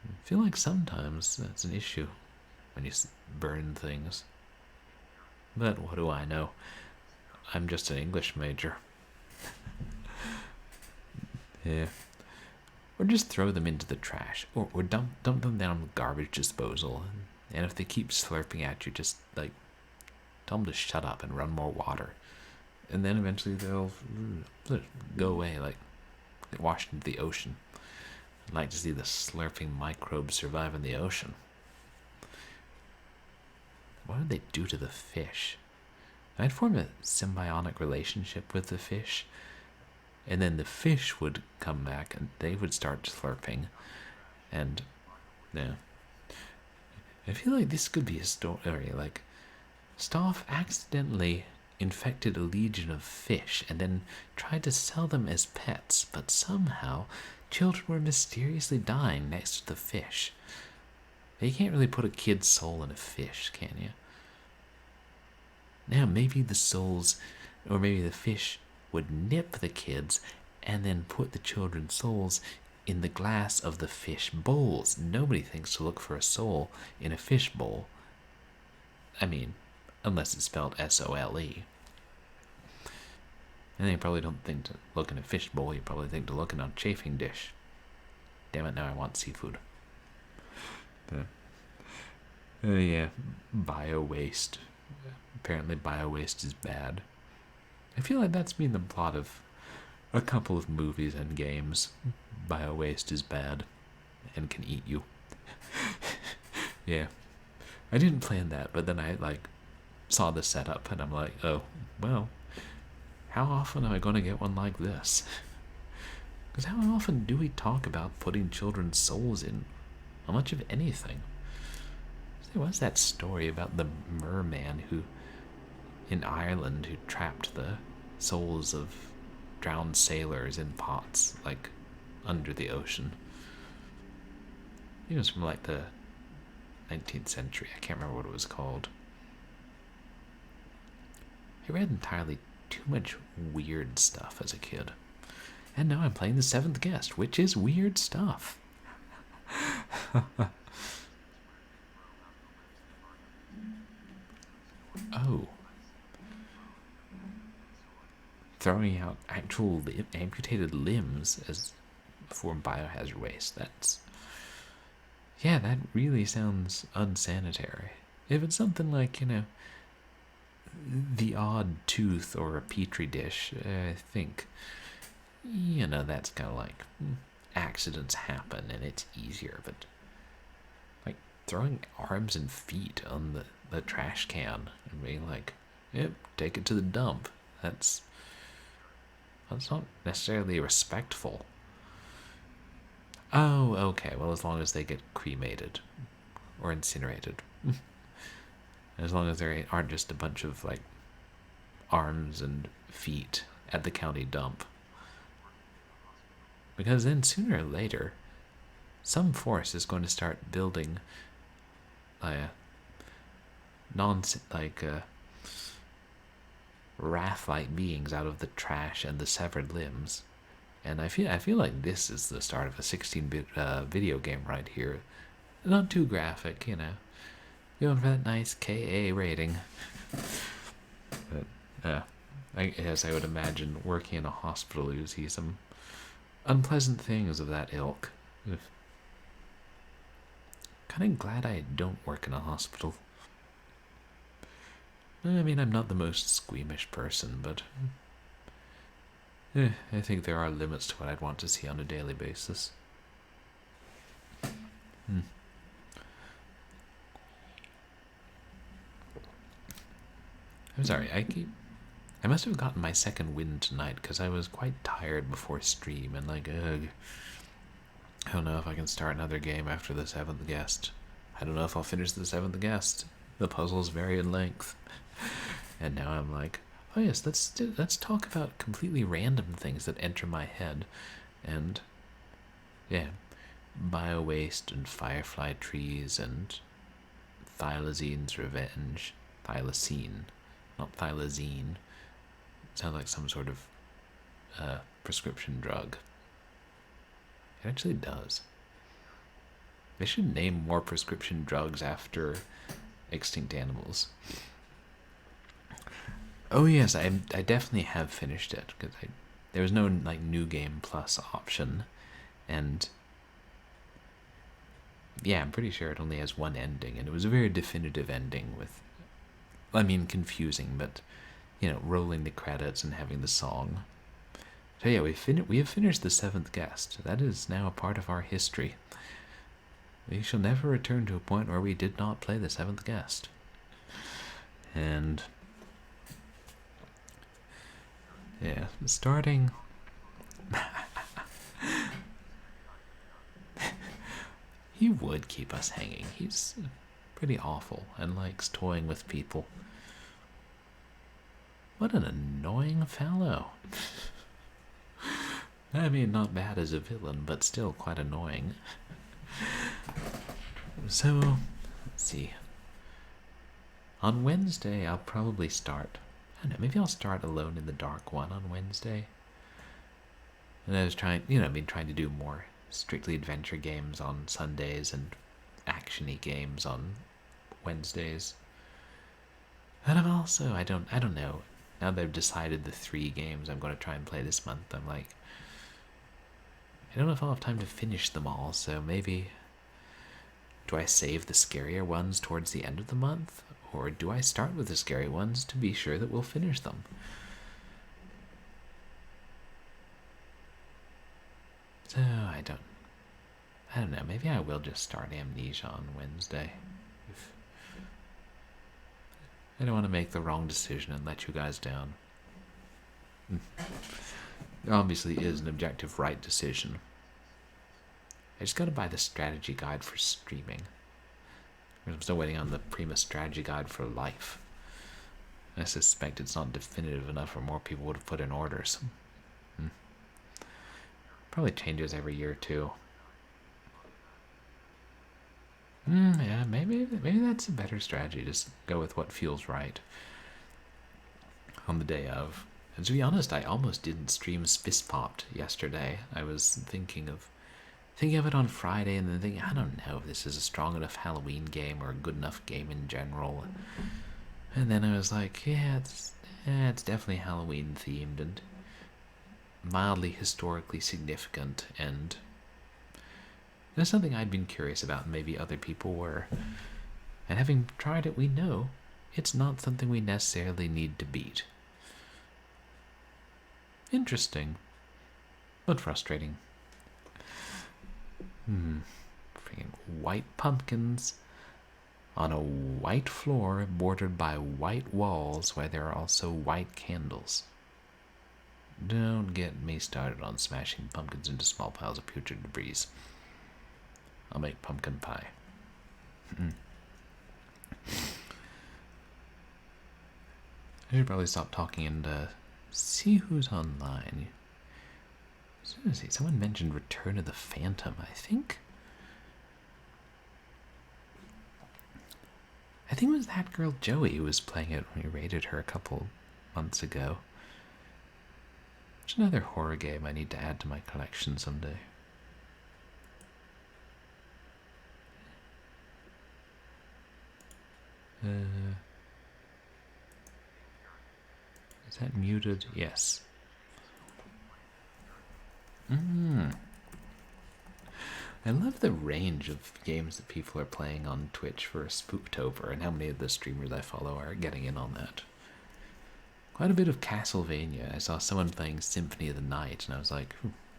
I feel like sometimes that's an issue when you burn things. But what do I know? I'm just an English major. Yeah. Or just throw them into the trash. Or dump them down the garbage disposal. And if they keep slurping at you, just, like, tell them to shut up and run more water. And then eventually they'll go away, like, get washed into the ocean. I'd like to see the slurping microbes survive in the ocean. What would they do to the fish? I'd form a symbiotic relationship with the fish, and then the fish would come back and they would start slurping. And yeah, I feel like this could be a story like Stauff accidentally infected a legion of fish and then tried to sell them as pets, but somehow children were mysteriously dying next to the fish. You can't really put a kid's soul in a fish, can you? Now, maybe the souls, or maybe the fish would nip the kids and then put the children's souls in the glass of the fish bowls. Nobody thinks to look for a soul in a fish bowl. I mean, unless it's spelled S-O-L-E. And they probably don't think to look in a fish bowl, you probably think to look in a chafing dish. Damn it, now I want seafood. Yeah, bio-waste. Apparently bio-waste is bad. I feel like that's been the plot of a couple of movies and games. Bio-waste is bad and can eat you. Yeah. I didn't plan that, but then I, saw the setup and I'm like, oh, well, how often am I going to get one like this? Because how often do we talk about putting children's souls in? How much of anything? There was that story about the merman in Ireland who trapped the souls of drowned sailors in pots, under the ocean. I think it was from, the 19th century. I can't remember what it was called. I read entirely too much weird stuff as a kid. And now I'm playing The Seventh Guest, which is weird stuff. Oh. Throwing out actual amputated limbs as for biohazard waste. Yeah, that really sounds unsanitary. If it's something like, the odd tooth or a petri dish, I think, that's kind of accidents happen and it's easier, but throwing arms and feet on the trash can and being like, yep, take it to the dump. That's not necessarily respectful. Oh, okay, well, as long as they get cremated or incinerated. As long as there aren't just a bunch of arms and feet at the county dump. Because then sooner or later, some force is going to start building wrath-like beings out of the trash and the severed limbs. And I feel like this is the start of a 16-bit video game right here. Not too graphic, you know. Going for that nice KA rating. But I guess I would imagine working in a hospital, you see some unpleasant things of that ilk. Kind of glad I don't work in a hospital. I mean, I'm not the most squeamish person, but I think there are limits to what I'd want to see on a daily basis. I'm sorry, I must have gotten my second wind tonight because I was quite tired before stream and like, ugh. I don't know if I can start another game after the 7th guest. I don't know if I'll finish the 7th guest. The puzzles vary in length. And now I'm like, oh yes, let's talk about completely random things that enter my head. And yeah, bio-waste and firefly trees and Thylacenes revenge. Thylacine, not Thylacine. Sounds like some sort of prescription drug. It actually does. They should name more prescription drugs after extinct animals. Oh yes, I definitely have finished it because there was no like new game plus option, and yeah, I'm pretty sure it only has one ending, and it was a very definitive ending with, I mean, confusing, but you know, rolling the credits and having the song. So yeah, we have finished the 7th guest. That is now a part of our history. We shall never return to a point where we did not play the 7th guest. And yeah, starting. He would keep us hanging. He's pretty awful and likes toying with people. What an annoying fellow. I mean, not bad as a villain, but still quite annoying. So, let's see. On Wednesday, I'll probably start. I don't know, maybe I'll start Alone in the Dark 1 on Wednesday. And I was trying to do more strictly adventure games on Sundays and action-y games on Wednesdays. And I'm also, I don't know. Now that I've decided the 3 games I'm going to try and play this month, I'm like, I don't know if I'll have time to finish them all, so maybe, do I save the scarier ones towards the end of the month? Or do I start with the scary ones to be sure that we'll finish them? So, I don't know, maybe I will just start Amnesia on Wednesday. I don't want to make the wrong decision and let you guys down. There obviously is an objective right decision. I just gotta buy the strategy guide for streaming. I'm still waiting on the Prima strategy guide for life. I suspect it's not definitive enough for more people would have put in orders. Probably changes every year too. Yeah, maybe that's a better strategy. Just go with what feels right on the day of. And to be honest, I almost didn't stream Fist Popped yesterday. I was thinking of it on Friday, and then thinking, I don't know if this is a strong enough Halloween game or a good enough game in general. And then I was like, yeah, it's definitely Halloween themed and mildly historically significant, and that's something I'd been curious about, and maybe other people were. And having tried it, we know it's not something we necessarily need to beat. Interesting, but frustrating. Freaking white pumpkins on a white floor bordered by white walls where there are also white candles. Don't get me started on smashing pumpkins into small piles of putrid debris. I'll make pumpkin pie. I should probably stop talking and See who's online. Seriously, someone mentioned Return of the Phantom, I think. I think it was that girl Joey who was playing it when we raided her a couple months ago. It's another horror game I need to add to my collection someday. Is that muted? Yes. I love the range of games that people are playing on Twitch for Spooktober, and how many of the streamers I follow are getting in on that. Quite a bit of Castlevania. I saw someone playing Symphony of the Night, and I was like,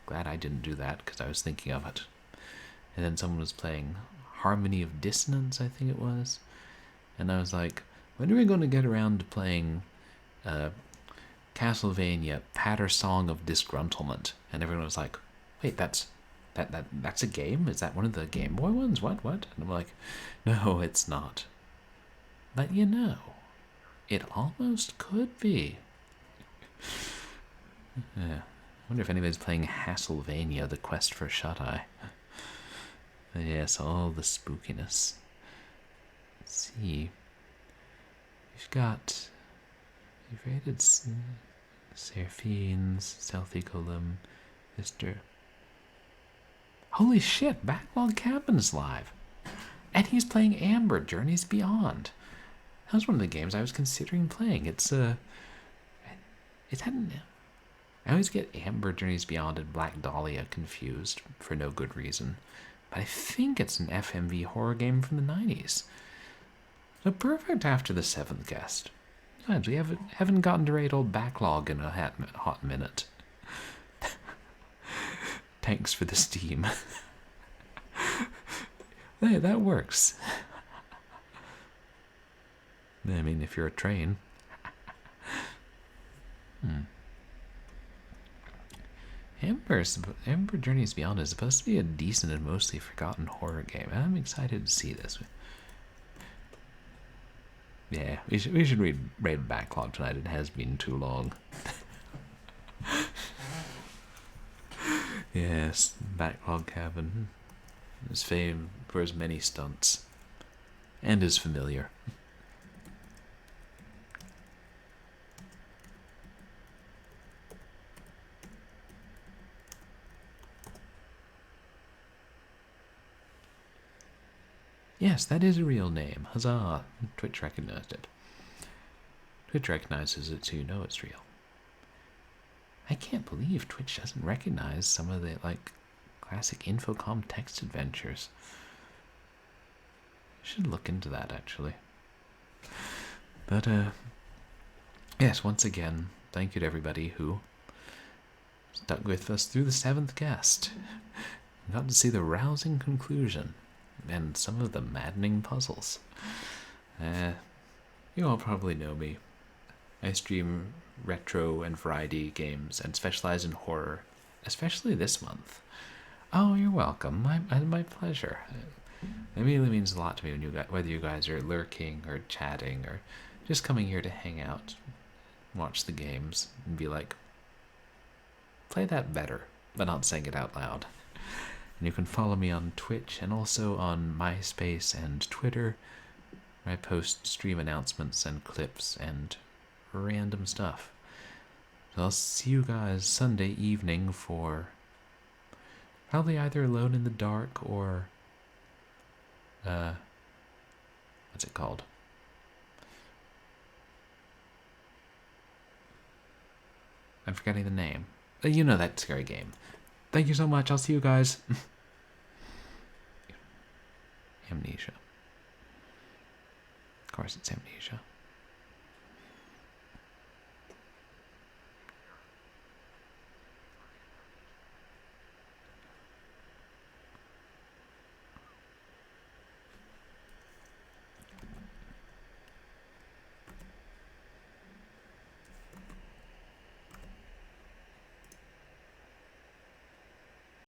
glad I didn't do that, because I was thinking of it. And then someone was playing Harmony of Dissonance, I think it was. And I was like, when are we going to get around to playing Castlevania Patter Song of Disgruntlement? And everyone was like, wait, that's a game? Is that one of the Game Boy ones? What? And I'm like, no, it's not. But you know, it almost could be. Yeah. I wonder if anybody's playing Hastlevania, The Quest for Shut-Eye. Yes, all the spookiness. Let's see. You've rated Seraphine's, Stealthy Golem, Mr. Holy shit, Backlog Cabin's live. And he's playing Amber, Journeys Beyond. That was one of the games I was considering playing. I always get Amber, Journeys Beyond and Black Dahlia confused for no good reason. But I think it's an FMV horror game from the 90s. So perfect after the 7th guest. Besides, we haven't gotten to raid old Backlog in a hot minute. Thanks for the Steam. Hey, that works. I mean, if you're a train. Amber Journeys Beyond is supposed to be a decent and mostly forgotten horror game. I'm excited to see this. Yeah, we should raid Backlog tonight. It has been too long. Yes, Backlog Cabin is famed for his many stunts and is familiar. Yes, that is a real name. Huzzah! Twitch recognized it. Twitch recognizes it, so you know it's real. I can't believe Twitch doesn't recognize some of the, classic Infocom text adventures. I should look into that, actually. But, yes, once again, thank you to everybody who stuck with us through the 7th guest. We got to see the rousing conclusion and some of the maddening puzzles. You all probably know me. I stream retro and variety games and specialize in horror, especially this month. Oh, you're welcome. My pleasure. It really means a lot to me whether you guys are lurking or chatting or just coming here to hang out, watch the games, and be like, play that better, but not saying it out loud. And you can follow me on Twitch and also on MySpace and Twitter, where I post stream announcements and clips and random stuff. So I'll see you guys Sunday evening for probably either Alone in the Dark or what's it called? I'm forgetting the name. You know that scary game. Thank you so much. I'll see you guys. Amnesia. Of course it's Amnesia.